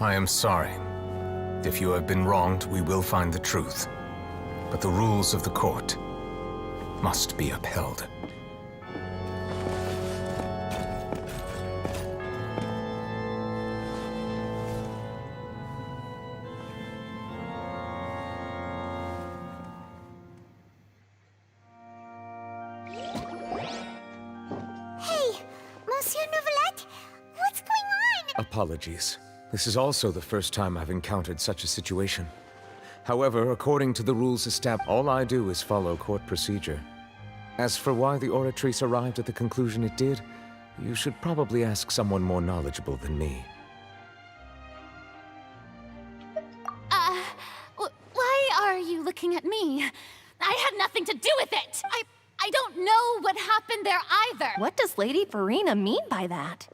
I am sorry. If you have been wronged, we will find the truth. But the rules of the court must be upheld. Hey, Monsieur Novelette, what's going on? Apologies. This is also the first time I've encountered such a situation. However, according to the rules established, all I do is follow court procedure. As for why the Oratrice arrived at the conclusion it did, you should probably ask someone more knowledgeable than me. Why are you looking at me? I had nothing to do with it! I don't know what happened there either! What does Lady Farina mean by that?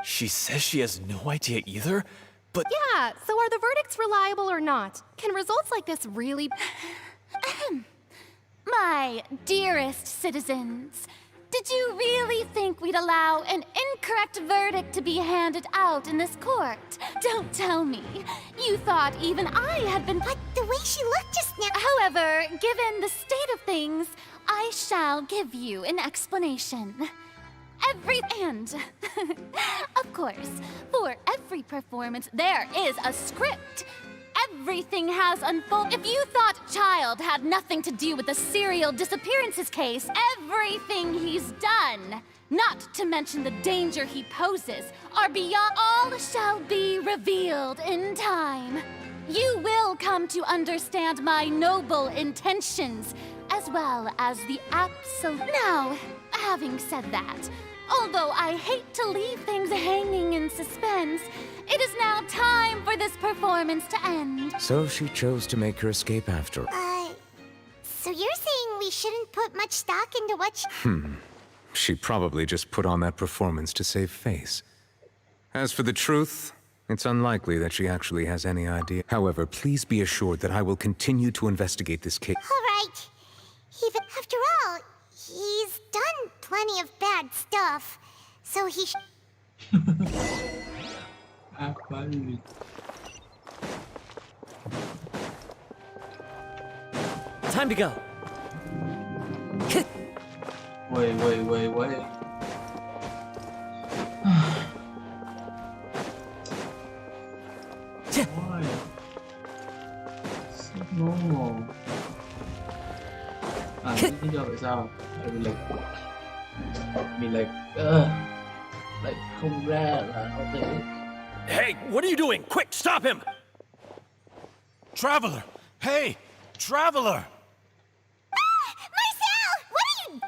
She says she has no idea either, but— Yeah, so are the verdicts reliable or not? Can results like this really— My dearest citizens, did you really think we'd allow an incorrect verdict to be handed out in this court? Don't tell me. You thought even I had been— But the way she looked just now— However, given the state of things, I shall give you an explanation. Of course, for every performance, there is a script. Everything has unfolded. If you thought Child had nothing to do with the serial disappearances case, everything he's done, not to mention the danger he poses, are beyond— All shall be revealed in time. You will come to understand my noble intentions, as well as the absolute— Now, having said that, although I hate to leave things hanging in suspense, it is now time for this performance to end. So she chose to make her escape after. So you're saying we shouldn't put much stock into what She probably just put on that performance to save face. As for the truth, it's unlikely that she actually has any idea. However, please be assured that I will continue to investigate this case. All right. Even after all, he's done plenty of bad stuff, so he Time to go. Wait. Why? Ồ. À, lý do tại sao? Tại vì mình lại không ra là có thể. Hey, what are you doing? Quick, stop him! Traveler! Hey, Traveler! Marcel! What are you...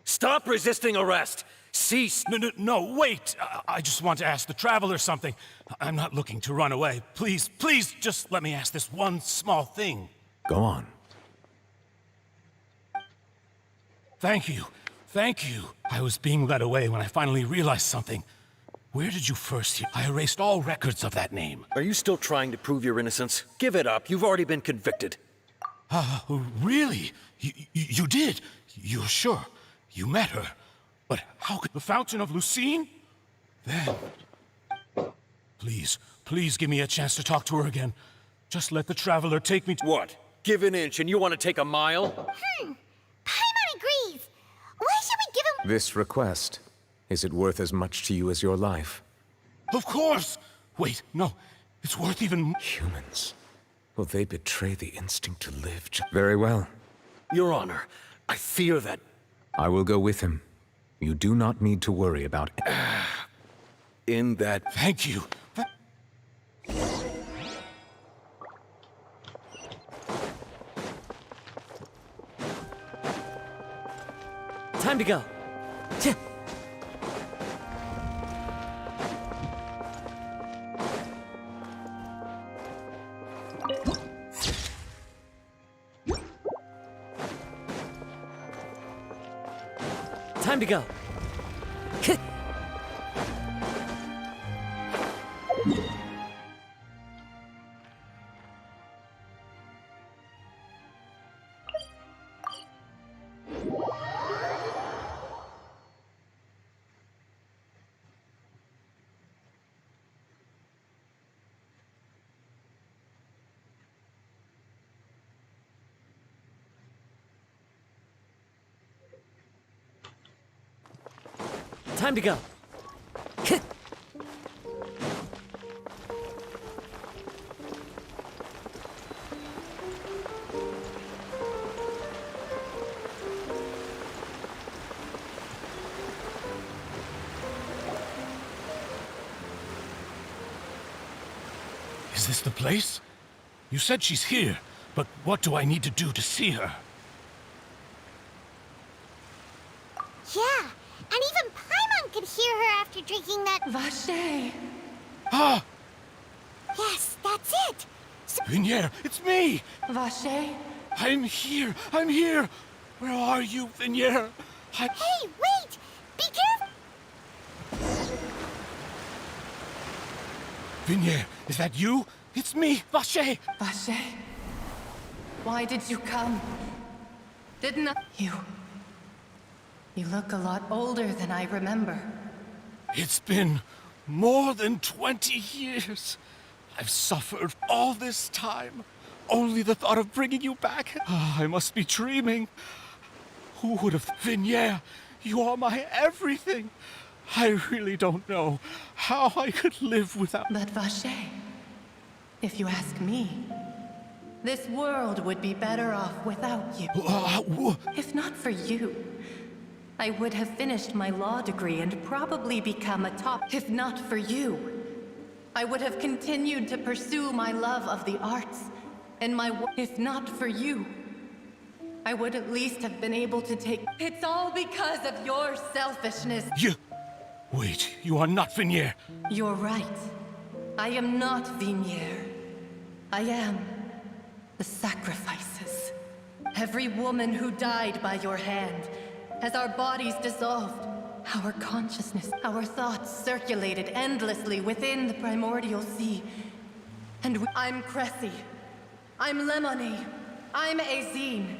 Stop resisting arrest! Cease! No, wait! I just want to ask the Traveler something. I'm not looking to run away. Please, just let me ask this one small thing. Go on. Thank you. I was being led away when I finally realized something. Where did you first hear? I erased all records of that name. Are you still trying to prove your innocence? Give it up. You've already been convicted. Really? You did? You're sure? You met her? But how could the Fountain of Lucine? Then... Please give me a chance to talk to her again. Just let the Traveler take me to... What? Give an inch and you want to take a mile? Paimon agrees. Why should we give him... This request, is it worth as much to you as your life? Of course! Wait, no. It's worth even... Humans. Will they betray the instinct to live? Very well. Your Honor, I fear that... I will go with him. You do not need to worry about... In that... Thank you. Time to go. Time to go. Time to go. Is this the place? You said she's here, but what do I need to do to see her? Yeah, and even Paimon could hear her after drinking that... Vache! Ah! Yes, that's it! Vinier, it's me! Vache? I'm here! Where are you, Vinier? Hey, wait! Be careful! Vinier, is that you? It's me, Vache! Vache? Why did you come? Didn't I... You look a lot older than I remember. It's been more than 20 years. I've suffered all this time. Only the thought of bringing you back. I must be dreaming. Who would have... Vinier, you are my everything. I really don't know how I could live without... But Vache, if you ask me, this world would be better off without you. If not for you, I would have finished my law degree and probably become a top. If not for you, I would have continued to pursue my love of the arts and my... If not for you, I would at least have been able to take... It's all because of your selfishness. Wait, you are not Vinier. You're right. I am not Vinier. I am the sacrifices. Every woman who died by your hand, as our bodies dissolved, our consciousness, our thoughts circulated endlessly within the primordial sea. And I'm Cressy. I'm Lemony. I'm Azine.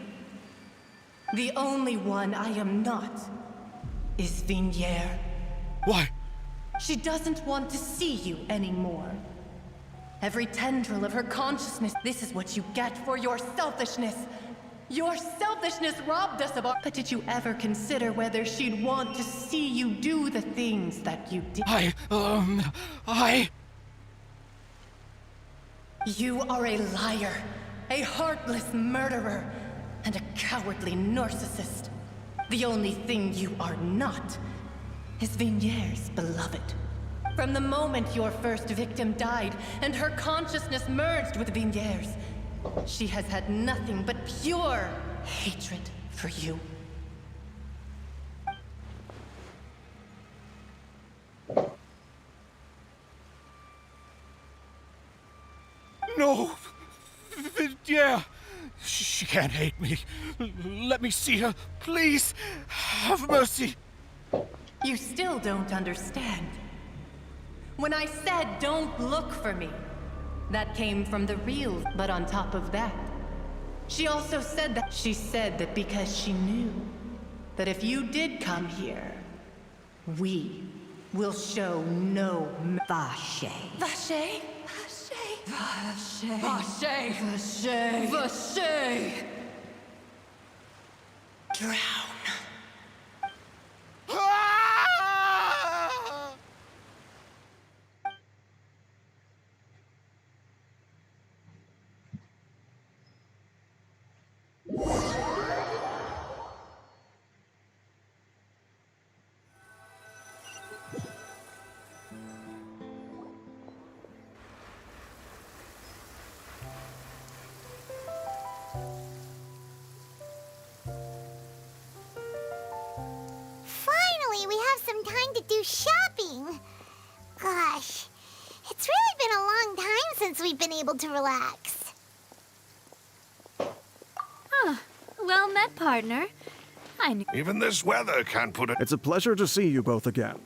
The only one I am not is Vinier. Why? She doesn't want to see you anymore. Every tendril of her consciousness. This is what you get for your selfishness. Your selfishness robbed us of our... But did you ever consider whether she'd want to see you do the things that you did? You are a liar a heartless murderer, and a cowardly narcissist. The only thing you are not is Vigniere's beloved. From the moment your first victim died and her consciousness merged with Vigniere's, she has had nothing but pure hatred for you. No! Yeah! She can't hate me. Let me see her, please! Have mercy! You still don't understand. When I said don't look for me, that came from the real, but on top of that, she also said that because she knew that if you did come here, we will show no Vache. Vache? Vache. Vache. Vache. Vache. Drown. Finally, we have some time to do shopping. Gosh, it's really been a long time since we've been able to relax. Well met, partner. I knew. Even this weather can't put it. It's a pleasure to see you both again.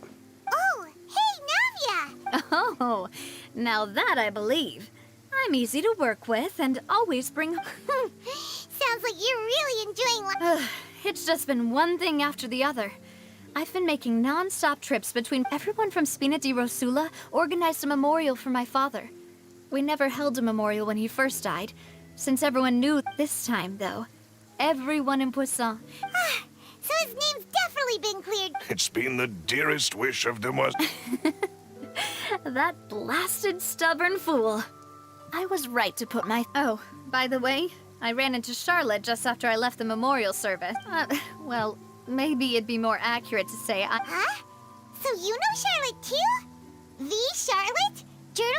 Oh, hey, Navia! Oh, now that I believe. I'm easy to work with and always bring... Sounds like you're really enjoying life. It's just been one thing after the other. I've been making non-stop trips between everyone from Spina di Rosula organized a memorial for my father. We never held a memorial when he first died, since everyone knew this time, though. Everyone in Poisson. So his name's definitely been cleared. It's been the dearest wish of Demoiselle. That blasted stubborn fool. I was right to put my... Oh, by the way, I ran into Charlotte just after I left the memorial service. Well, maybe it'd be more accurate to say I... Huh? So you know Charlotte too? The Charlotte?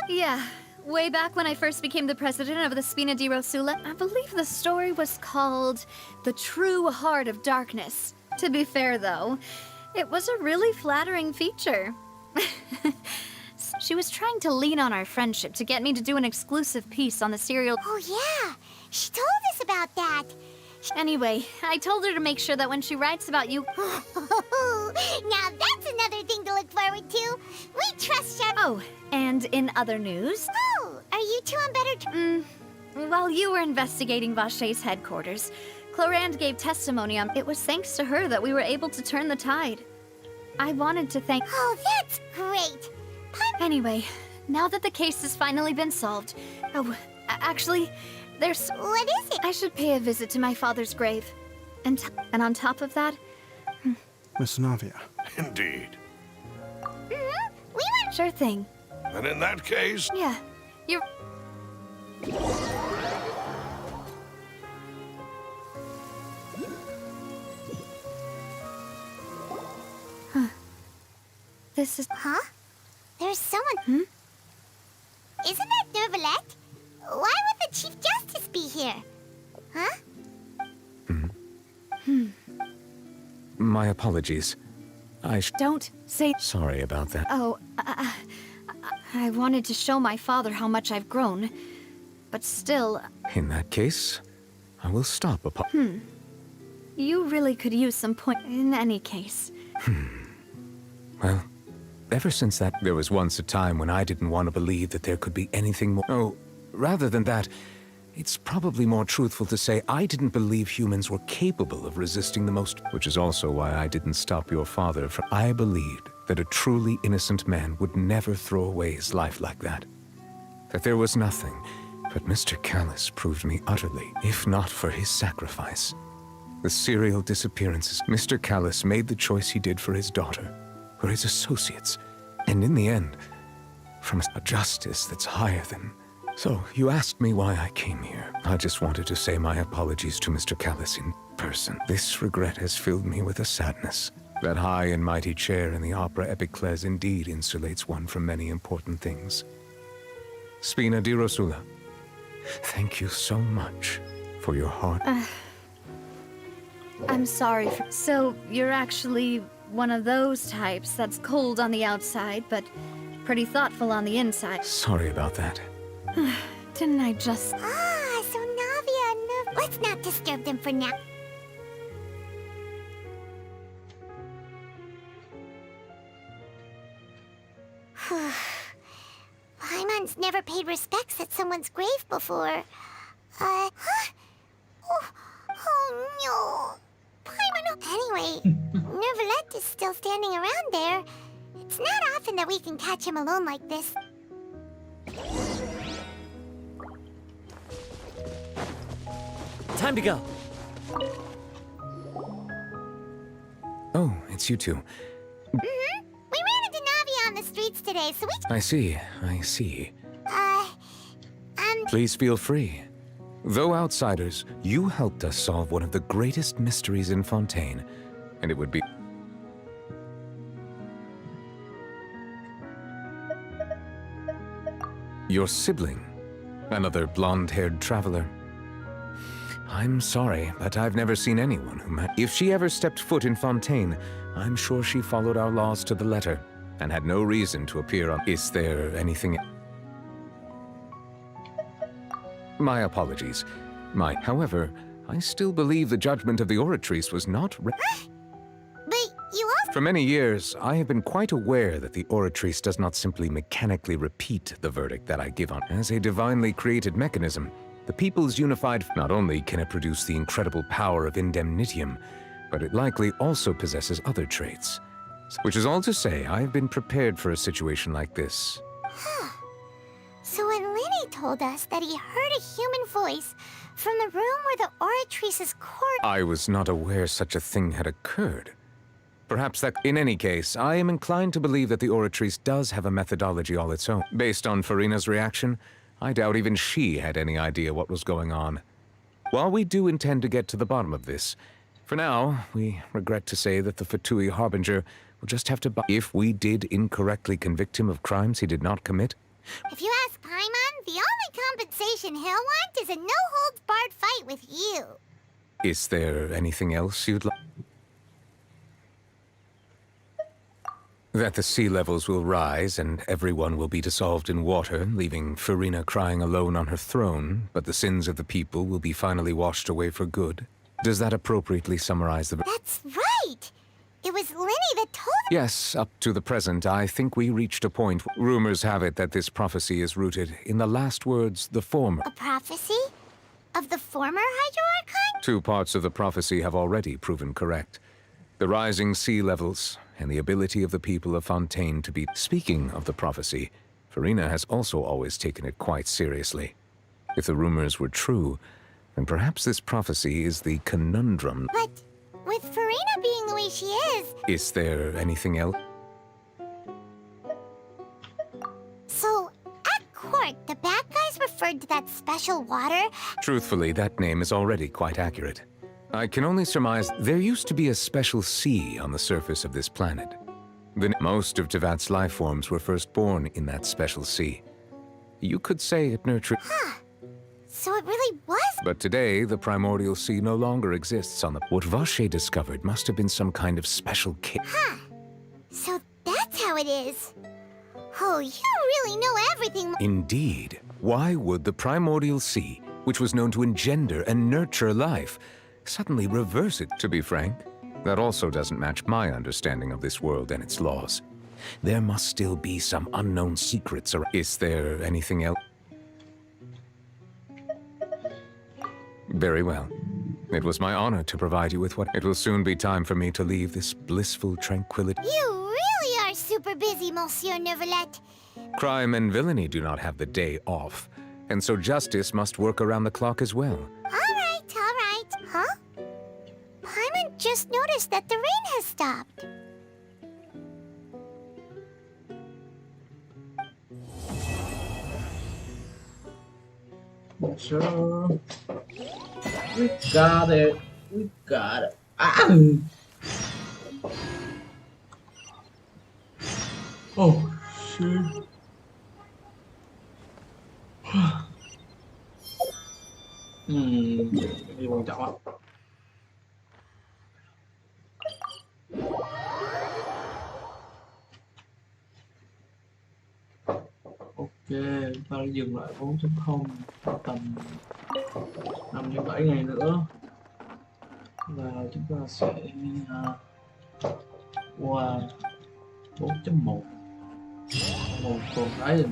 Yeah. Way back when I first became the president of the Spina di Rosula, I believe the story was called The True Heart of Darkness. To be fair, though, it was a really flattering feature. She was trying to lean on our friendship to get me to do an exclusive piece on the serial... Oh, yeah. She told us about that. Anyway, I told her to make sure that when she writes about you... Now that's another thing to look forward to. We trust Chef... Oh, and in other news... Oh, are you two on better While you were investigating Vache's headquarters, Clorand gave testimony on... It was thanks to her that we were able to turn the tide. I wanted to thank... Oh, that's great. Anyway, now that the case has finally been solved... Oh, actually, there's... What is it? I should pay a visit to my father's grave. And on top of that... Miss Navia. Indeed. We went... Sure thing. And in that case... Yeah, you're... This is... Huh? There's someone... Isn't that Nervalette? Why would the Chief Justice be here? Huh? My apologies. Don't say... Sorry about that. Oh, I wanted to show my father how much I've grown. But still... In that case, I will stop upon... You really could use some point in any case. Well, ever since that, there was once a time when I didn't want to believe that there could be anything more... Oh, rather than that, it's probably more truthful to say I didn't believe humans were capable of resisting the most... Which is also why I didn't stop your father from... I believed that a truly innocent man would never throw away his life like that. That there was nothing. But Mr. Callis proved me utterly, if not for his sacrifice. The serial disappearances. Mr. Callis made the choice he did for his daughter, for his associates, and in the end, from a justice that's higher than So, you asked me why I came here. I just wanted to say my apologies to Mr. Callis in person. This regret has filled me with a sadness. That high and mighty chair in the opera Epicles indeed insulates one from many important things. Spina di Rosula, thank you so much for your heart. I'm sorry. So, you're actually one of those types that's cold on the outside, but pretty thoughtful on the inside. Sorry about that. Didn't I just... Ah, so Navia and let's not disturb them for now. Paimon's never paid respects at someone's grave before. Huh? Oh no. Paimon... Anyway, Neuvillette is still standing around there. It's not often that we can catch him alone like this. Time to go. Oh, it's you two. Mm-hmm. We ran into Navia on the streets today, so we... I see. And... Please feel free. Though outsiders, you helped us solve one of the greatest mysteries in Fontaine, and it would be... Your sibling, another blonde-haired traveler. I'm sorry, but I've never seen anyone who met... If she ever stepped foot in Fontaine, I'm sure she followed our laws to the letter, and had no reason to appear on... Is there anything... My apologies. However, I still believe the judgment of the Oratrice was not... But you also... For many years, I have been quite aware that the Oratrice does not simply mechanically repeat the verdict that I give on. As a divinely created mechanism, the people's unified... Not only can it produce the incredible power of indemnitium, but it likely also possesses other traits. Which is all to say, I have been prepared for a situation like this. So when Lenny told us that he heard a human voice from the room where the Oratrice's corpse... I was not aware such a thing had occurred. Perhaps that... In any case, I am inclined to believe that the Oratrice does have a methodology all its own. Based on Farina's reaction, I doubt even she had any idea what was going on. While we do intend to get to the bottom of this, for now, we regret to say that the Fatui Harbinger will just have to... If we did incorrectly convict him of crimes he did not commit... If you ask Paimon, the only compensation he'll want is a no-holds-barred fight with you. Is there anything else you'd like? That the sea levels will rise and everyone will be dissolved in water, leaving Farina crying alone on her throne, but the sins of the people will be finally washed away for good. Does that appropriately summarize the... That's right! It was Lenny that told... Yes, up to the present, I think we reached a point... Rumors have it that this prophecy is rooted in the last words, the former... A prophecy? Of the former Hydroarchon? 2 parts of the prophecy have already proven correct. The rising sea levels, and the ability of the people of Fontaine to be... Speaking of the prophecy, Farina has also always taken it quite seriously. If the rumors were true, then perhaps this prophecy is the conundrum... But with Farina being the way she is... Is there anything else? So, at court, the bad guys referred to that special water... Truthfully, that name is already quite accurate. I can only surmise there used to be a special sea on the surface of this planet. Most of Tevat's life forms were first born in that special sea. You could say it nurtured... Huh. So it really was... But today, the primordial sea no longer exists on the... What Vache discovered must have been some kind of special kit. Huh. So that's how it is. Oh, you really know everything... Indeed. Why would the primordial sea, which was known to engender and nurture life, suddenly reverse it? To be frank, that also doesn't match my understanding of this world and its laws. There must still be some unknown secrets around... Is there anything else? Very well. It was my honor to provide you with what... It will soon be time for me to leave this blissful tranquility. You really are super busy, Monsieur Neuvillette. Crime and villainy do not have the day off, and so justice must work around the clock as well. All right. Huh? Paimon just noticed that the rain has stopped. Sure. We got it. We got it. Ah! Oh, shit. Cái gì quan trọng á. Ok, ta đã dừng lại 4.0 tầm 5 đến 7 ngày nữa và chúng ta sẽ qua 4.1 một tuần đấy.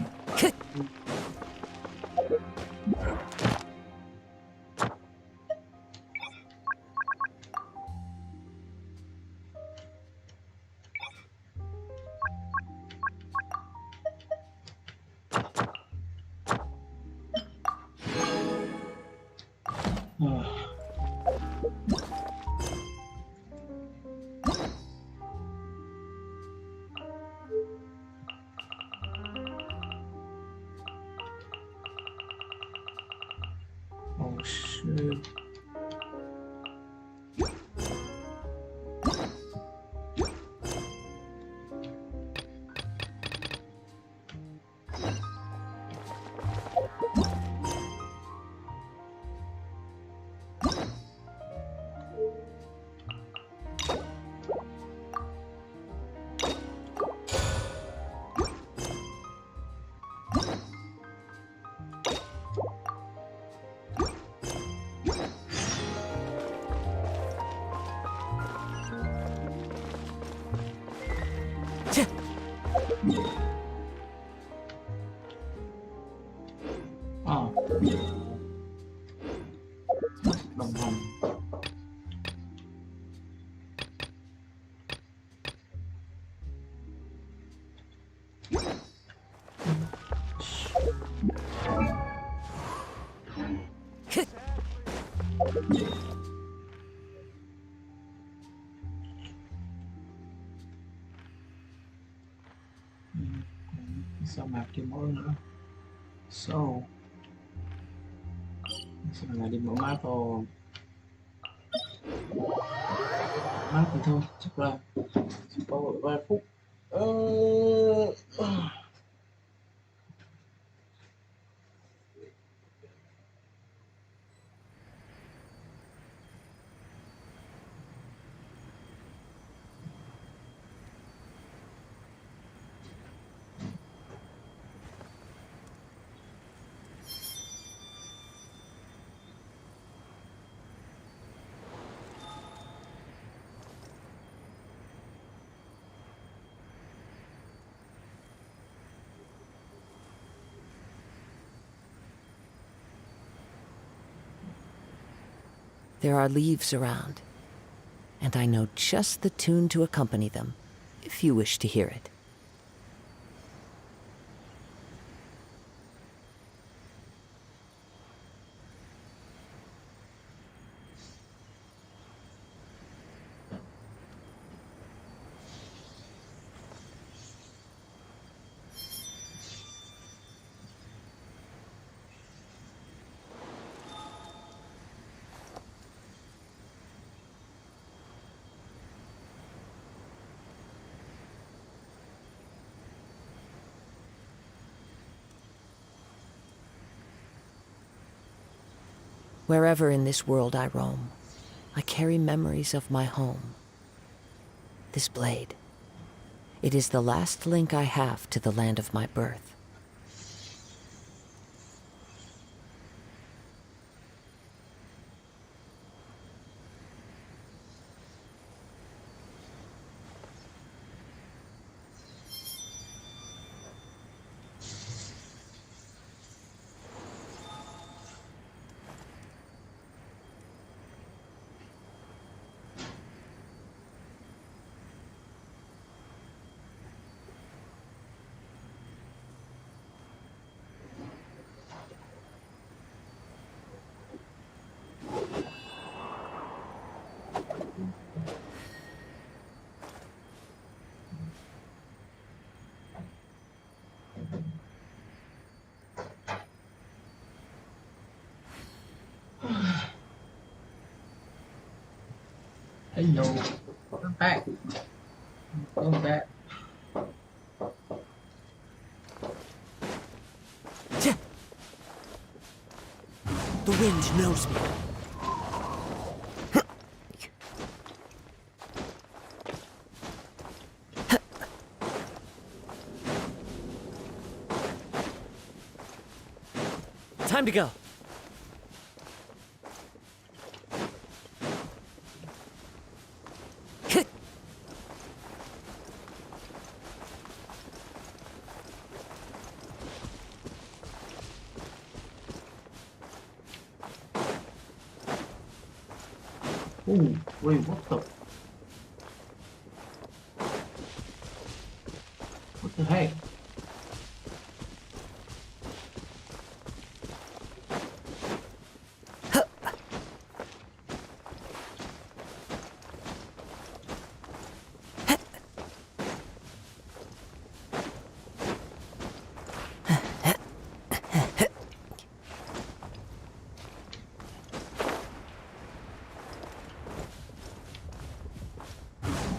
Oh shit. Đồng hành. Sao map kia mỗi nữa. So sao lại đi mở map rồi. Map thì thôi, chắc là chỉ có vài phút. There are leaves around, and I know just the tune to accompany them, if you wish to hear it. Wherever in this world I roam, I carry memories of my home. This blade, it is the last link I have to the land of my birth. Hello, I'm back. Come back. The wind knows me. Time to go. Ooh, wait, what the? What the heck?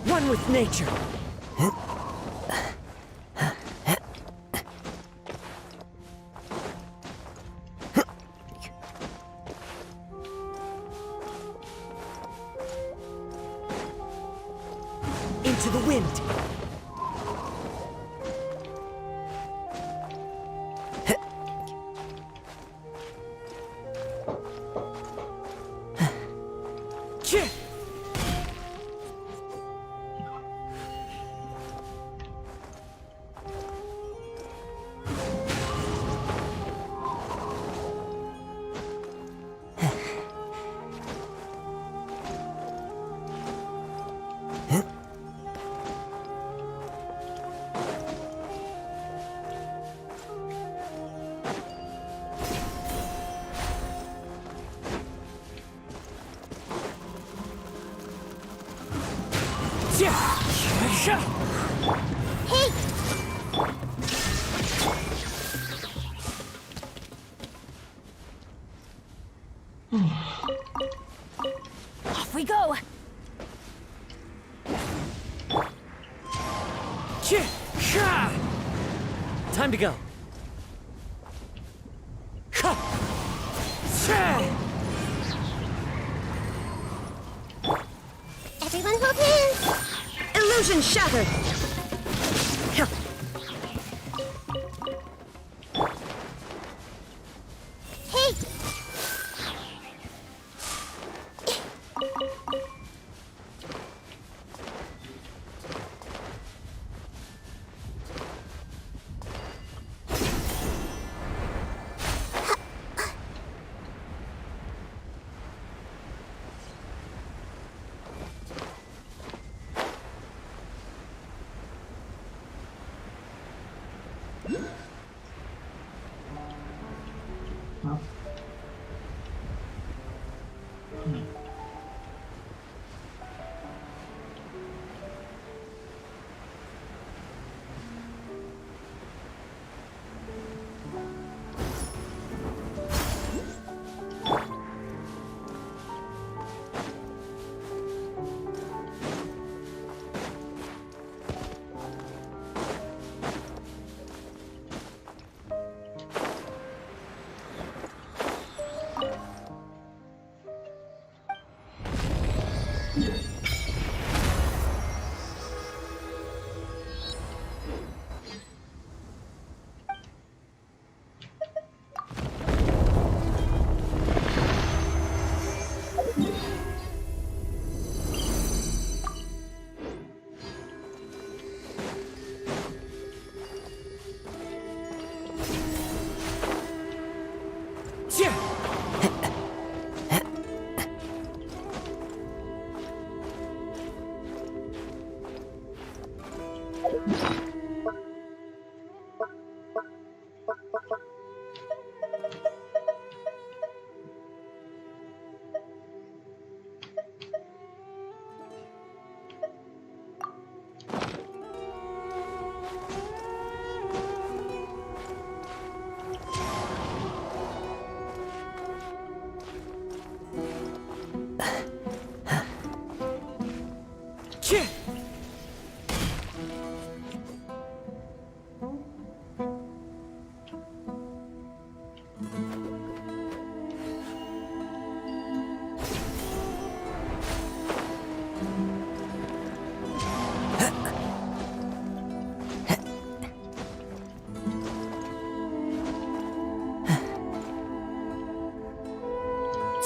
One with nature. Into the wind. Hey! Off we go! Time to go. Everyone hold hands! Illusion shattered! Hey!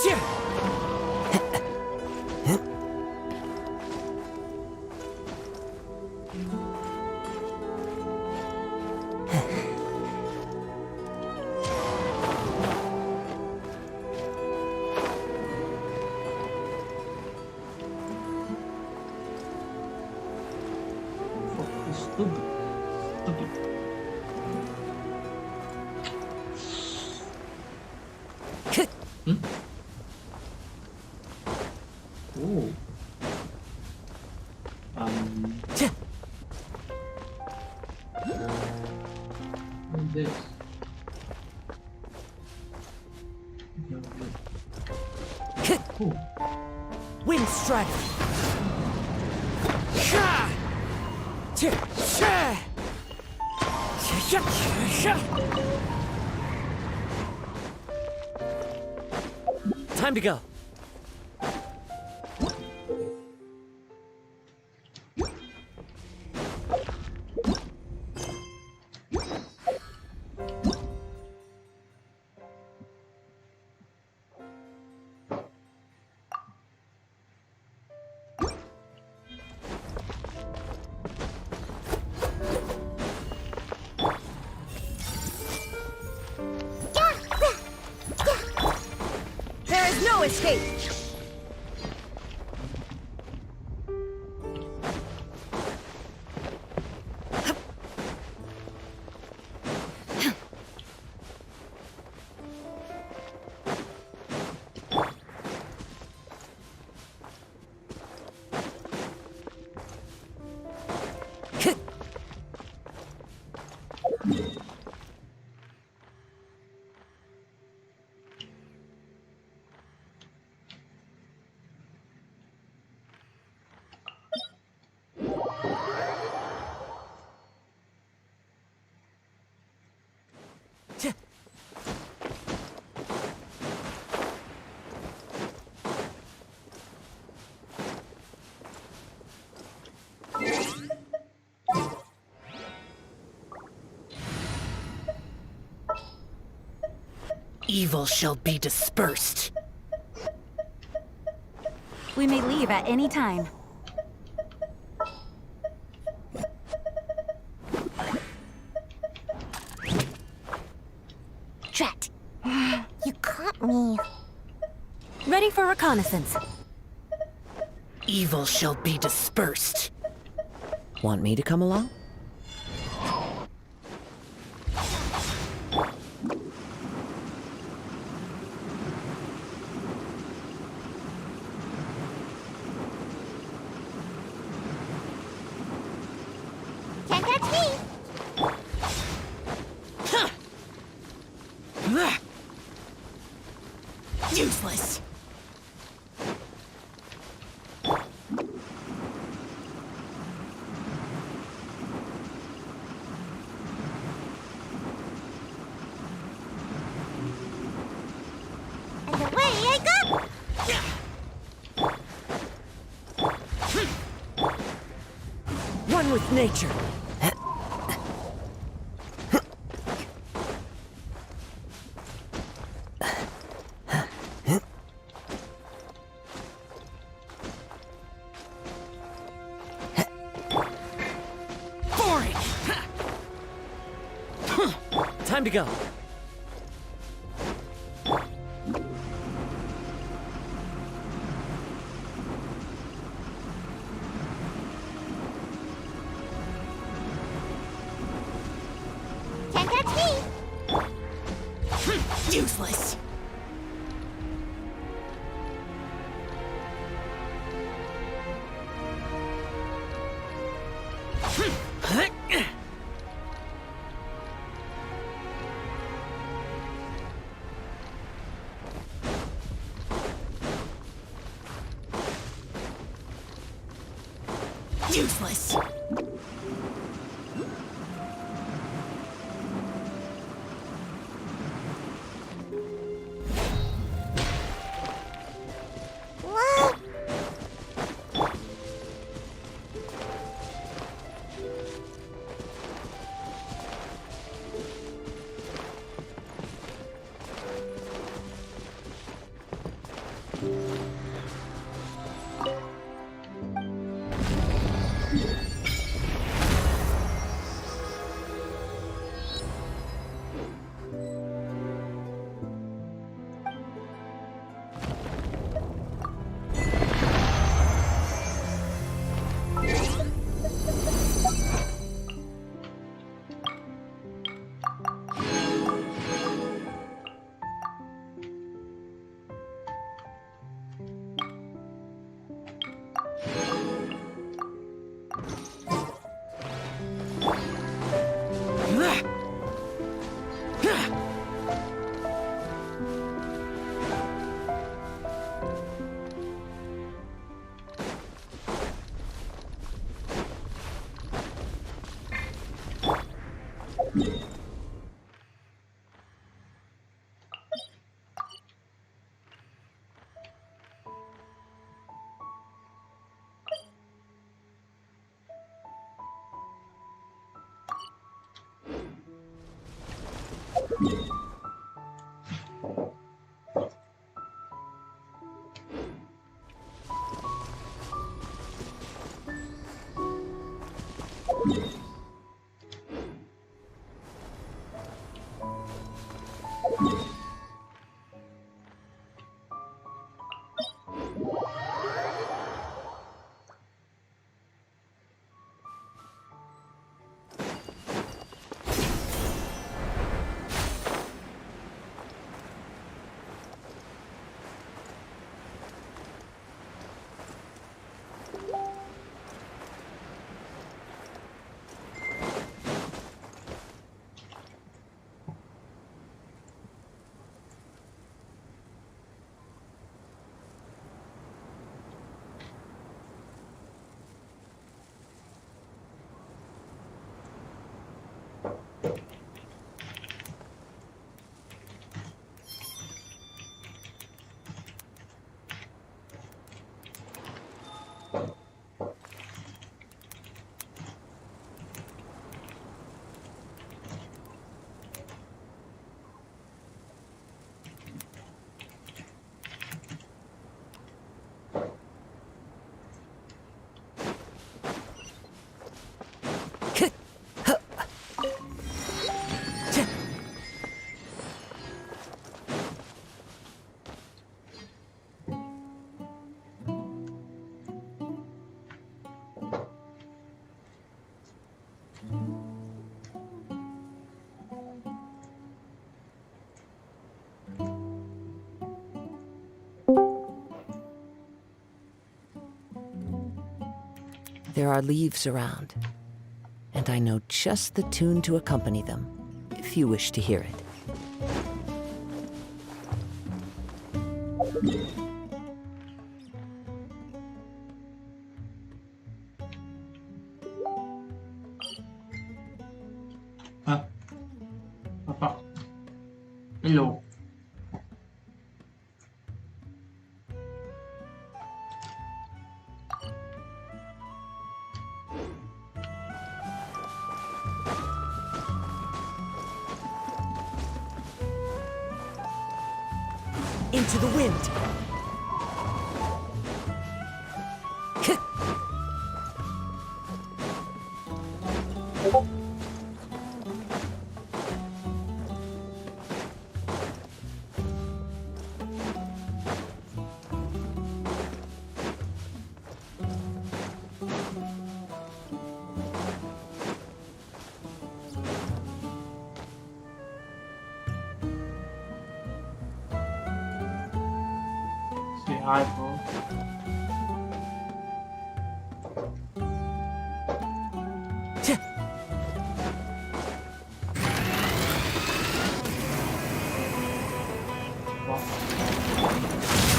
Stupid. Oh. What is this? Oh. Wind Strider. Time to go. There is no escape! Evil shall be dispersed. We may leave at any time. Drat! You caught me. Ready for reconnaissance. Evil shall be dispersed. Want me to come along? Can't catch me! Useless. And away I go! One with nature. Boring. Time to go. Can't catch me! Useless. Useless. What? There are leaves around, and I know just the tune to accompany them, if you wish to hear it. Apa? Hello. Into the wind! Say hi, bro.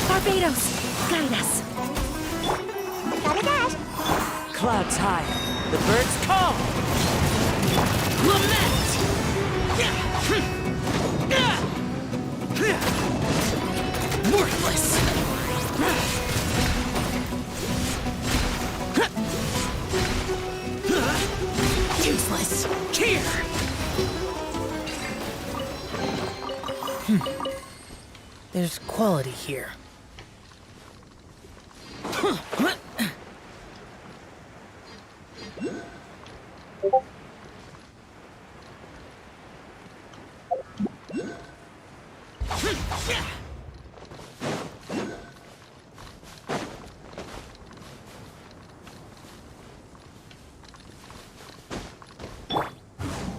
Barbados! Guide us! Gotta dash. Clouds high. The birds call! Lament! Worthless! Useless! Here! There's quality here.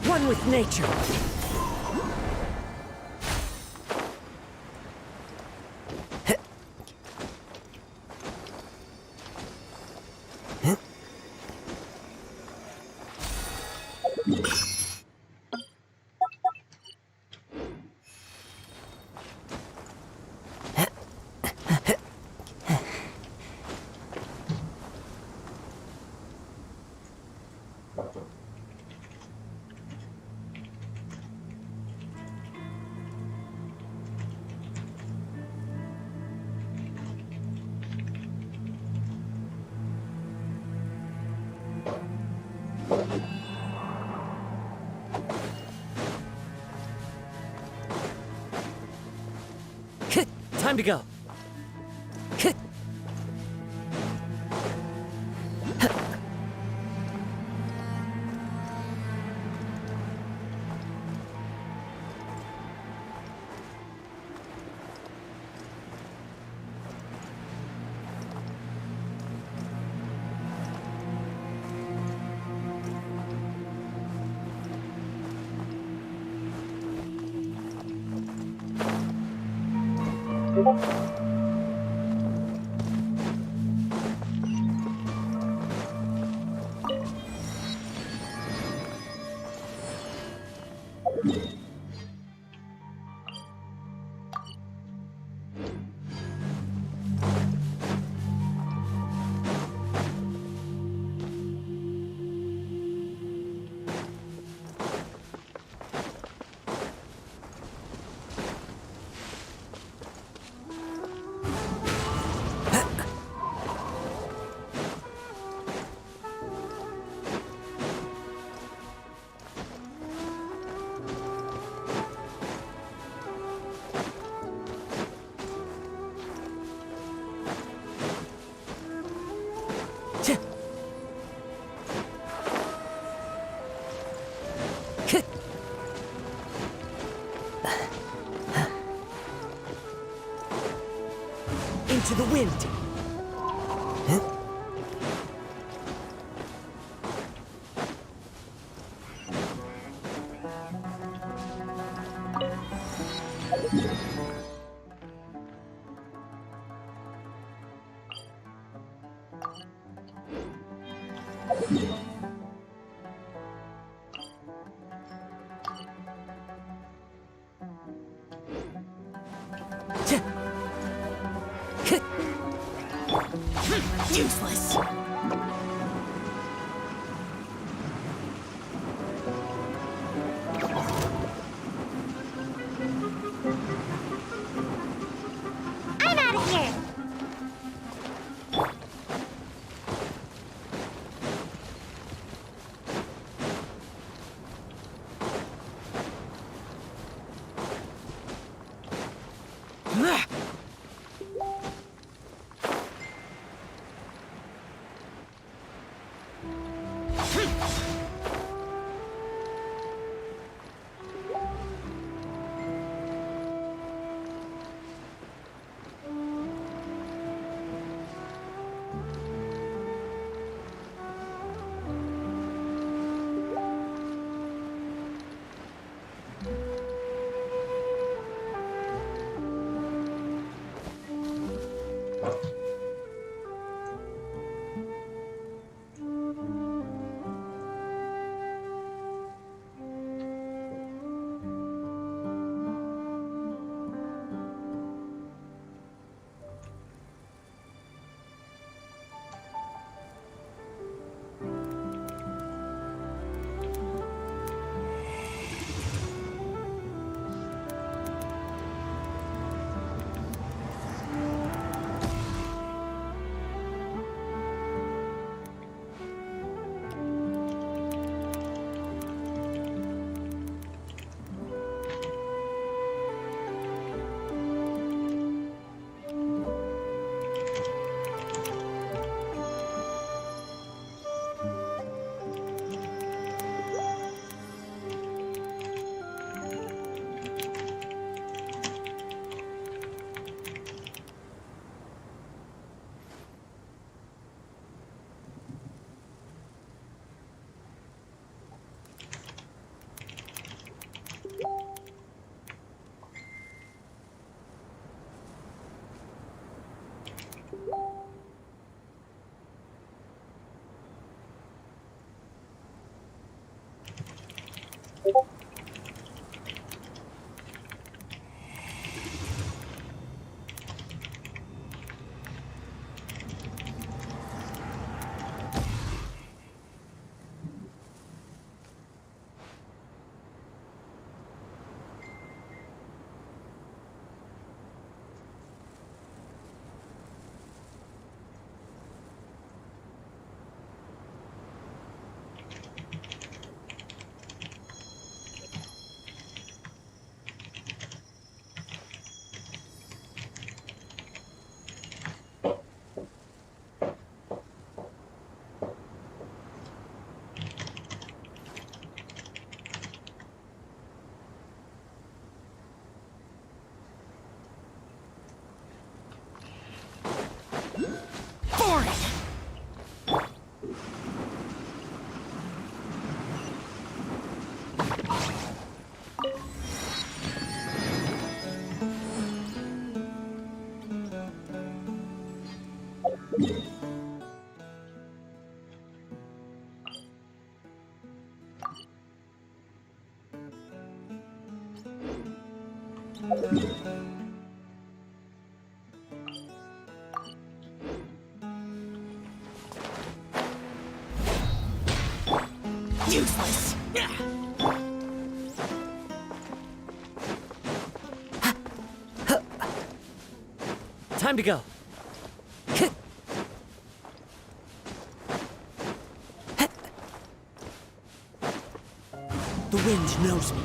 One with nature! Time to go. Into the wind. Useless. I'm out of here. Useless. Time to go. The wind knows me.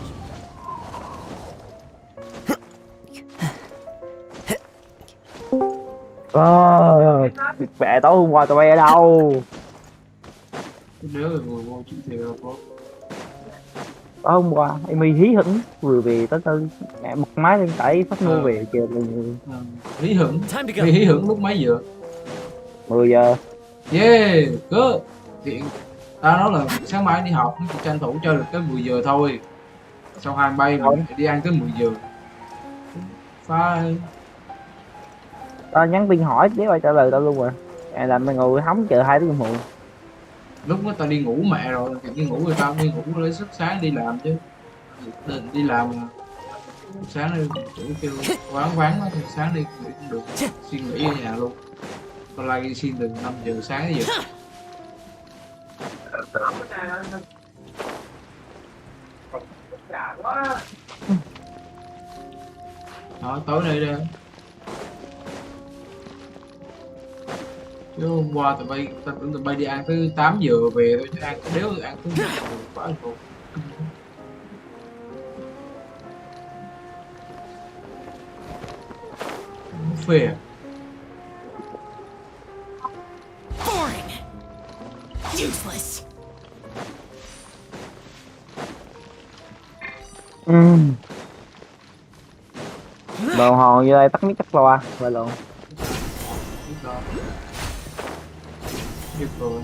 Mẹ tối hôm qua tụi bay ở đâu? Nếu là vừa vô chiến thì là có Tối hôm qua Amy hí hửng vừa về tới tư mẹ bật máy lên tẩy phát ngô về chiều mình hí hửng. Vì hí hửng lúc mấy giờ? 10 giờ. Yeah, cứ thì tao nói là sáng mai đi học chỉ tranh thủ chơi được tới 10 giờ thôi. Sau 2 bay mình đi ăn tới 10 giờ. Phá. Tao nhắn tin hỏi nếu ai trả lời tao luôn rồi. Làm mày ngồi hóng chờ 2 tiếng đồng hồ. Lúc đó tao đi ngủ mẹ rồi, thì đi ngủ rồi tao đi ngủ lấy sức sáng đi làm chứ. Đi làm sáng đi chủ kêu quán thì sáng đi cũng được, suy nghĩ ở nhà luôn. Tao lại xin từ 5 giờ sáng tới giờ. Đó, tối nay đây. Chứ hôm qua tụi bay đi ăn tới 8 giờ về thôi, chứ ăn đéo ăn tới 1 giờ quá rồi. Phê à? Boring. Useless. Đồng hồ như đây tắt mic tắt loa vậy luôn. Biết rồi.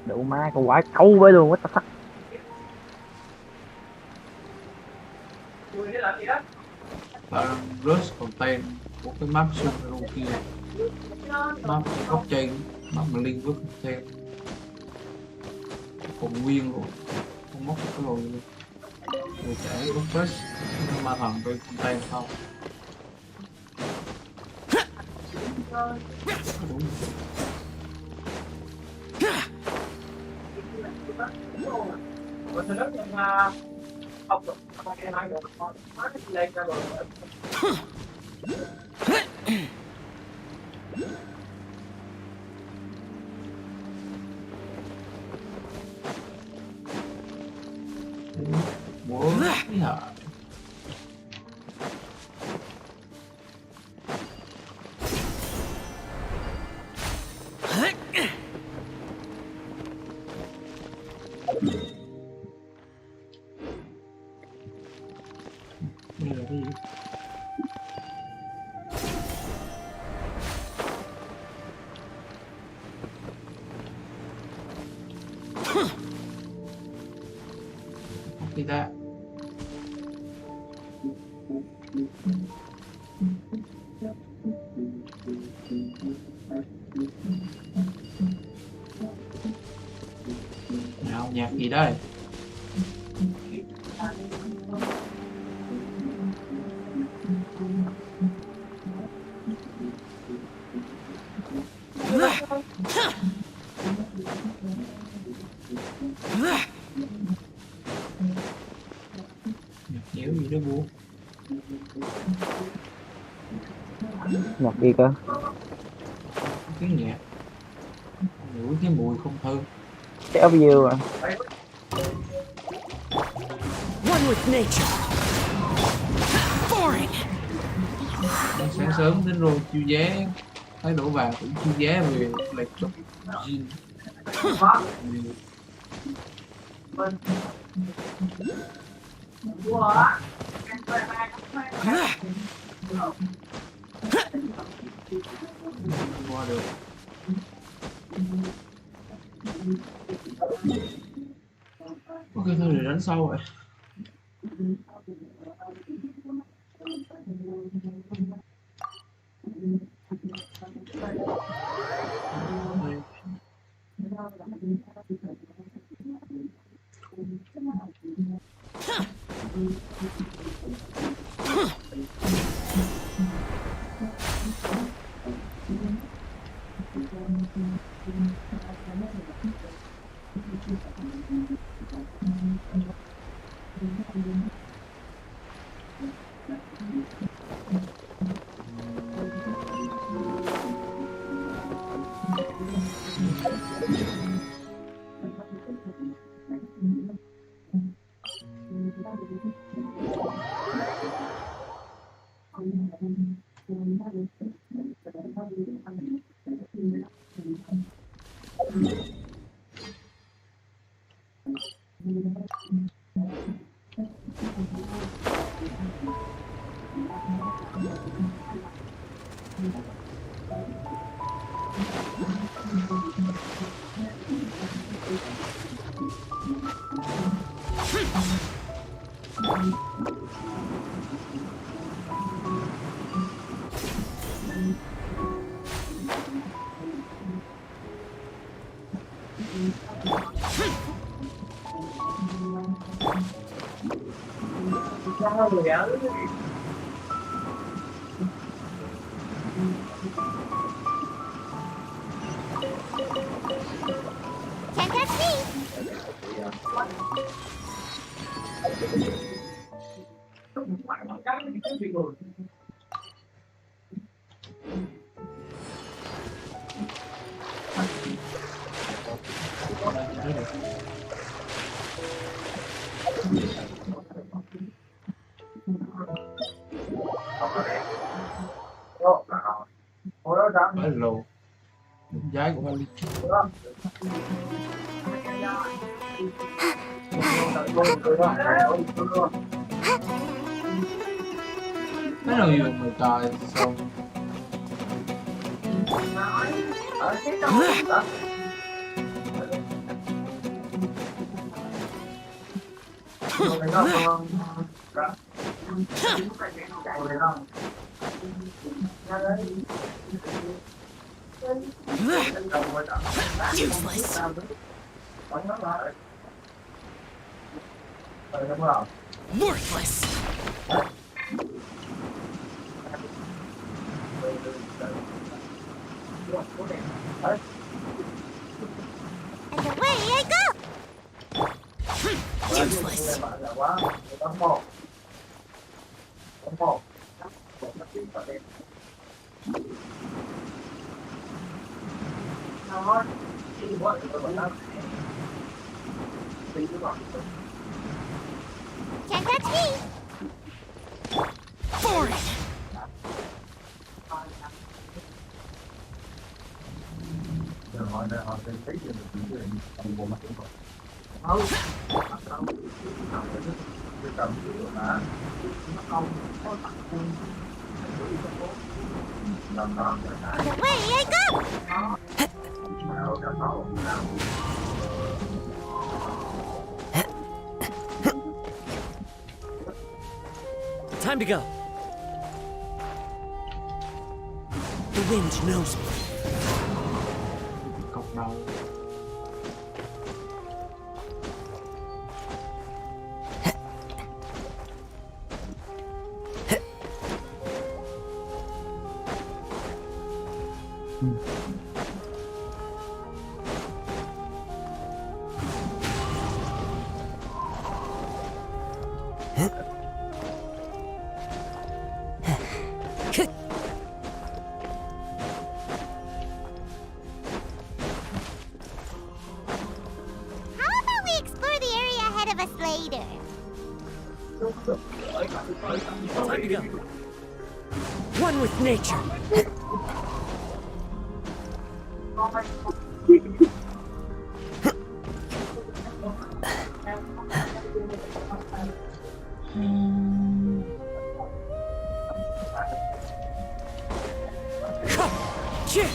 Đủ má con quái câu với luôn, quá tắt. Rush content của cái map Super kia, map góc trên, map mà link với content còn nguyên luôn, không mất cái lồi luôn. Người trẻ có fresh ma thần với content không? Đúng. Bố hả? Đây là cái gì? Đi ra. Nào, nhạc gì đây? Nhạc gì đó bố? Nhạc gì cơ? Tiếng nhạc. Ngửi cái mùi không thơm. Cái view à? One with nature. Boring. Sáng sớm đến rồi chiêu vé, thấy đổ vàng cũng chiêu vé về lại chụp Gin. Qua được. Ok thôi để đánh sau rồi. Can't catch me. Phải lù. Giái của Harley. Cái nào nhiều người tài xong. Useless. Worthless. And away I go. Useless. Can't catch me. Boring. And away I go. Time to go. The wind knows me. Cọc đầu. Time to go. One with nature. Can't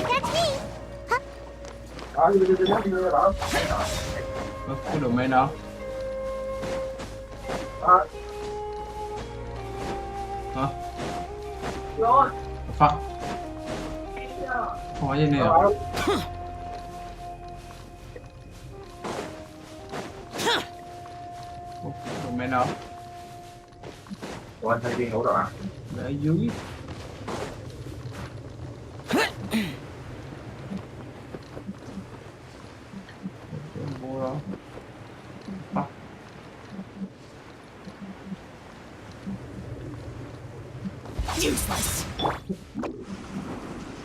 catch me. Cái đồ mê nào? Hả? Fuck. Không phải gì nè. Đồ mê nào? Anh thay viên ngủ rồi à? Để dưới. Vô đó. Fuck. Useless.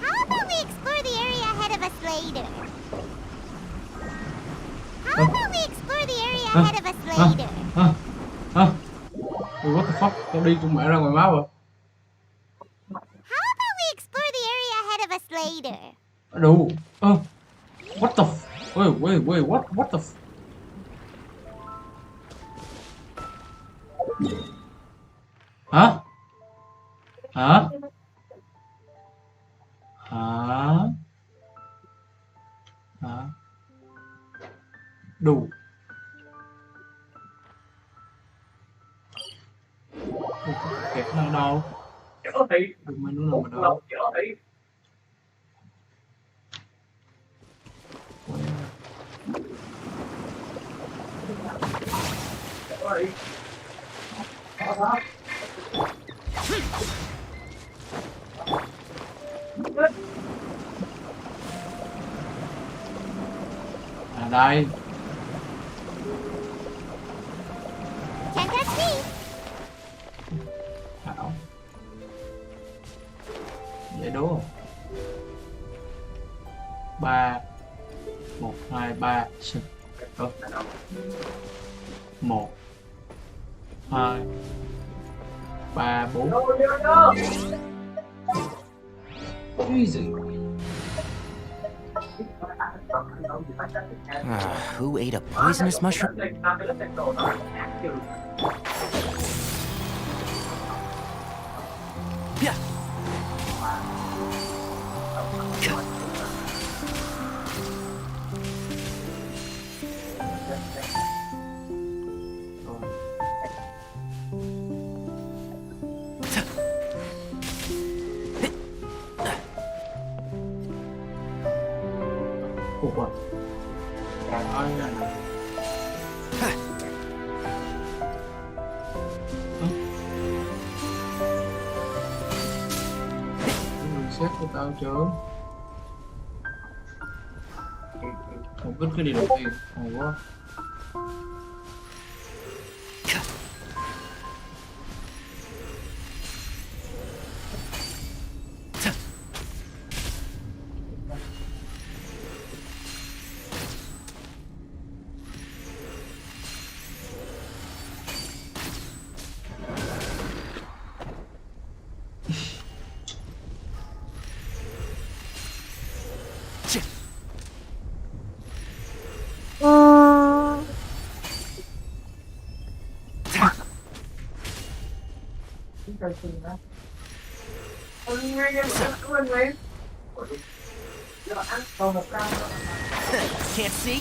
How about we explore the area ahead of us later? How about we explore the area ahead of us later? What the fuck? Tao đi cùng mẹ ra ngoài máu rồi. How about we explore the area ahead of us later? Đủ. What the wait, what the Hả? Hả? Hả? Hả? Đủ. Kẹt nó ở đâu? Đừng mày nó nằm ở đâu? À đây. Can't catch me. Thảo. Dễ đố không? 3 1 2 3 1 2 3 4. Easy. Who ate a poisonous mushroom? Yeah. Cục à? Xét của tao chưa? Không biết cái gì đầu tiên, hay quá. Can't see?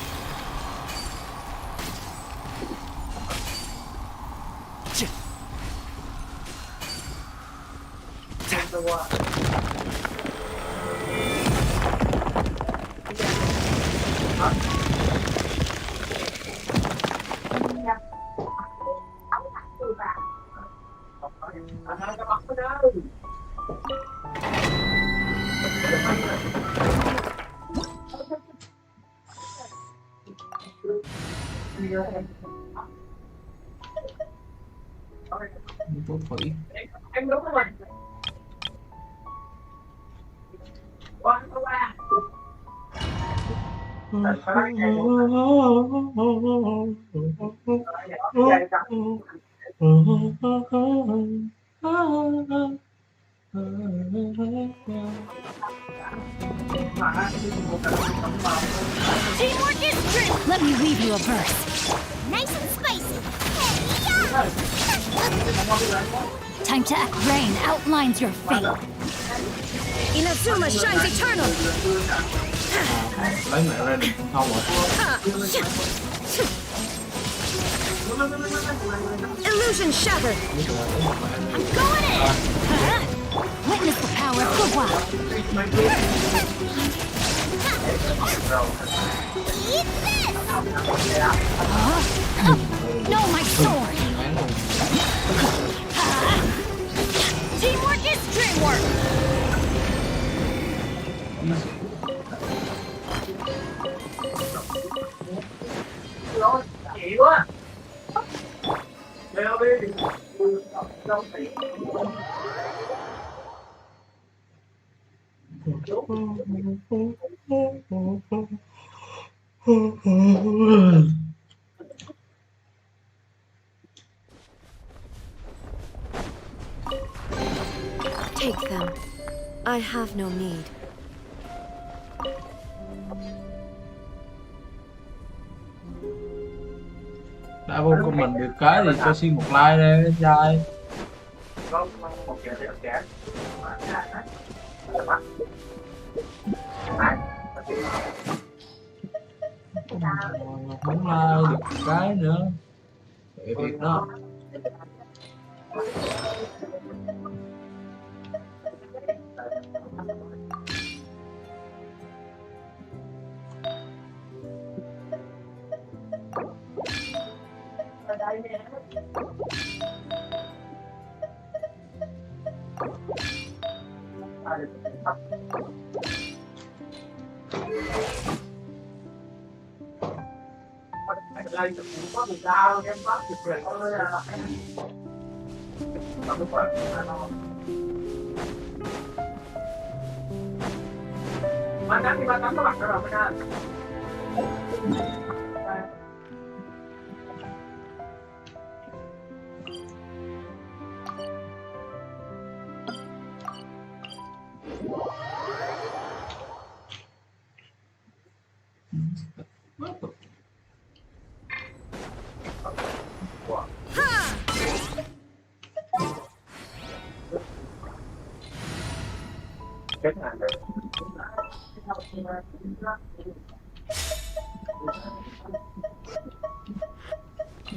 Tốt phỉ. Em đúng rồi. Teamwork is true. Let me read you a verse. Nice and spicy. Time to act. Rain outlines your fate. Inazuma shines eternal. Lấy mẹ ra đừng không Illusion shattered. I'm going in. Witness the power of Kugwa. Eat this. No, my sword. Teamwork is dreamwork. Take them. I have no need. Đã vô của mình được cái thì cho xin một like đây anh trai. Muốn like được một cái nữa. Để việc đó.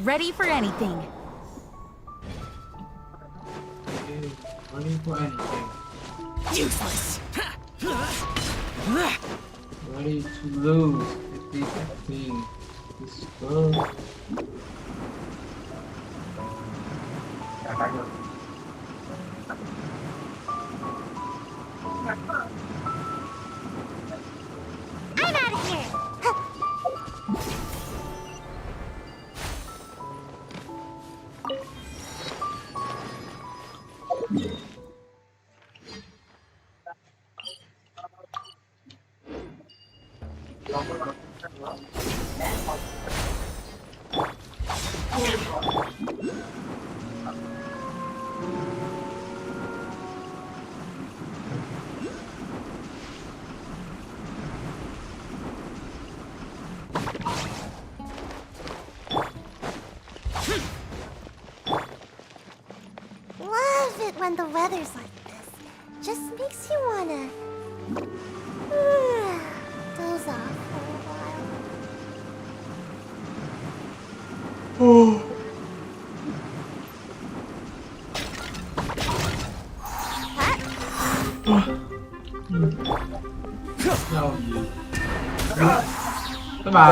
Ready for anything. Ready for anything. Useless. Ready to lose if this thing is good. I'm out of here. Love it when the weather's like this. Just makes you wanna doze off for a while. Đâu gì? Cái bà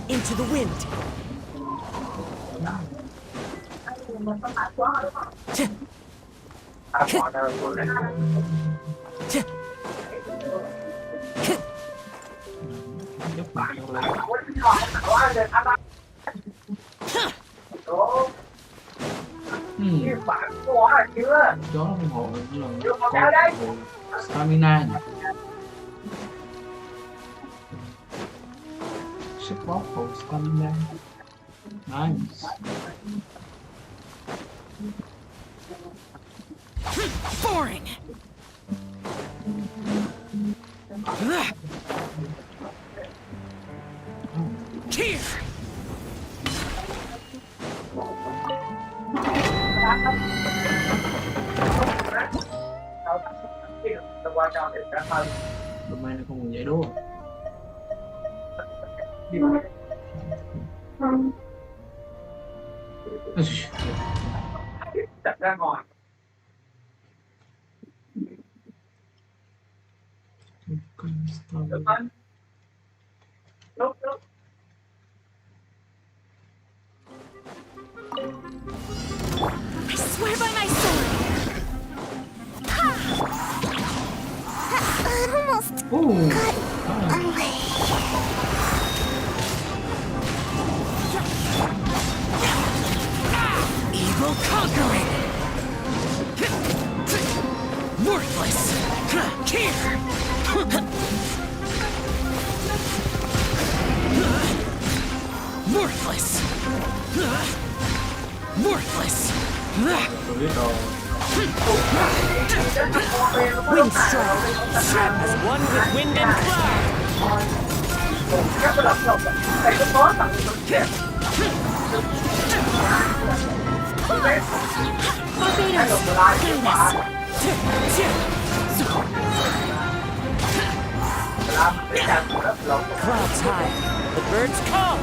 Into the wind. Chó nó không hộ nó là con stamina nhỉ. Support for stamina. Nice. Boring. Here. Hôm nay nó không còn dễ đố. Đặt ra ngoài. Lúc. I swear by my sword. Almost got away. Evil conquering. Worthless. Here. Worthless. Worthless. Wind strike. As one with wind and cloud. Clouds high. The birds come.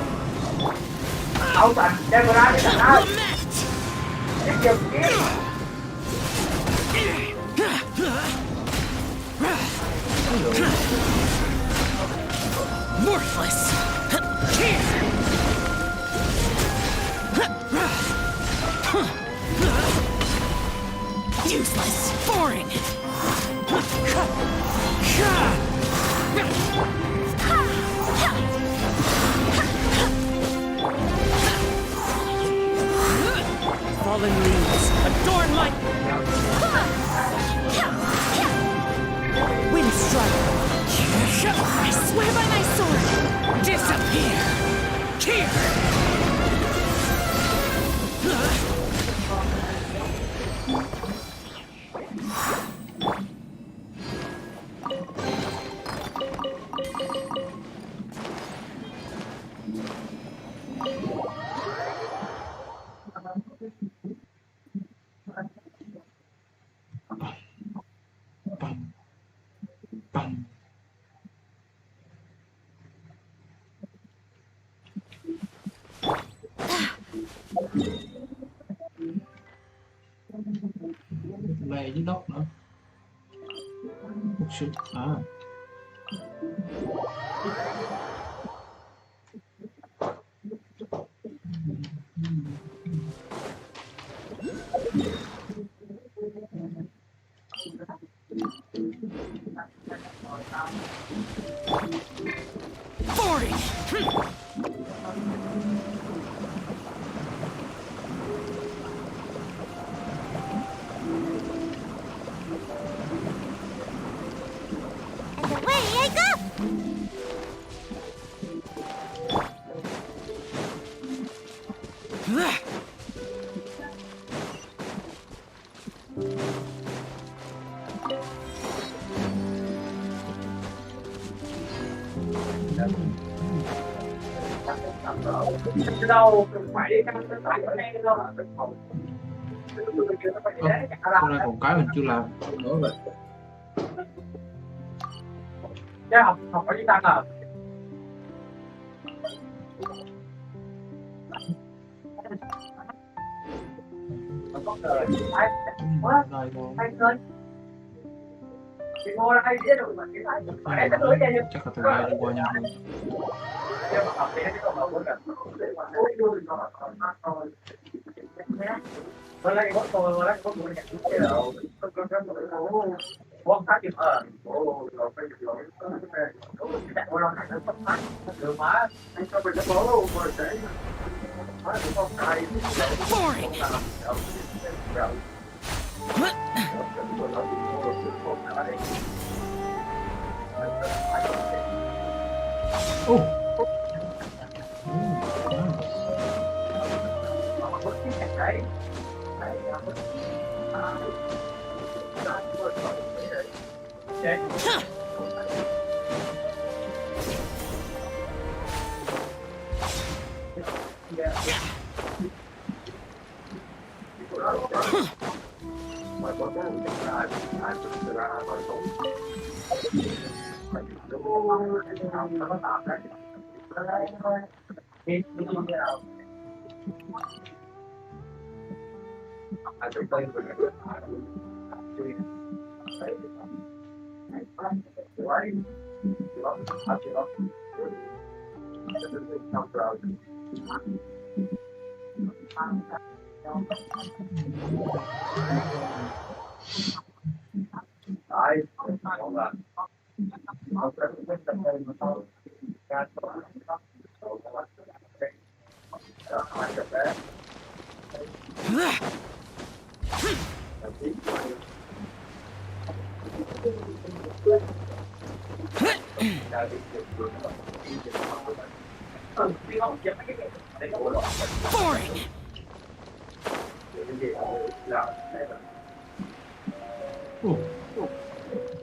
Worthless. Useless. Boring. Fallen leaves adorn my wind strike. I swear by my sword. Disappear. Here. Về dưới đất nữa. Shit. Boring. Hôm nay còn cái mình chưa làm nữa vậy. Học ở với Tăng à? Chắc là từ đây đi qua nhanh hơn.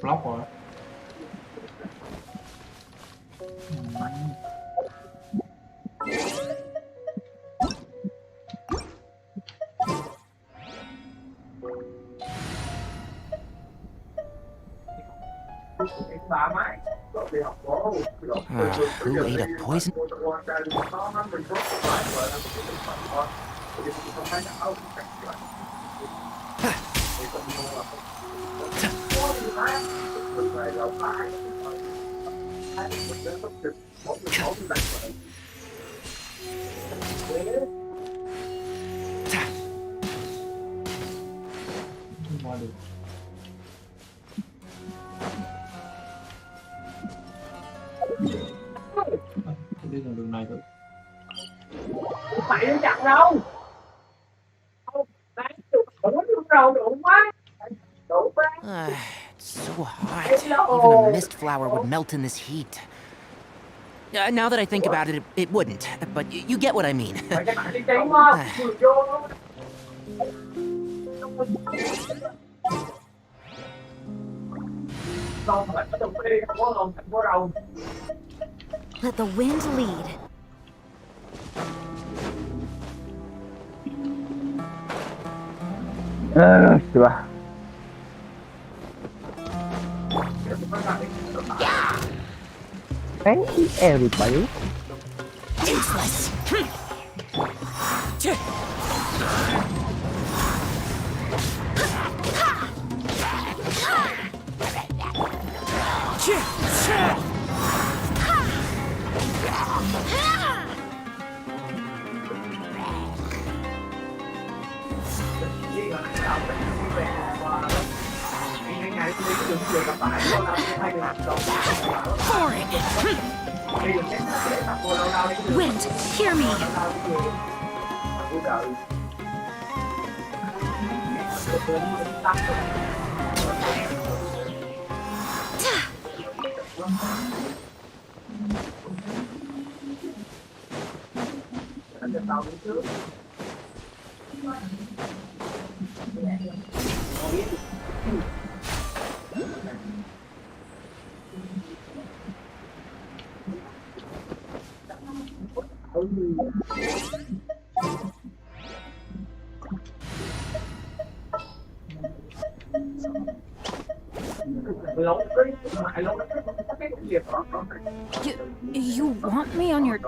Block rồi. Who ate a poison? Đi đường này thôi. Mày đi chặt đâu? It's so hot. Even a mist flower would melt in this heat. Now that I think about it, it wouldn't. But you get what I mean. Let the wind lead. Được. Đấy, everybody. Useless. Wind, hear me. You want me on your...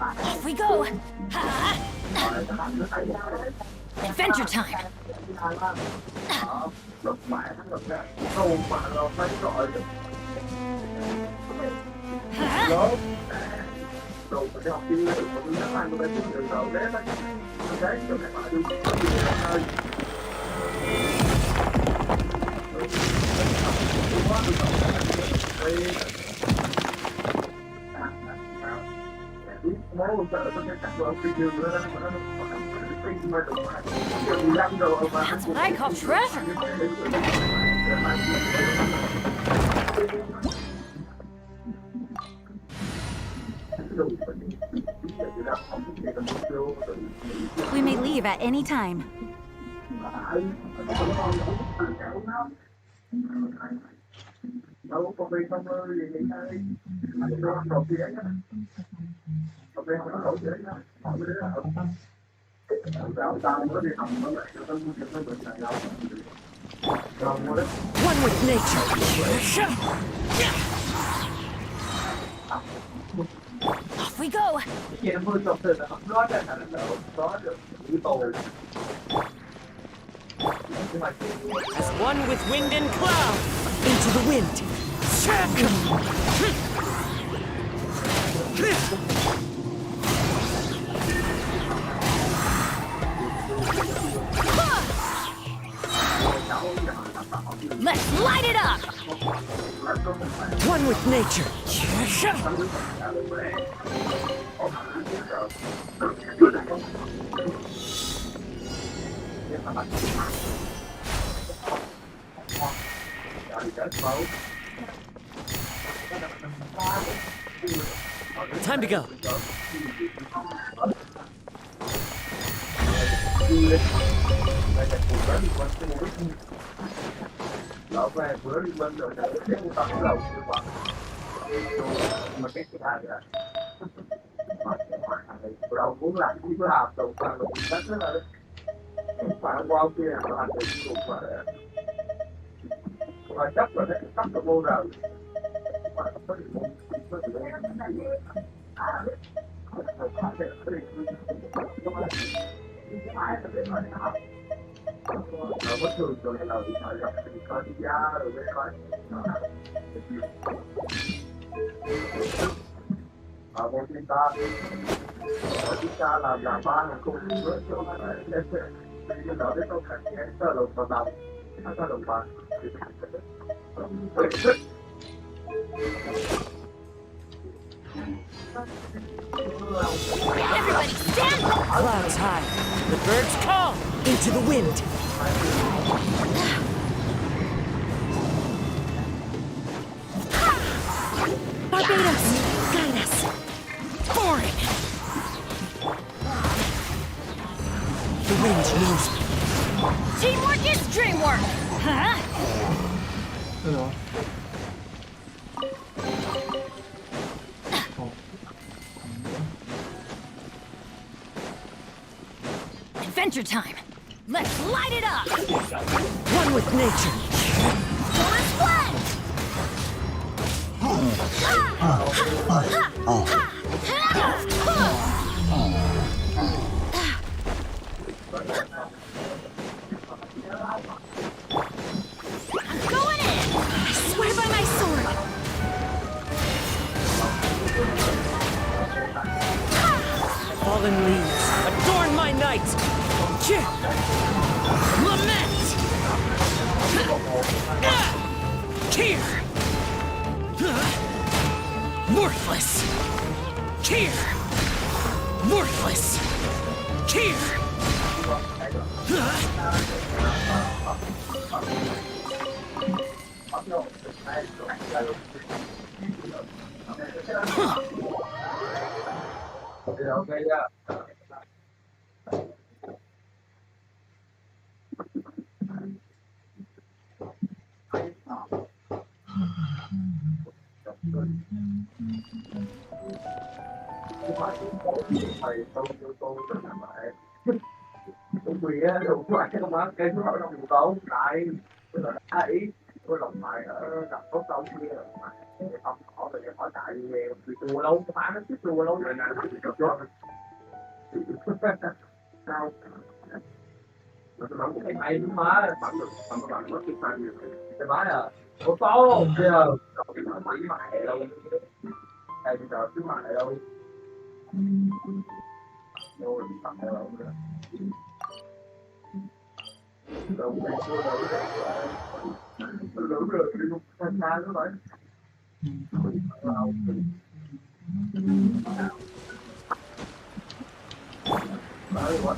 Off we go! Adventure time! That's what I call treasure! We may leave at any time. One with nature. Off we go! As one with wind and cloud. Into the wind. Let's light it up! One with nature. Time to go. Everybody stand up! Clouds high. The birds call. Into the wind. Barbados! Guide us! Foreign! The wind knows me. Teamwork is dreamwork! Huh? Adventure time! Let's light it up! One with nature. Forest flag! I'm going in! I swear by my sword! Fallen leaves. Adorn my night. Lament! Here! Worthless! Here! Worthless! Here! Cũng vì á đủ loại không á cái nó trong một tố tại tôi là thấy tôi lòng mày ở gặp tốt đâu kia là mày không hỏi về hỏi tại về vì chùa lâu phải nó biết chùa lâu này là được đó sao mà tôi nói cái mày đúng mà bạn được bạn nói cái mày tôi nói là ô tô giờ cái nói mày đâu đây bây giờ cứ mày đâu rồi bạn đâu đâu lỡ rồi đi lúc xa xa đó vậy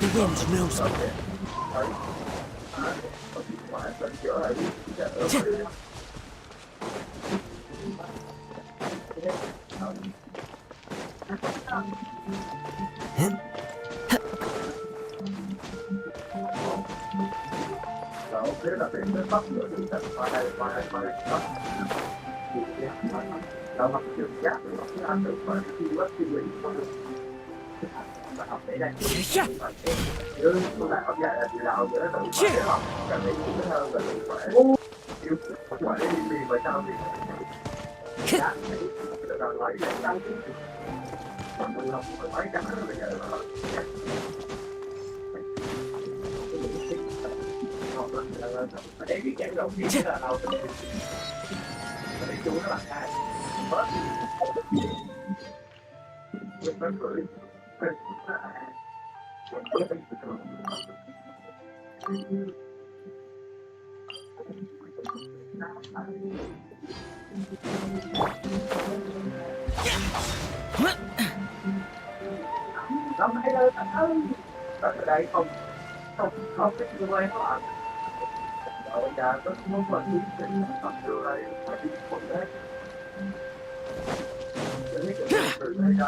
The wind knows me. Nó hay lên ở đây không cái người quen các bạn bây giờ có muốn mà đi đến tập đường này phải đi một đấy để từ đây ra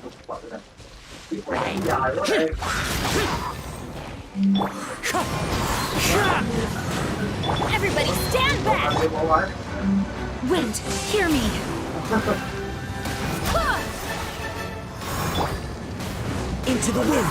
một phần này đi quay dài quá đây Everybody stand back! Wind, hear me! Into the wind!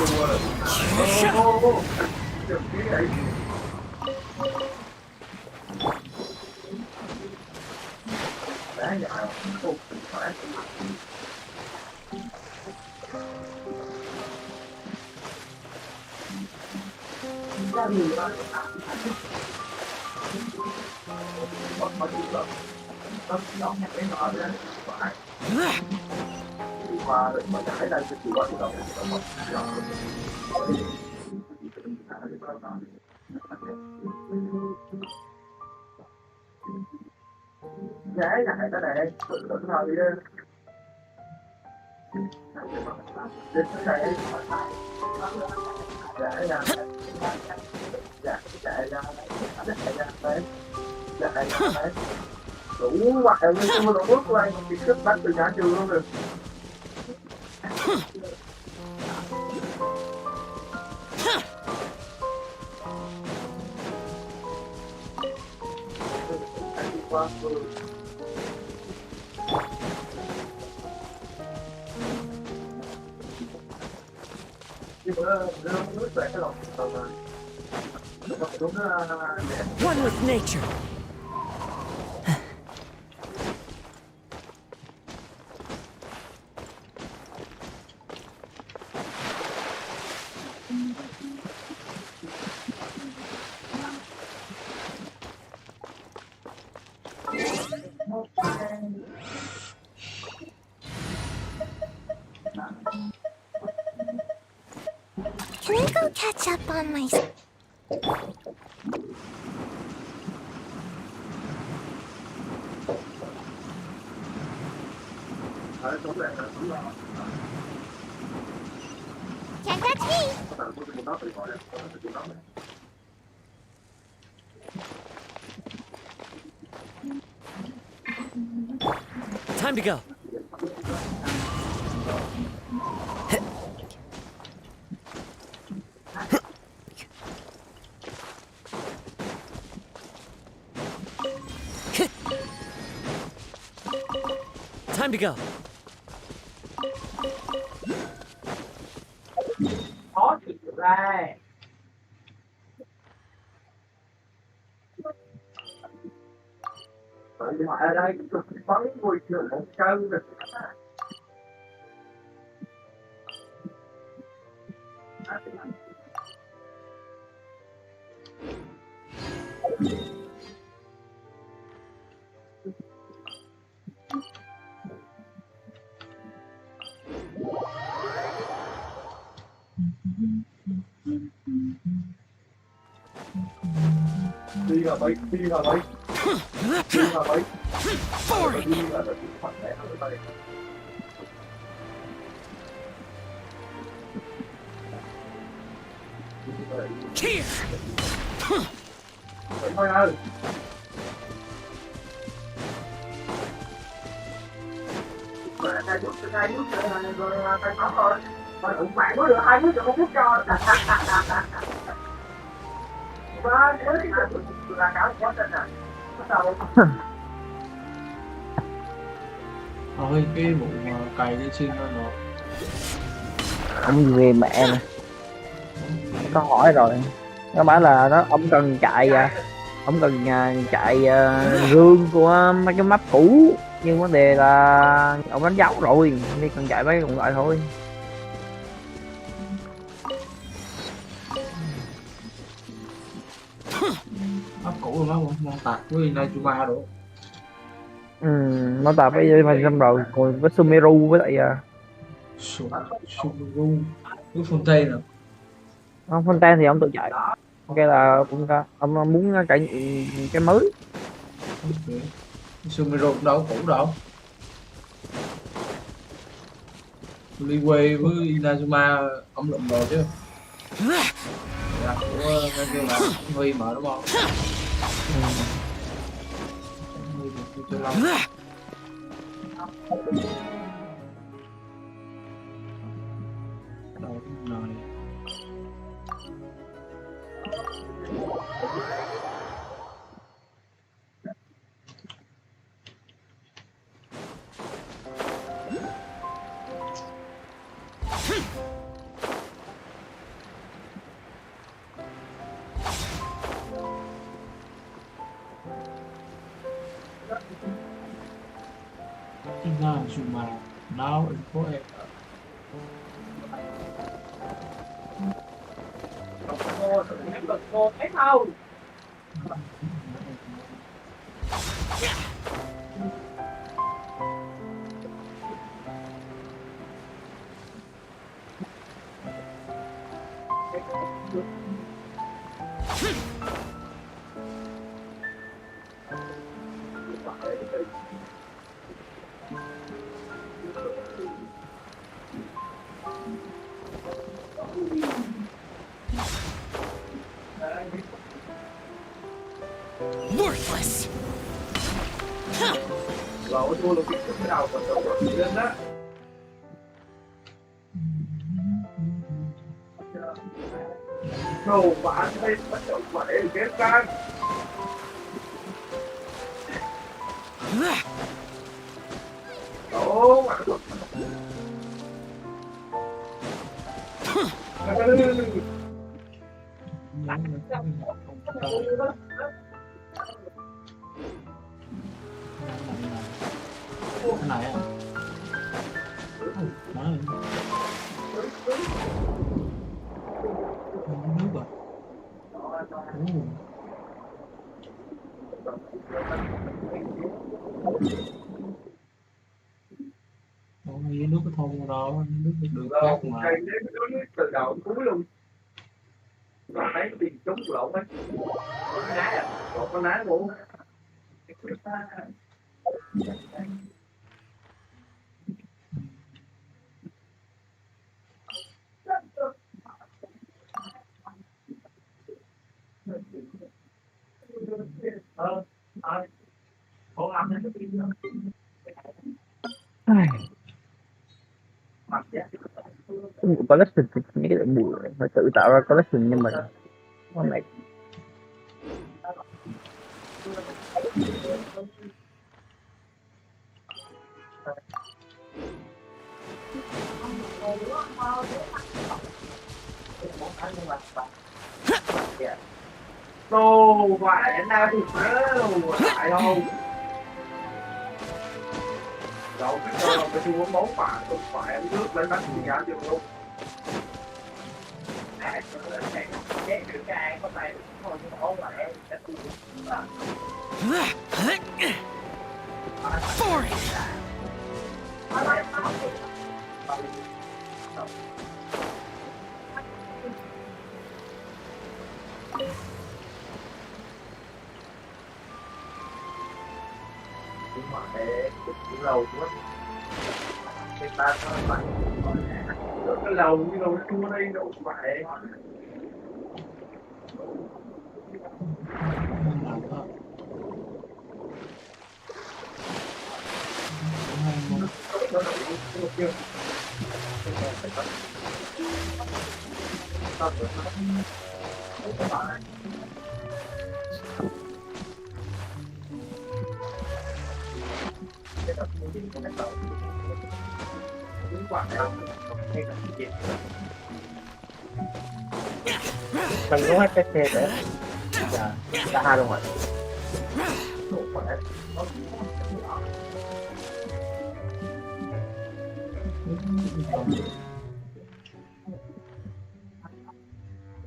Nhảy này tới đây tự thôi đi đủ hoạt động như tôi đủ bước qua bị cướp bắt từ nhà trường luôn rồi qua One with nature. Can I go catch up on my... Can't catch me! Time to go. Time to go. Khó chịu ra Ở đây cực bắn môi trường một cân rồi. Đi là bay, đi là bay, đi là bay. Đi là phật lẽ nó bay. Thôi ơi. Hai nước rồi tay nóng rồi. Mà ủng bạn có được 2 nước rồi không biết cho. Và với cái là cáo quá trình à. Thôi cái vụ mà cày lên xin thôi rồi. Ông về mẹ nè, có hỏi rồi, nó bảo là ông cần chạy ông cần chạy rương của mấy cái map cũ, nhưng vấn đề là ông đánh dấu rồi nên cần chạy mấy còn lại thôi. Map cũ rồi nó tạc với Najuma rồi. Nó tập với phần xong rồi còn với Sumeru với lại Sumeru với Fontaine rồi. không, Fontaine thì ông tự chạy, cái là cũng ông muốn trải nghiệm cái mới. Okay. Sumeru cũng đâu có cũ đâu. Liway với Inazuma ông lụm rồi chứ. Dạ, của cái kia là Huy mà đúng không? Huy thì chưa lâu. Đâu này. Inazuma now and forever. Thấy không? Worthless. Lỗ thua luôn cái đầu còn đầu lên đó. Đồ bạn lên bắt đầu mà để ghét can. Ồ, bạn được. Cái này à? Nói nước à? Dưới nước cái thôn đó, nước đường cát mà. Từ đầu đến cuối luôn. Mà thấy cái tiền trúng lộn ấy. Con ná à? Con ná luôn. Collection thì những cái mùi phải tự tạo ra collection nhưng mà con này Đồ vải nào thì phải đồ lại đâu. Rồi cái cho cái chua máu mà cũng phải nước lên bánh thì ra được luôn. Chết được cái ai có tay thôi nhưng mà ôn lại em sẽ tu For it! nhưng mà để cũng lâu quá người ta có phải cái lầu như lầu chua đây đâu phải mình muốn hết cái xe để cả hai luôn rồi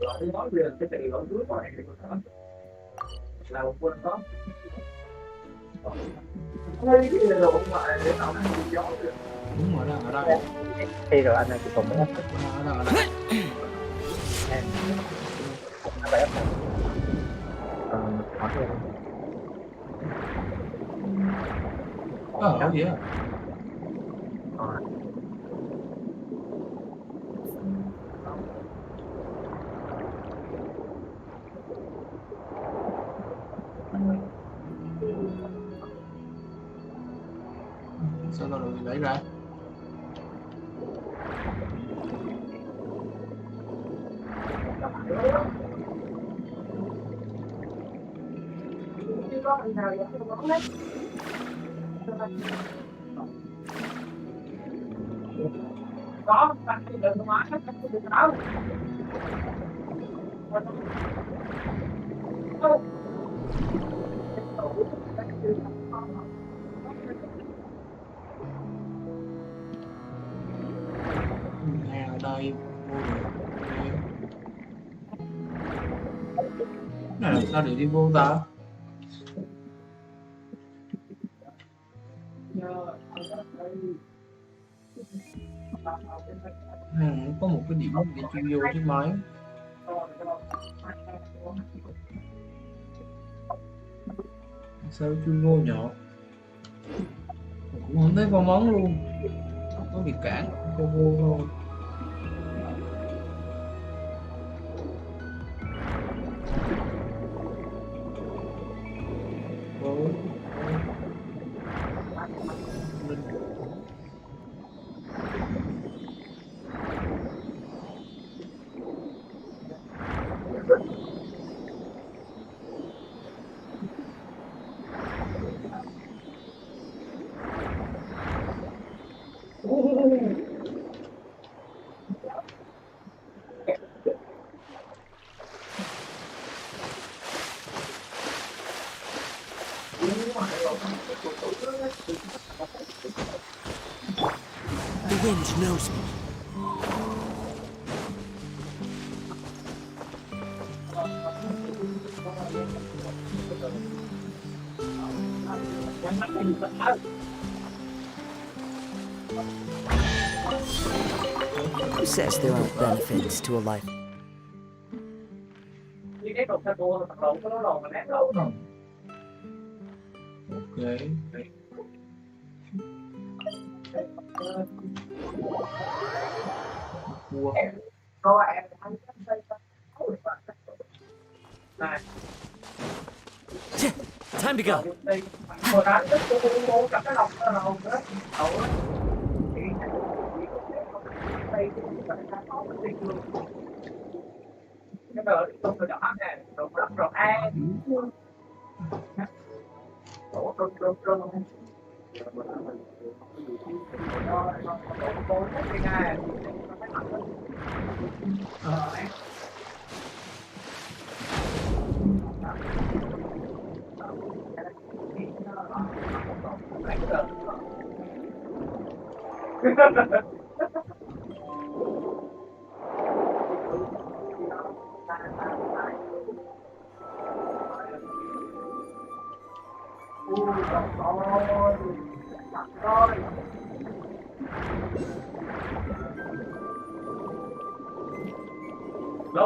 rồi nói về cái tiền ở dưới này là một quên có cái đồ mà để tạo thành gió được đúng rồi đó ở đây khi rồi anh ơi chị cùng đó ở đây em phải ấp hỏi em có gì á sao tao được lấy ra có anh đi đừng nói anh đừng đâu ở đây này làm sao để đi vô ta có một cái điểm để chui vô chứ mấy sao chui vô nhỏ cũng không thấy con món luôn có bị cản cho vô thôi The wind knows me. Who says there aren't benefits to a life? Ok. Cua. Time to go. Cái bờ đi tung rồi đỏ nè, rồi A đổ trơn Lộn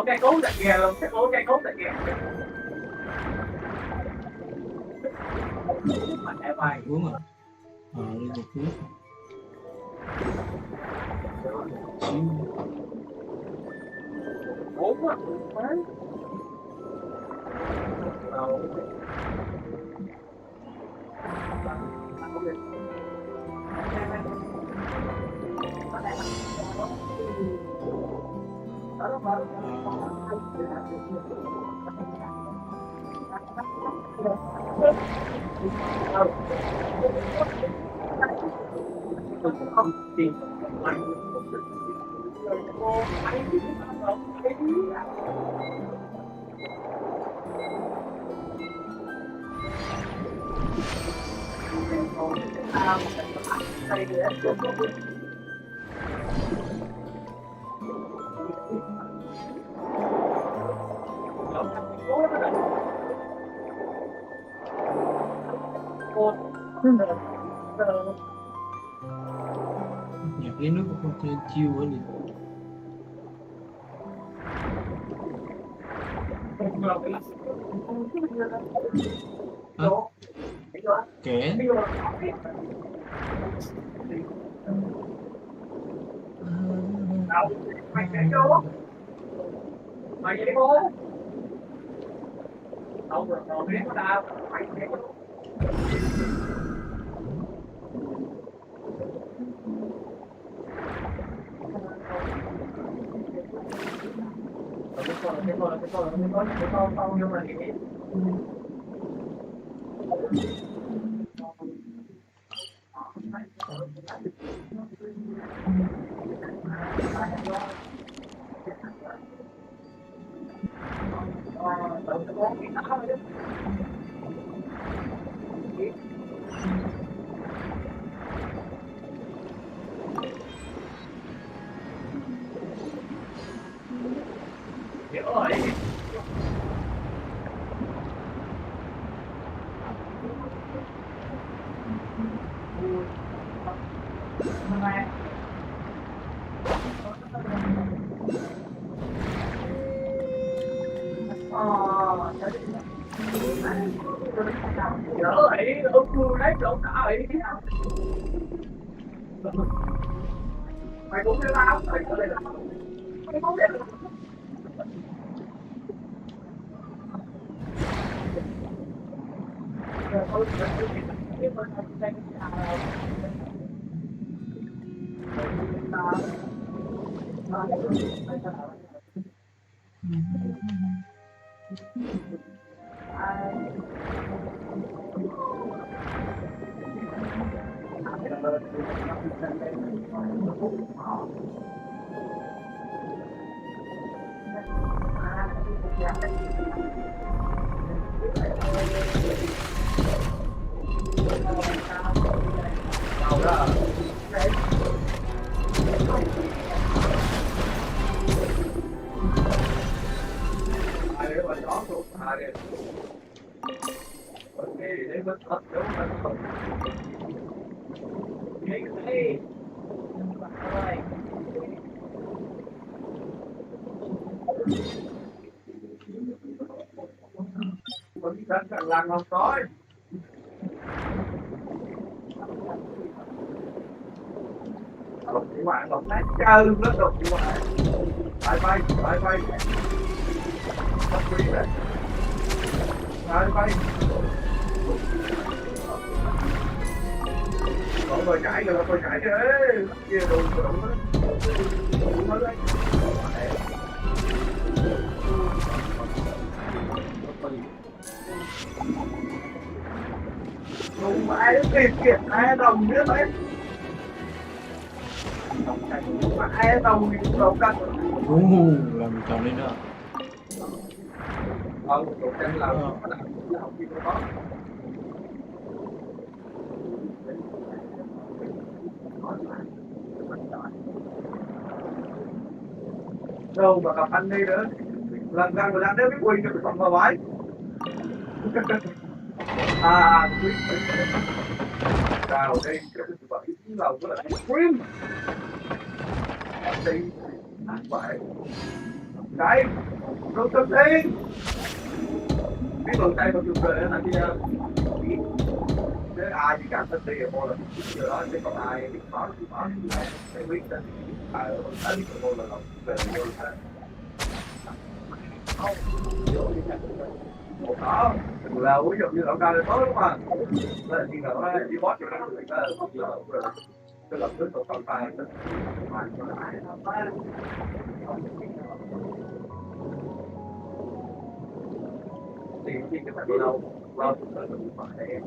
cây cú tại kìa, lộn cây cú tại kìa. Mẹ mày Hướng à? Đi một hướng. Bốn á, không tiền Nhạc cái nước của con chơi chiêu ở liền. Kẻ mày chạy vô mày chạy vô đâu rồi còn biết có đau mày chạy vô cái con nhưng mà nghĩ Nhớ ấy, ông cua đấy, trộn đã ấy. Mày cũng đi lao, mày cũng đi lao. Mày cũng đi lao. Làm không có chị bạn còn nát chơi luôn đó được chị bạn bye bye không quý đấy bye rồi chạy rồi đấy kia đồ nó đấy không ai kịp ai đồng biết đấy ai đồng đầu cân làm trò lên đó đầu cân làm gì có đâu mà gặp anh đi nữa, lần gần người anh đến biết quy cho mình mà bãi. Quý vào đây cho cái bảy lầu của là Grim đi vậy đấy đâu tâm đi biết lần tay còn dùng về là kia chứ ai chỉ cảm thấy tiền thôi là giờ đó chứ còn ai biết nói để biết tên ở đấy thôi là về nhiều đó là ví dụ như là ca lên tối đúng không là chỉ là chỉ bót cho người ta cái lập tức tổ công tài mà cho lại thì khi cái bạn đi đâu lo cũng tới được bạn em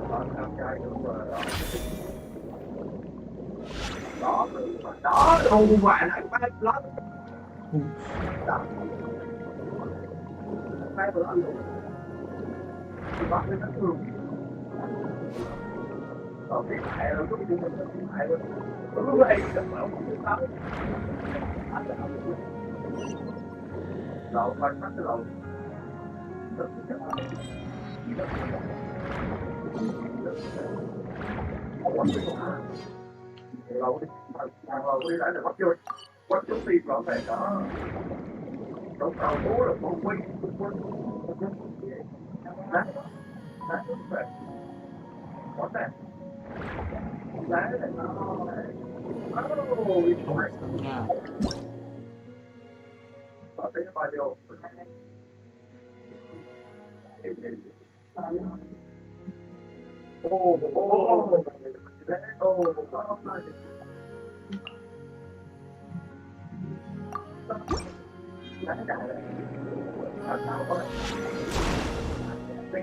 lo làm trai đúng rồi đó đó đâu bạn lại bắt lắm hai bữa ăn bắt cái thằng luôn còn cái mẹ nó cũng mình cái mẹ nó lúc này cái mà không biết tao đầu phải bắt cái đầu lâu đi lâu đi lại là bắt vô bắt chúng tìm rõ ràng đó trong tàu bố là con quay đấy đấy vậy có thể đấy là có thể bao nhiêu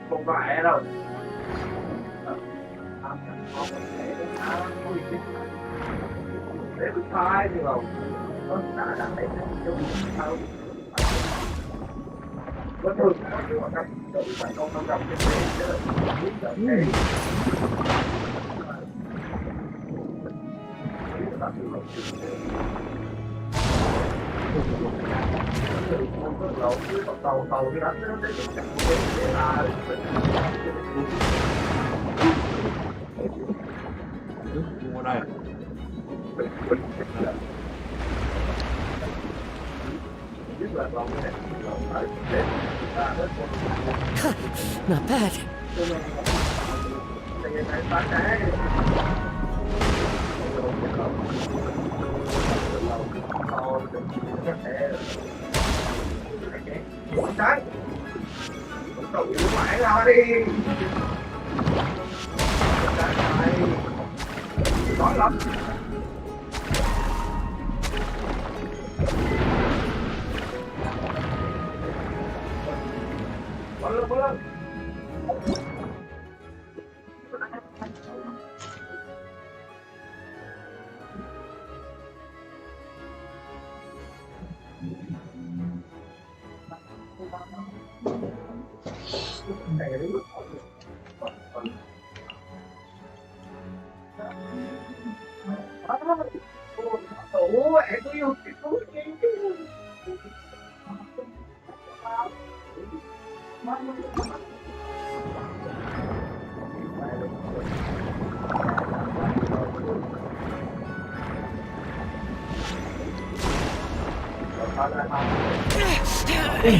không phải đâu để được thay thì rồi có đã thấy chúng sao có thường có chứ mà trong bạn con không gặp cái gì chứ biết là tàu cái đánh nó đến chặt cái mua đây Not bad. Trái tụi mãi ra đi nói lắm bớt lên ủa em có yêu cái túi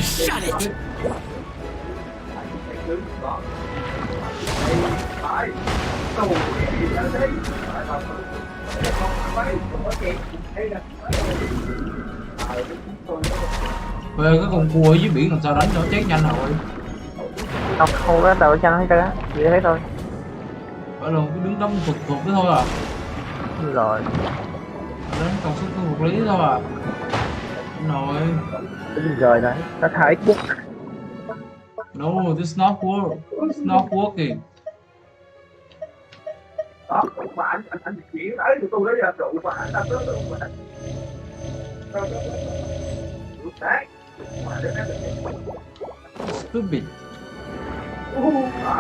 Shut it! về cái con cua dưới biển làm sao đánh cho nó chết nhanh rồi không có đầu cho nó hết trơn á chỉ thế thôi phải luôn cứ đứng đấm thụt thụt cái thôi à rồi đánh công sức của vật lý thôi à rồi rồi đấy nó thái quốc no this not work it's not working đó mà anh chuyển đấy tụi tôi đấy giờ trụ mà anh tới trụ mà đấy stupid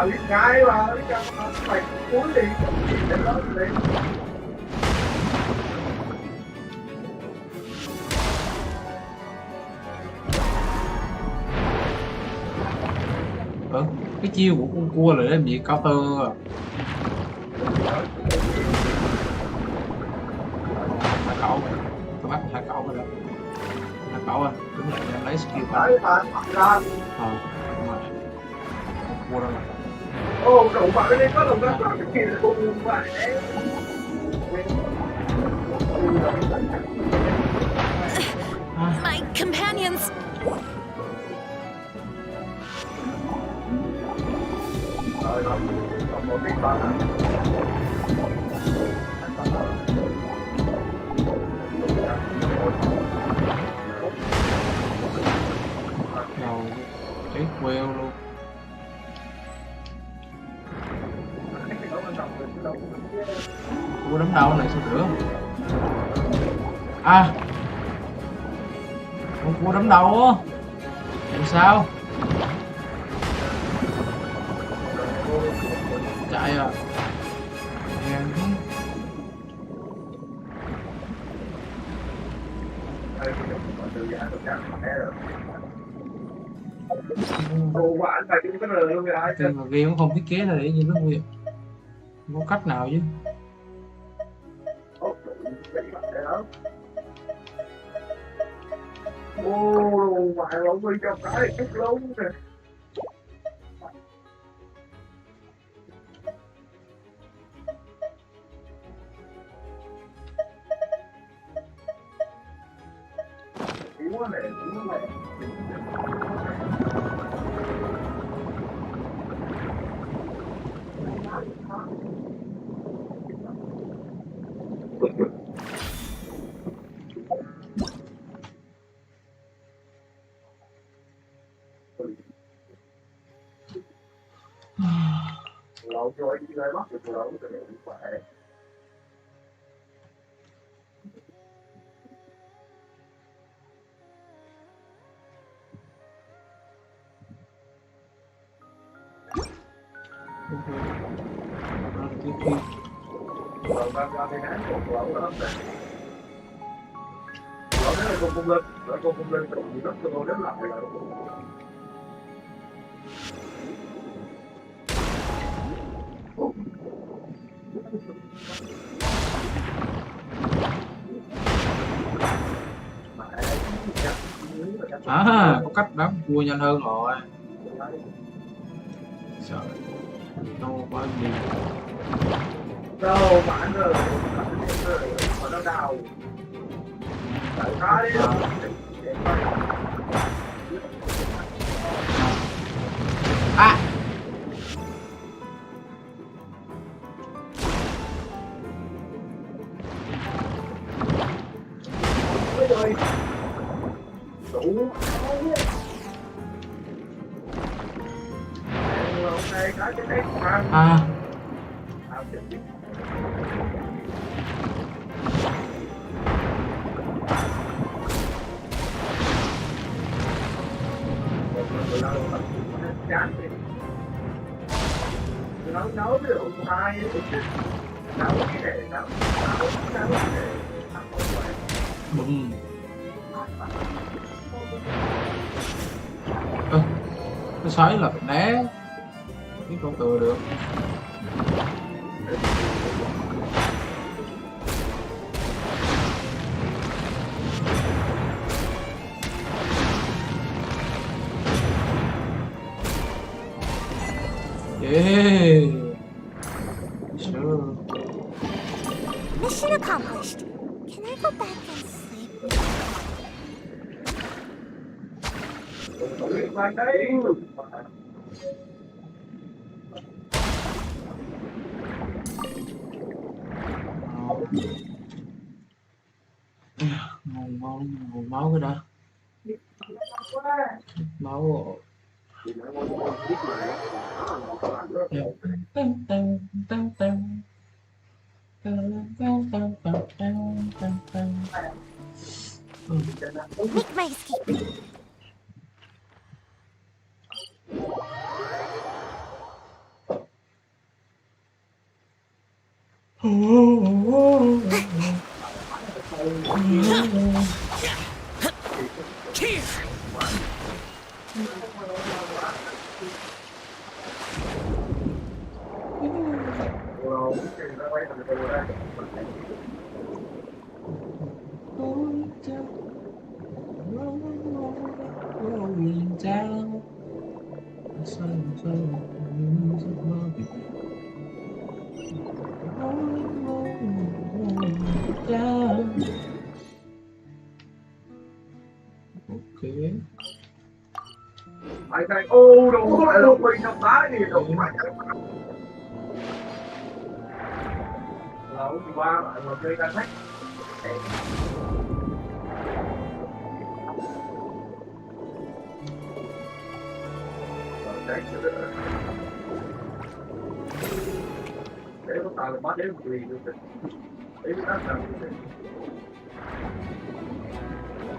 biết ngay mà biết ngay mà mày cuốn đi để đó đi Cái chiêu của con cua là để làm gì? Counter à? Hai cậu, tôi bắt hai cậu rồi đó. Hai cậu à, đứng lại em lấy skill bắn. Cua đâu rồi? Ô, cậu bạn bên đây có đồng tác cái gì là cùng bạn đấy. My companions! Đầu chết queo luôn. Cua đấm đầu này sao nữa? À, con cua đấm đầu á. Làm sao? Chạy à? Em Đồ bạn phải cái rờ luôn rồi. thì mà game cũng không thiết kế là để gì nó nguy, không có cách nào chứ. Ô, bạn lộn đi cho cái chút luôn nè. Quá nè, quá nè. Lộn rồi đi lại bắt được lộn rồi để khỏe. Lộn ra cái án của lộn đó nè. Lộn đó là con lên, là con lên cũng rất là đến lại là à, có cách bám cua nhanh hơn rồi. Sợ đâu có gì đâu bạn rồi mà nó đau tại cái à rồi đủ à nấu với độ hai nấu cái này nấu cái này bùm cái xoáy là phải né cái con tựa được. Yeah. Sure. Mission accomplished. Can I go back and sleep? Nguồn máu cái đã. Máu Make my escape. Mày thằng ô đồ lại lột mình trong đá gì đồ mày. Lâu qua lại một cây đá thách. Để nó tạo là bắt đến một gì được. Để nó làm được.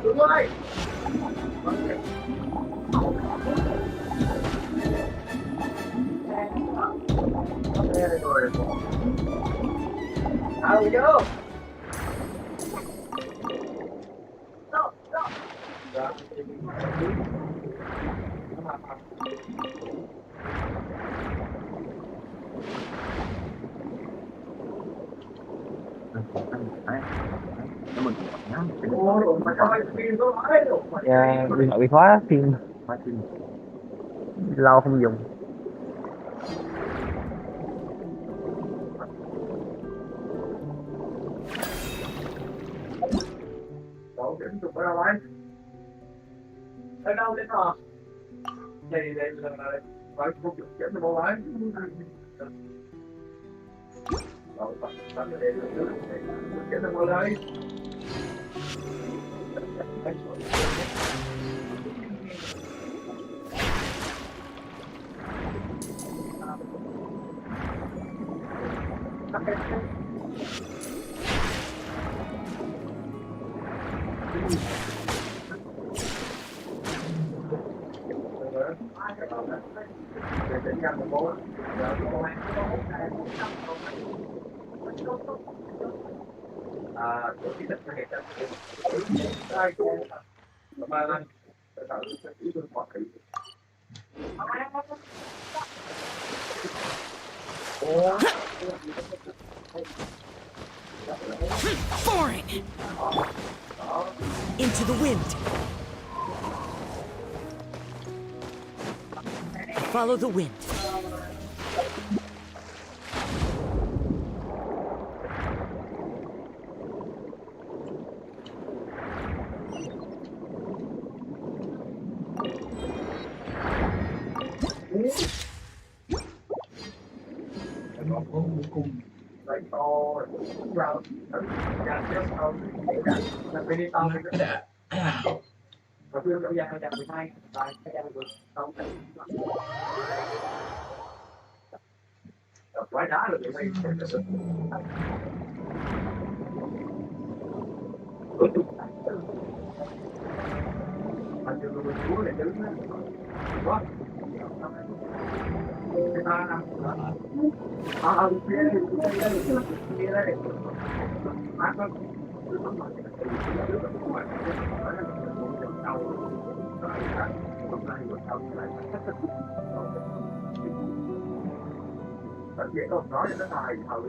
Đúng rồi. Đâu vô. Dạ, điện thoại bị khóa phim lâu không dùng. Ở đâu đến hả? Đây là phải phục vụ dẫn cho bộ ấy. Rồi, bắt để được dẫn cho bộ ấy. Foreign! Into the wind! Follow the wind. Quái đá được vậy. Mình chưa được chúa để đứng quá. Cái ta nằm kia đây. Mát lắm. Tại vì con nói cho nó tài thôi.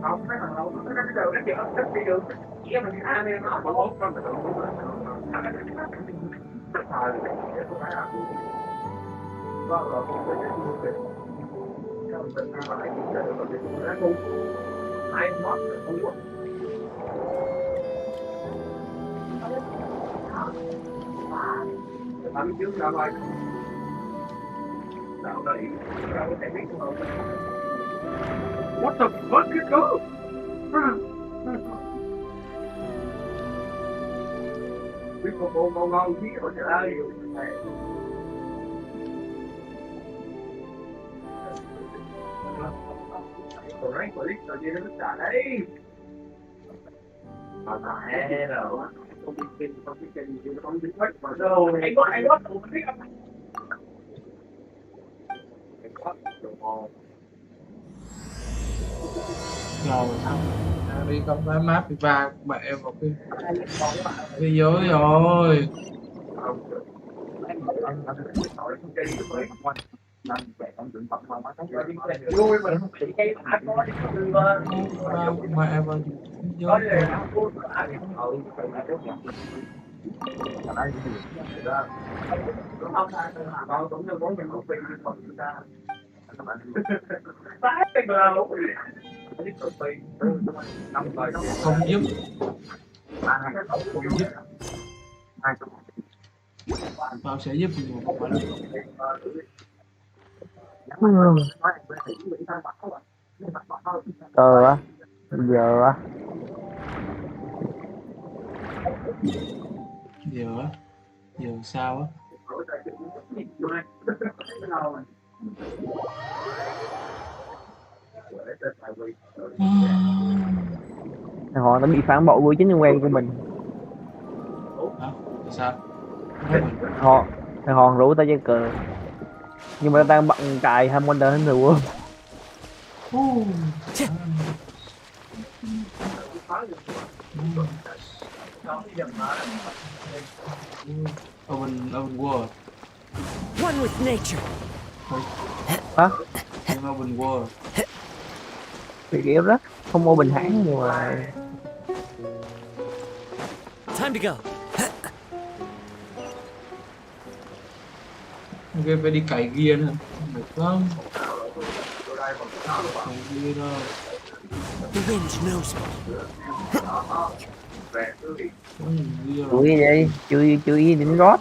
Không, mấy thằng đâu, nó cái đường nó kìa, nó đi đường, chỉ mình tha nên nó bỏ bốt con mình đường. Thời này, có phải là có rồi, không có cái luôn kìa. Sao mình ra lại, để được cái nó ngu. Hai mót là ngu quá. Bắn trước ra ngoài. Đạo đây, ra có thể biết không? What the fuck is go? Biết con ngon gì ở trên đây. Còn ráng click rồi gì nó trả đấy. Mà tại rồi. Không biết gì không biết mất mà đâu. Anh có không biết không? Rồi xong đi không phải map thì va mẹ em một cái dối rồi. vui mình bị cây đã có mà em ơi có gì không cũng như 4 một phi không chúng ta tái cái là lúc không giúp không giúp tao sẽ giúp nhưng mà không phải lúc Á giờ á giờ sao á. họ đã bị phản bội bởi chính người quen của mình. Hả? Sao? Họ họ rủ ta chơi cờ nhưng mà ta đang bận cài ham Wonder Hunter World. Open world. One with nature. Hả? Open world. Thì kiểu đó không open hãng nhưng mà Time to go. Ok, phải đi cày gear nữa. Mệt lắm. Cày gear đâu. The wind knows me. chú ý đi, chú ý đến gót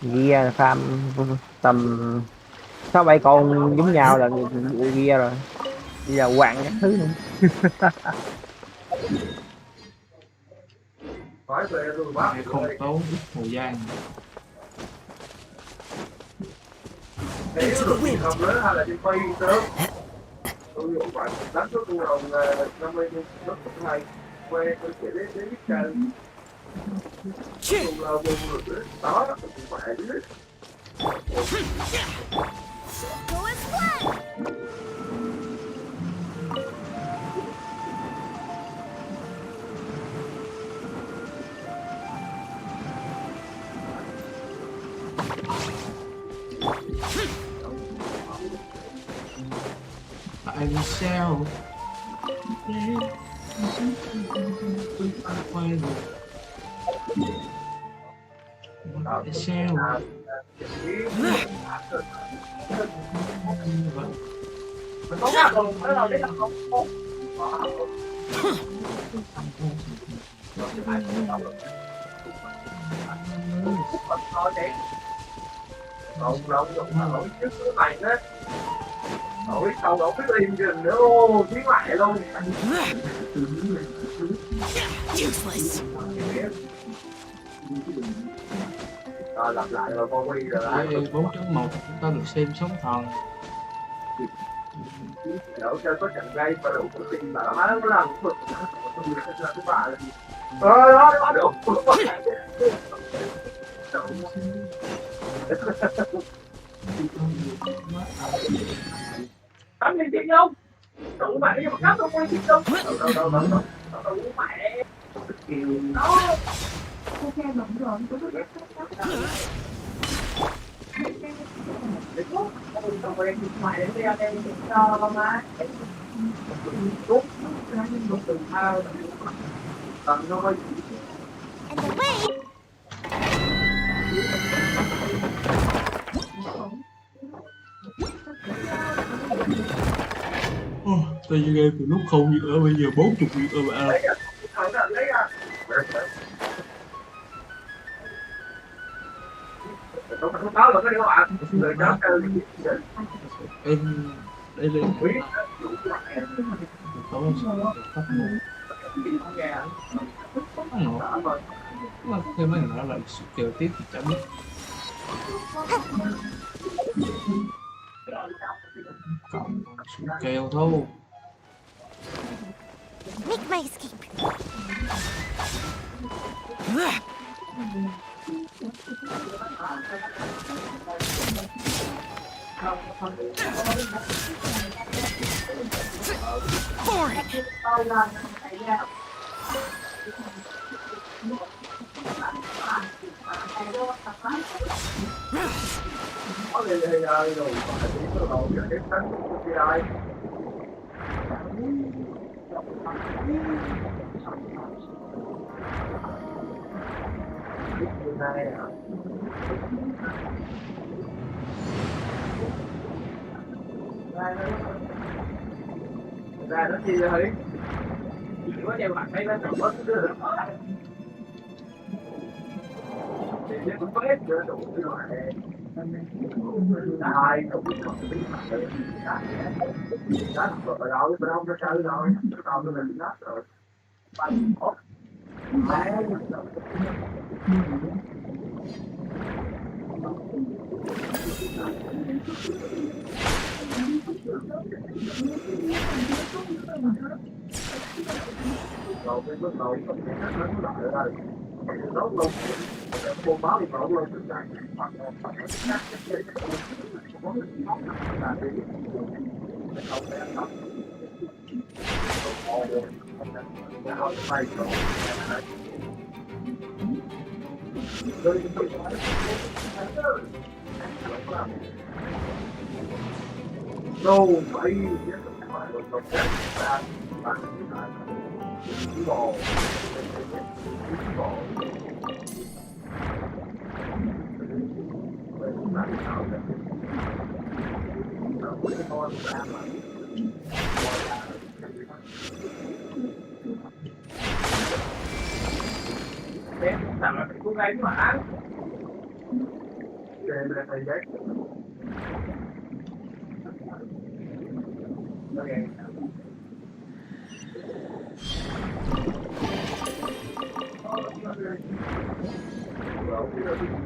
gear farm tầm 6-7 con giống nhau là gear rồi, bây giờ quặng các thứ nữa. Không tốn ít thời gian. không lớn hay là đi phi sớm tôi cũng phải đánh số tu đồng 50 lúc này quê tôi sẽ đến chơi cùng là buồn được đó cũng phải tại vì sao quay được tại sao mình có ngạc rồi đó là biết là không nổi trước cái này đó nổi sau đó biết liền rừng nữa ô chiến lại luôn Useless. rồi lặp lại rồi con quy rồi lại 4.1 chúng ta được xem sống thần đỡ cho có trận gây và đủ của tiền bảo má nó làm cũng được là cái bà là gì đó đủ cắm đi chuyện không đủ mẹ nhưng mà cắm không quay chuyện không đâu đủ mẹ đó cô nghe bận rồi tôi có tôi như game từ lúc không việc ở bây giờ 40 việc ở bạn đó là cái điều bạn người đó em đây lên khi mấy người lại kêu tiếp thì chả biết còn xuống kêu thôi. Make my escape. For it. bây giờ rồi phải đi cái đồ cho cái thắng cái ai này à ra nó chi rồi chỉ có đeo mặt đây nó chọn hết cái được thì nó cũng có hết chưa đủ cái loại ai cũng không biết mặt đấy đó rồi đâu bên ông nó chơi rồi đâu nó mình đó rồi bánh hot mẹ rồi cái bước đầu không thể nó lại rồi nó luôn buôn báo thì nó luôn chúng ta hoặc là phải cắt cái có cái gì là cái không phải ăn đâu phải rồi đâu phải bò em làm là cô gái mà ăn về là thầy đấy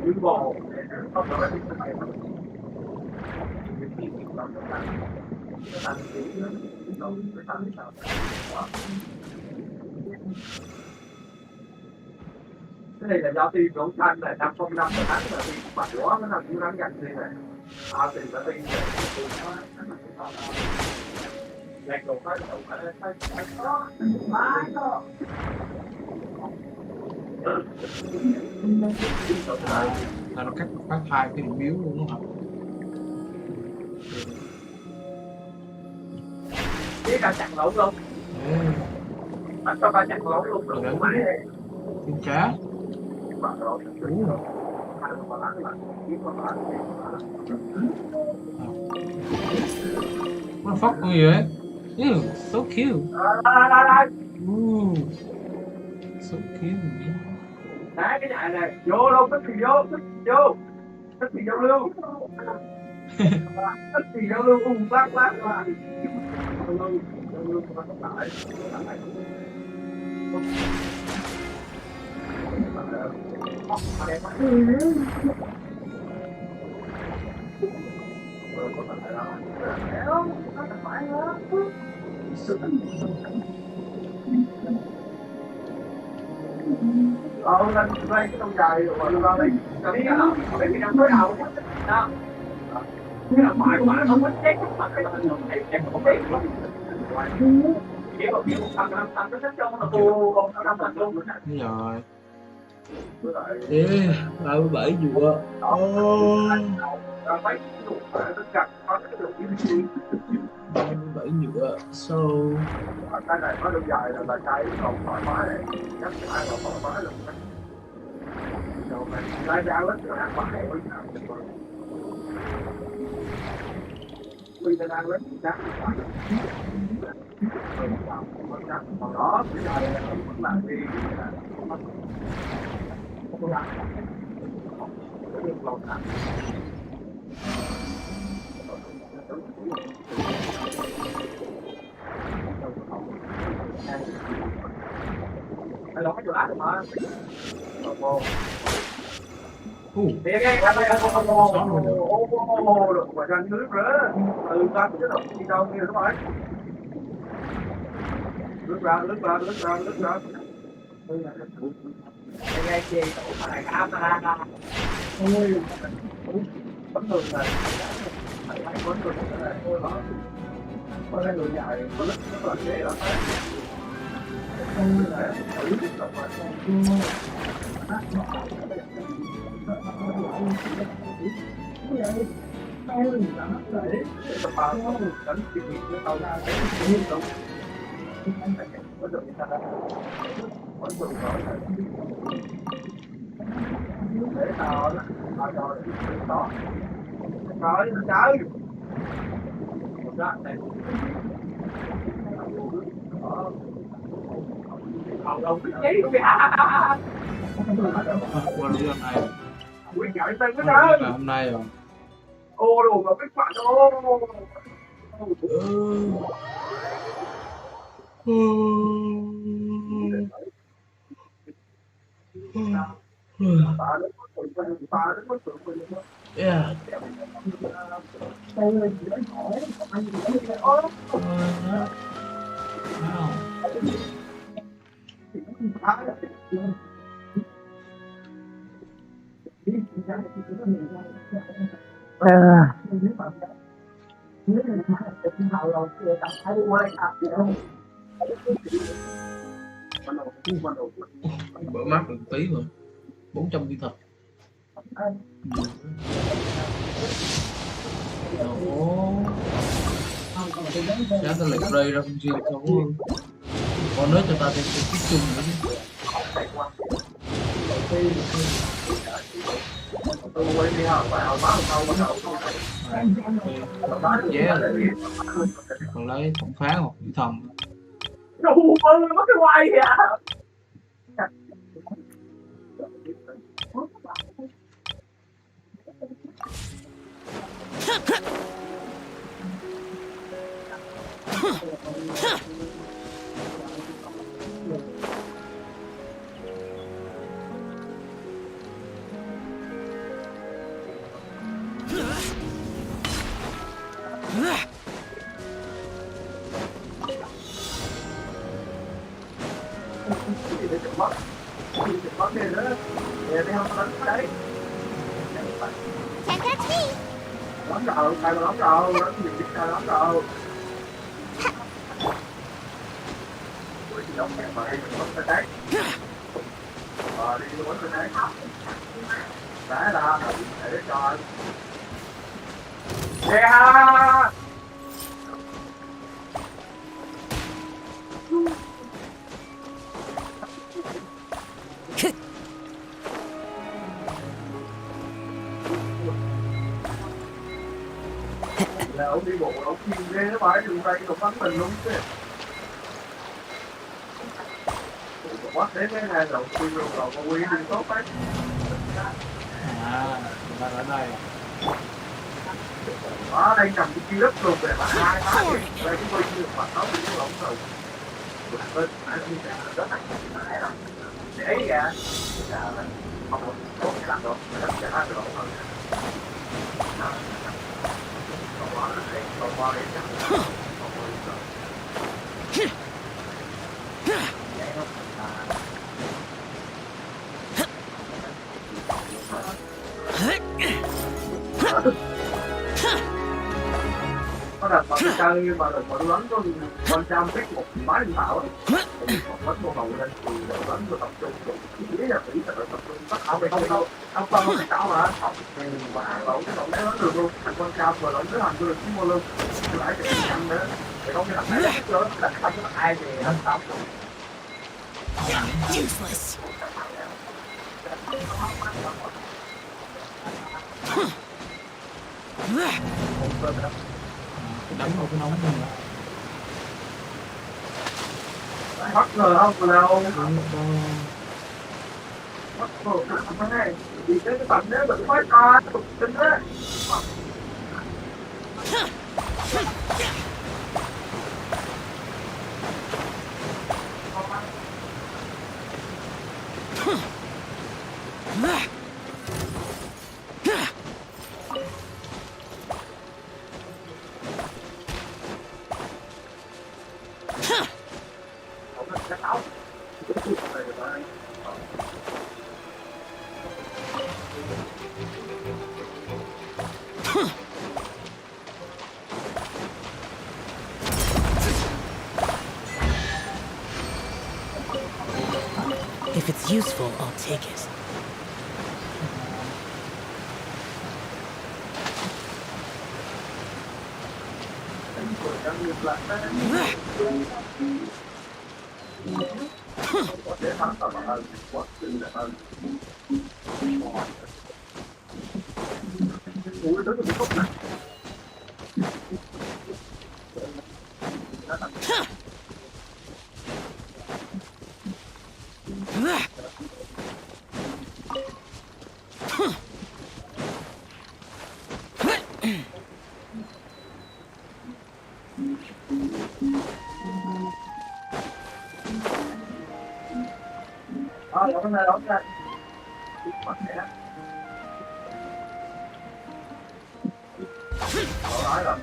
những bò không phải cái này là do tim lỗ xanh này 505 là đánh là tim mặt lỗ nó nằm cũng đánh gần đi này thì là tim này đồ phải là nó cắt phát hai cái điểm yếu luôn đó hả? Biết cả chặt lỗ luôn. Bắt cho ba chặt lỗ luôn rồi đúng mày. Tiếng cá. What the fuck are you at? Ew, so cute. So cute. Đấy cái này này, vô đâu, thích thì vô, thích thì vô lưu. Thích thì vô lưu, lát là. Lưu lại. Lên đây cái trong trời rồi ra đây cái nào cái năm đối đầu đó cái nào phải của bạn không có chết mặt cái em không biết chỉ có biết một thằng nó chết trong nó tu không năm thằng luôn rồi ê 37 vừa mấy đủ tất cả có cái được cái 37 nhựa so cái này nó đường dài là cái còn thoải mái này chắc ai còn thoải mái luôn rồi mình lấy ra hết rồi ăn phải bây giờ đang lấy chắc còn đó bây giờ vẫn là đi không làm cái việc lòng thành cái chỗ lá được mà thì cái được mà ra nước nữa từ ra cái động đi đâu kia đúng rồi nước ra nghe chi tổ này camera ôi vẫn thường là thầy thấy vẫn thường là thôi đó có cái người dài có rất là dễ lắm đấy không là thử tập mà Qua đi hôm nay. Hôm nay rồi. Ô đồ mà biết bạn ô. Yeah. Bữa mắt được tí rồi. 400 viên thịt. Giá ta lệch rây ra không chịu không còn nữa cho ta thêm cái chung nữa chứ. Vé rồi còn lấy thẩm phán hoặc bị thần Đâu mất cái quay kìa. Can't catch me. Lắm rồi, sai lắm rồi, lắm gì biết sai lắm rồi. Ui, chị đóng kẹt mà đi, mình bấm tay đấy. Đi bấm tay đấy. Đá ra, để cho. Yeah! Là ông đi bộ, ông nhìn ghê nó phải dùng tay nó bắn mình luôn chứ. Bắt đến cái này đầu tiên luôn rồi, mà quy đi tốt đấy. Người ta ở đây đó, đây cầm cái kia đất luôn về mà hai má đây cái quy được mặt nó bị nó lỏng rồi. Bên phải nó sẽ rất là để kìa. Không có cái làm được, nó sẽ hai cái lỗ hơn. Có đợt mà chơi nhưng mà đợt mà tôi đánh có con trăm biết một máy điện thoại á, một bánh cô hầu lên thì đánh tôi tập trung chỉ là chỉ tập trung bắt không thì không thì tao mà và lộn cái lộn đấy đánh được luôn thằng con trăm rồi lộn tới hành tôi được kiếm mua luôn tôi lại cái trăm nữa thì không cái thằng này nó đánh không có ai thì anh tao Useless. đánh vào cái nóng này bắt rồi không nào bắt rồi cái này vì cái tầm đấy mình phải co tục tính đấy. If it's useful, I'll take it. giống như là có thể thắng tầm hơn quá trình là hơn mũi đứng bị khúc này đón ra mặt này đó nói rồi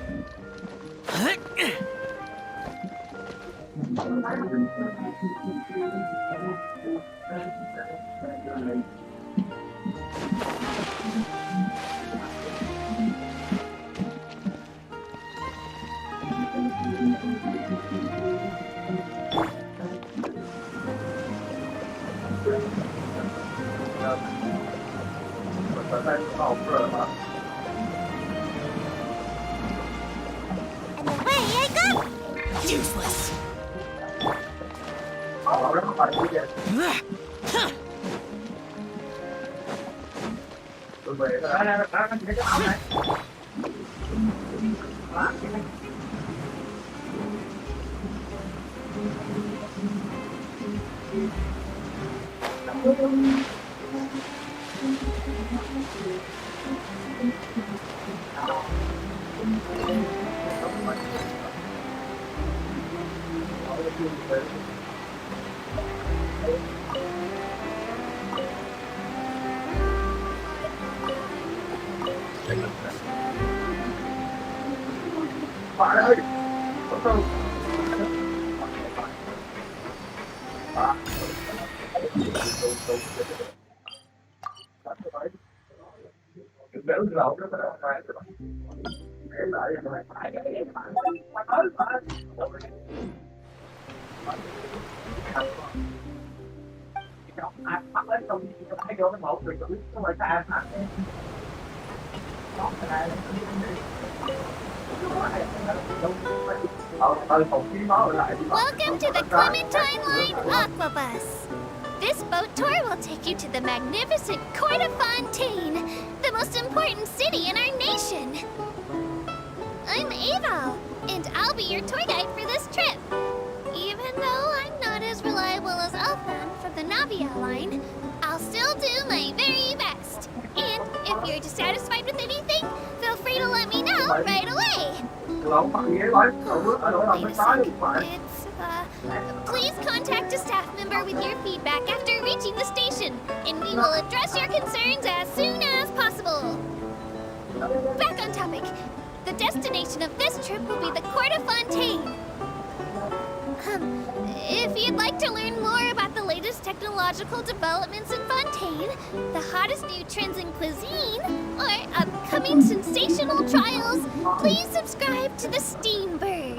And away I go! Useless! Bạn ơi! Không. Béo lẩu đó em lại ai bắt đến trong cái vô cái một rồi không phải ta Welcome to the Clementine Line Aqua Bus. This boat tour will take you to the magnificent Court of Fontaine, the most important city in our nation. I'm Ava, and I'll be your tour guide for this trip. Even though I'm not as reliable as Elfman from the Navia line, I'll still do my very best. And if you're dissatisfied with anything, feel free to let me know right away. Please contact a staff member with your feedback after reaching the station, and we will address your concerns as soon as possible. Back on topic. The destination of this trip will be the Court of Fontaine. If you'd like to learn more about the latest technological developments in Fontaine, the hottest new trends in cuisine, or upcoming sensational trials, please subscribe to the Steambird.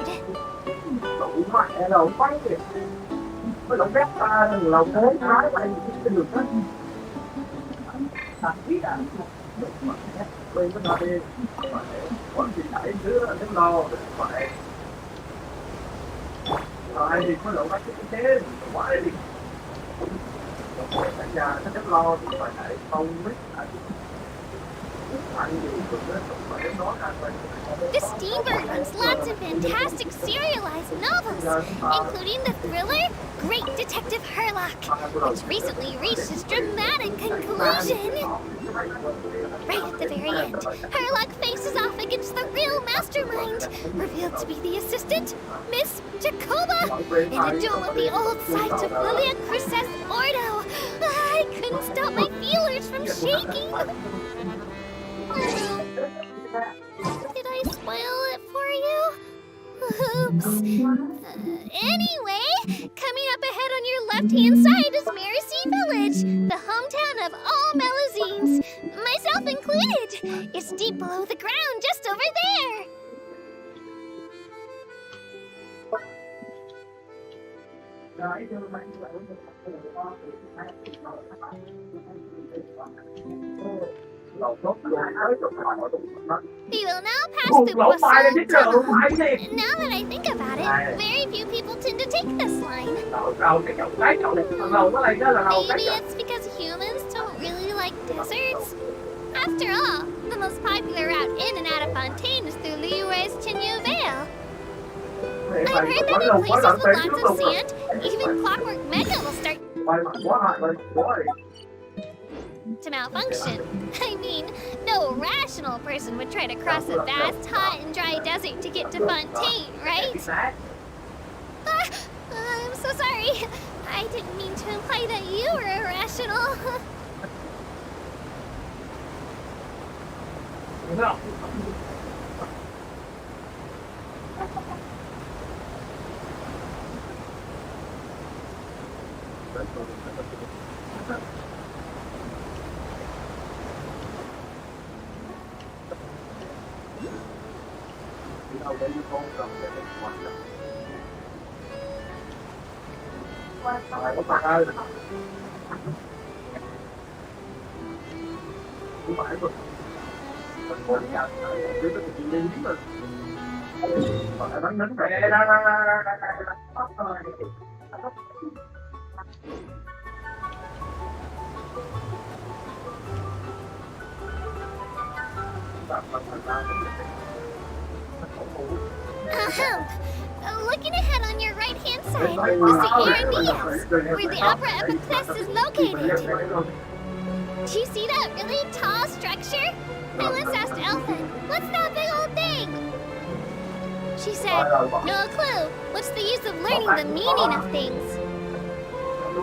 Ai thì có lộ bác sĩ thế quá đi cả nhà nó rất lo thì phải lại không biết The Steambird runs lots of fantastic serialized novels, including the thriller Great Detective Herlock, which recently reached its dramatic conclusion. Right at the very end, Herlock faces off against the real mastermind, revealed to be the assistant, Miss Jacoba, in a duel with the old sight of Lilia Cruces Ordo. I couldn't stop my feelers from shaking. Did I spoil it for you? Oops. Anyway, coming up ahead on your left-hand side is Mercy Village, the hometown of all Melazines, myself included. It's deep below the ground, just over there. We will now pass through Poisson Tunnel. Now that I think about it, very few people tend to take this line. Maybe it's because humans don't really like deserts. After all, the most popular route in and out of Fontaine is through Leroy's Tenue Vale. I've heard that in places with lots of sand, even Clockwork Mecca will start to malfunction. I mean, no rational person would try to cross a vast, hot, and dry desert to get to Fontaine, right? I'm so sorry. I didn't mean to imply that you were irrational. No. Looking ahead on your right-hand side is the Aeneas, where the Opera Epiclese is located. Do you see that really tall structure? I once asked Elfin, what's that big old thing? She said, no clue. What's the use of learning the meaning of things?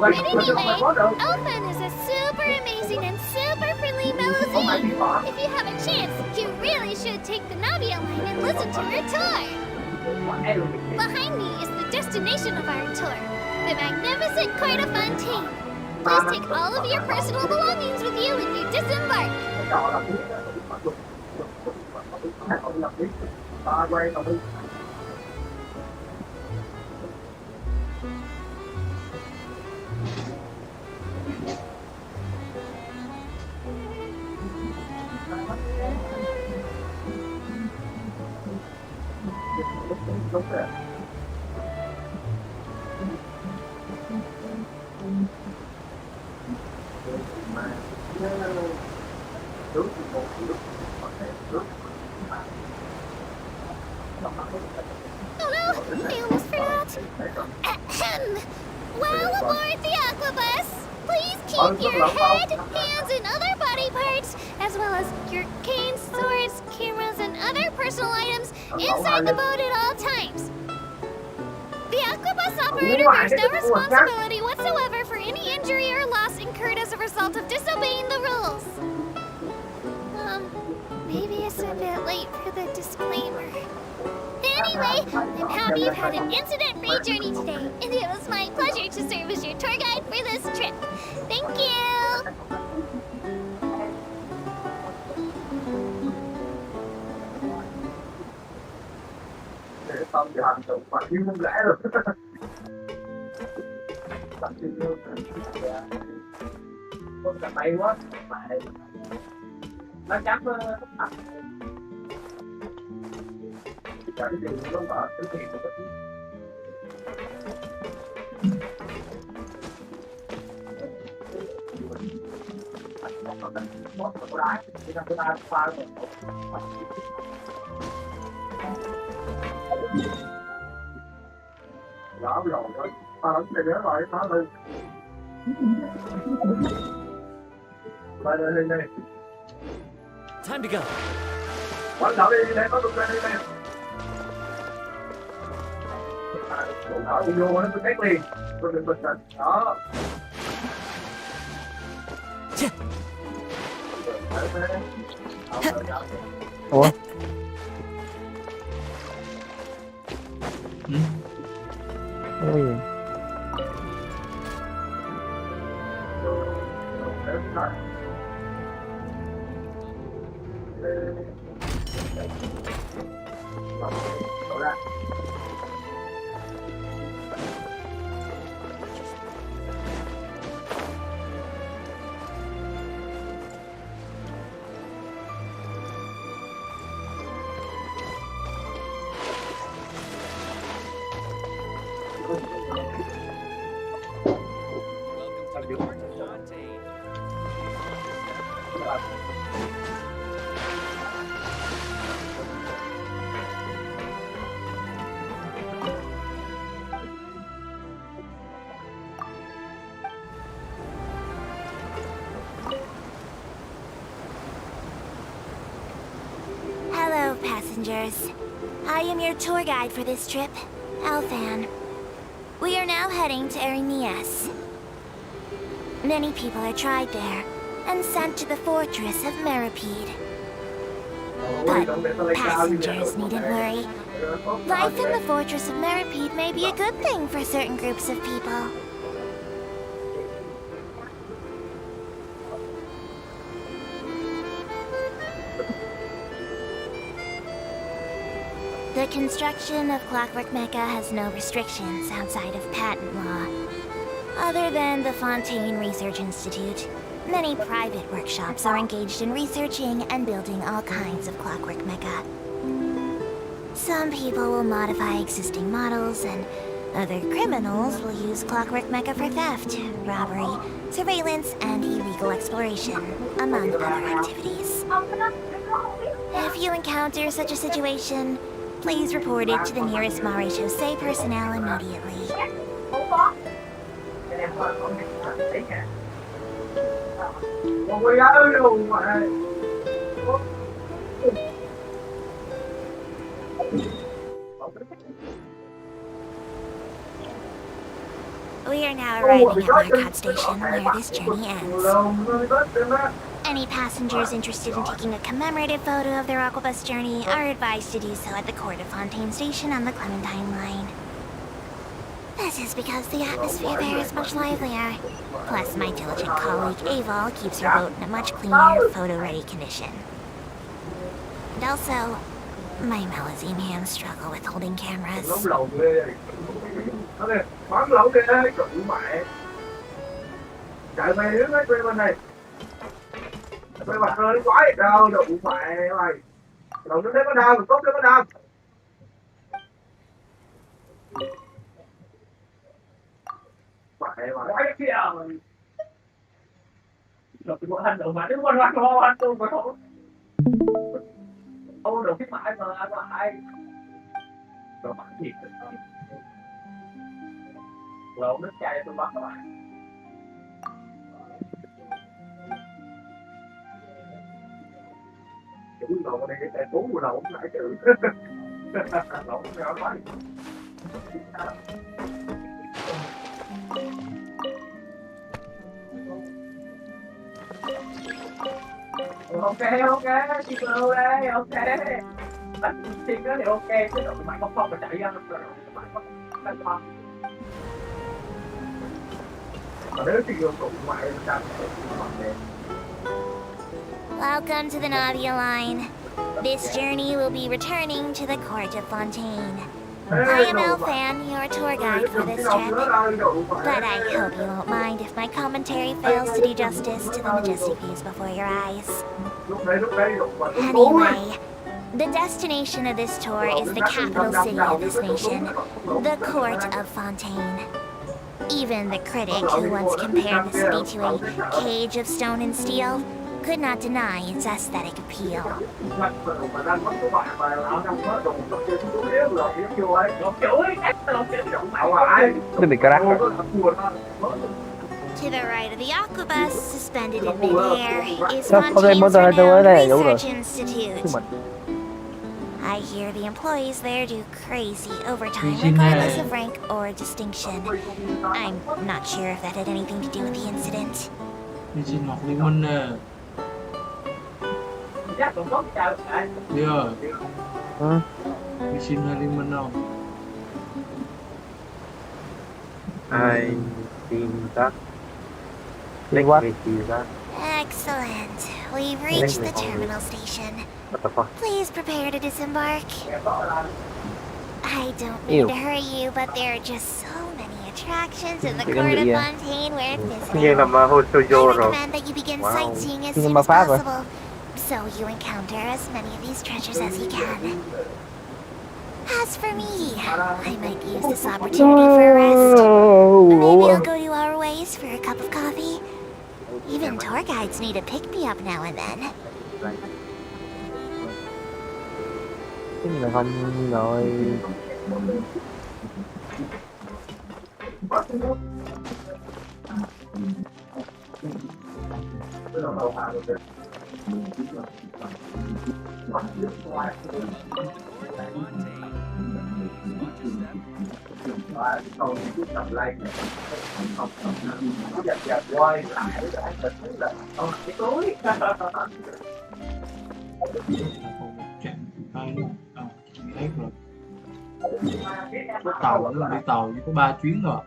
But anyway, Elfin is a super amazing and super friendly Melusine. If you have a chance, you really should take the Navia line and listen to her tour. Behind me is the destination of our tour, the magnificent Court of Fontaine. Please take all of your personal belongings with you when you disembark. Oh no, I almost forgot. Ahem. While aboard the Aquabus, please keep your head, hands, and other body parts, as well as your canes, swords, cameras, and other personal items inside the boat at all times. The Aquabus operator bears no responsibility whatsoever for any injury or loss incurred as a result of disobeying the rules. Maybe it's a bit late for the disclaimer. Anyway, I'm happy you've had an incident-free journey today, and it was my pleasure to serve as your tour guide for this trip. Thank you! Xong thì hành động mà yêu không lẽ rồi. Con cả tay quá. Nó chắc cái gì nó bảo cái gì của cái đó rồi thôi, ta đánh cái nữa rồi nó lên. Đây đây. Time to go. Quay đầu đi đây, nó đụng ra đi đây. Đó, đi vô nó cứ cách liền. Tôi bình tĩnh. Đó. Ủa? Cái gì? Hello, passengers. I am your tour guide for this trip, Alfan. We are now heading to Erinias. Many people are tried there and sent to the fortress of Meripede. But passengers needn't worry. Life in the fortress of Meripede may be a good thing for certain groups of people. The construction of Clockwork Mecha has no restrictions outside of patent law. Other than the Fontaine Research Institute, many private workshops are engaged in researching and building all kinds of Clockwork Mecha. Some people will modify existing models, and other criminals will use Clockwork Mecha for theft, robbery, surveillance, and illegal exploration, among other activities. If you encounter such a situation, please report it to the nearest Maréchaussée personnel immediately. We are now arriving at Marcotte Station, where this journey ends. Any passengers interested in taking a commemorative photo of their Aquabus journey are advised to do so at the Court of Fontaine Station on the Clementine line. This is because the atmosphere there is much livelier. Plus, my diligent colleague Aval keeps her boat in a much cleaner, photo-ready condition. And also, my Melusine hands struggle with holding cameras. Mày mặt rơi quái đâu đụng mẹ mày. Đụng nó thấy có đau, tốt nó có đau. Mẹ mày quái kia. Rồi cái bộ hành đụng mẹ nó quanh tôi mà thôi. Ô đụng cái mãi mà ai. Rồi bắn thiệt. Lộn nó chạy tôi bắn các bạn. Chủ lộn này cái tài phú của lộn lại trừ. Lộn ra quá. Ok, chị Lưu đây, ok. Bắt xin đó thì ok, chứ đụng mày không mà chạy ra rồi mày có đánh không. Mà nếu chị Lưu đụng mày làm đẹp. Welcome to the Navia line. This journey will be returning to the Court of Fontaine. I am Alfan, your tour guide for this trip, but I hope you won't mind if my commentary fails to do justice to the majestic views before your eyes. Anyway, the destination of this tour is the capital city of this nation, the Court of Fontaine. Even the critic who once compared the city to a cage of stone and steel could not deny its aesthetic appeal. To the right of the Aquabus, suspended in midair, is Fontaine's renowned Research Institute. I hear the employees there do crazy overtime regardless of rank or distinction. I'm not sure if that had anything to do with the incident. Chưa. Đi xin hay liên minh không? Ai tìm ta? Đi qua. Excellent. We've reached the terminal station. What the fuck? Please prepare to disembark. I don't mean to hurry you, but there are just so many attractions in the Court of Fontaine worth visiting. I recommend that you begin sightseeing as soon as possible, so you encounter as many of these treasures as you can. As for me, I might use this opportunity for a rest. Maybe I'll go to our ways for a cup of coffee. Even tour guides need a pick-me-up now and then. Cái gì là không rồi. Hết rồi. Có tàu nữa, đi tàu chỉ có 3 chuyến rồi.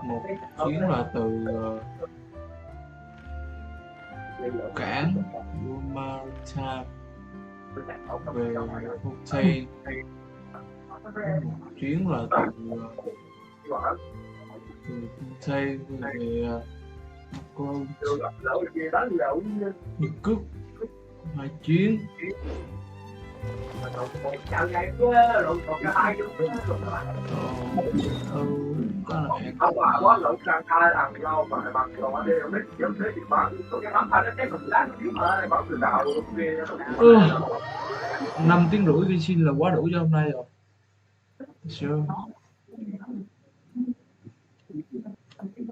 Một chuyến là từ cảng Marita về Hotel. Một chuyến là từ Hotel về Nhật Cúc. 2 chuyến. Năm tiếng rưỡi Genshin là quá đủ cho hôm nay rồi. Sure.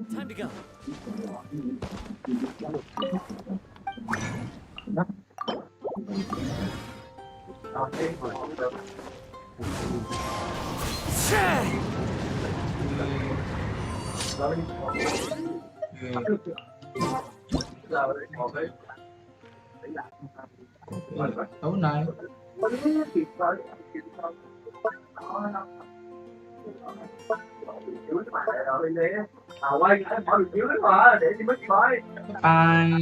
Time to go. Tối nay quay bỏ được dưới mà để đi mất gì mới. bye.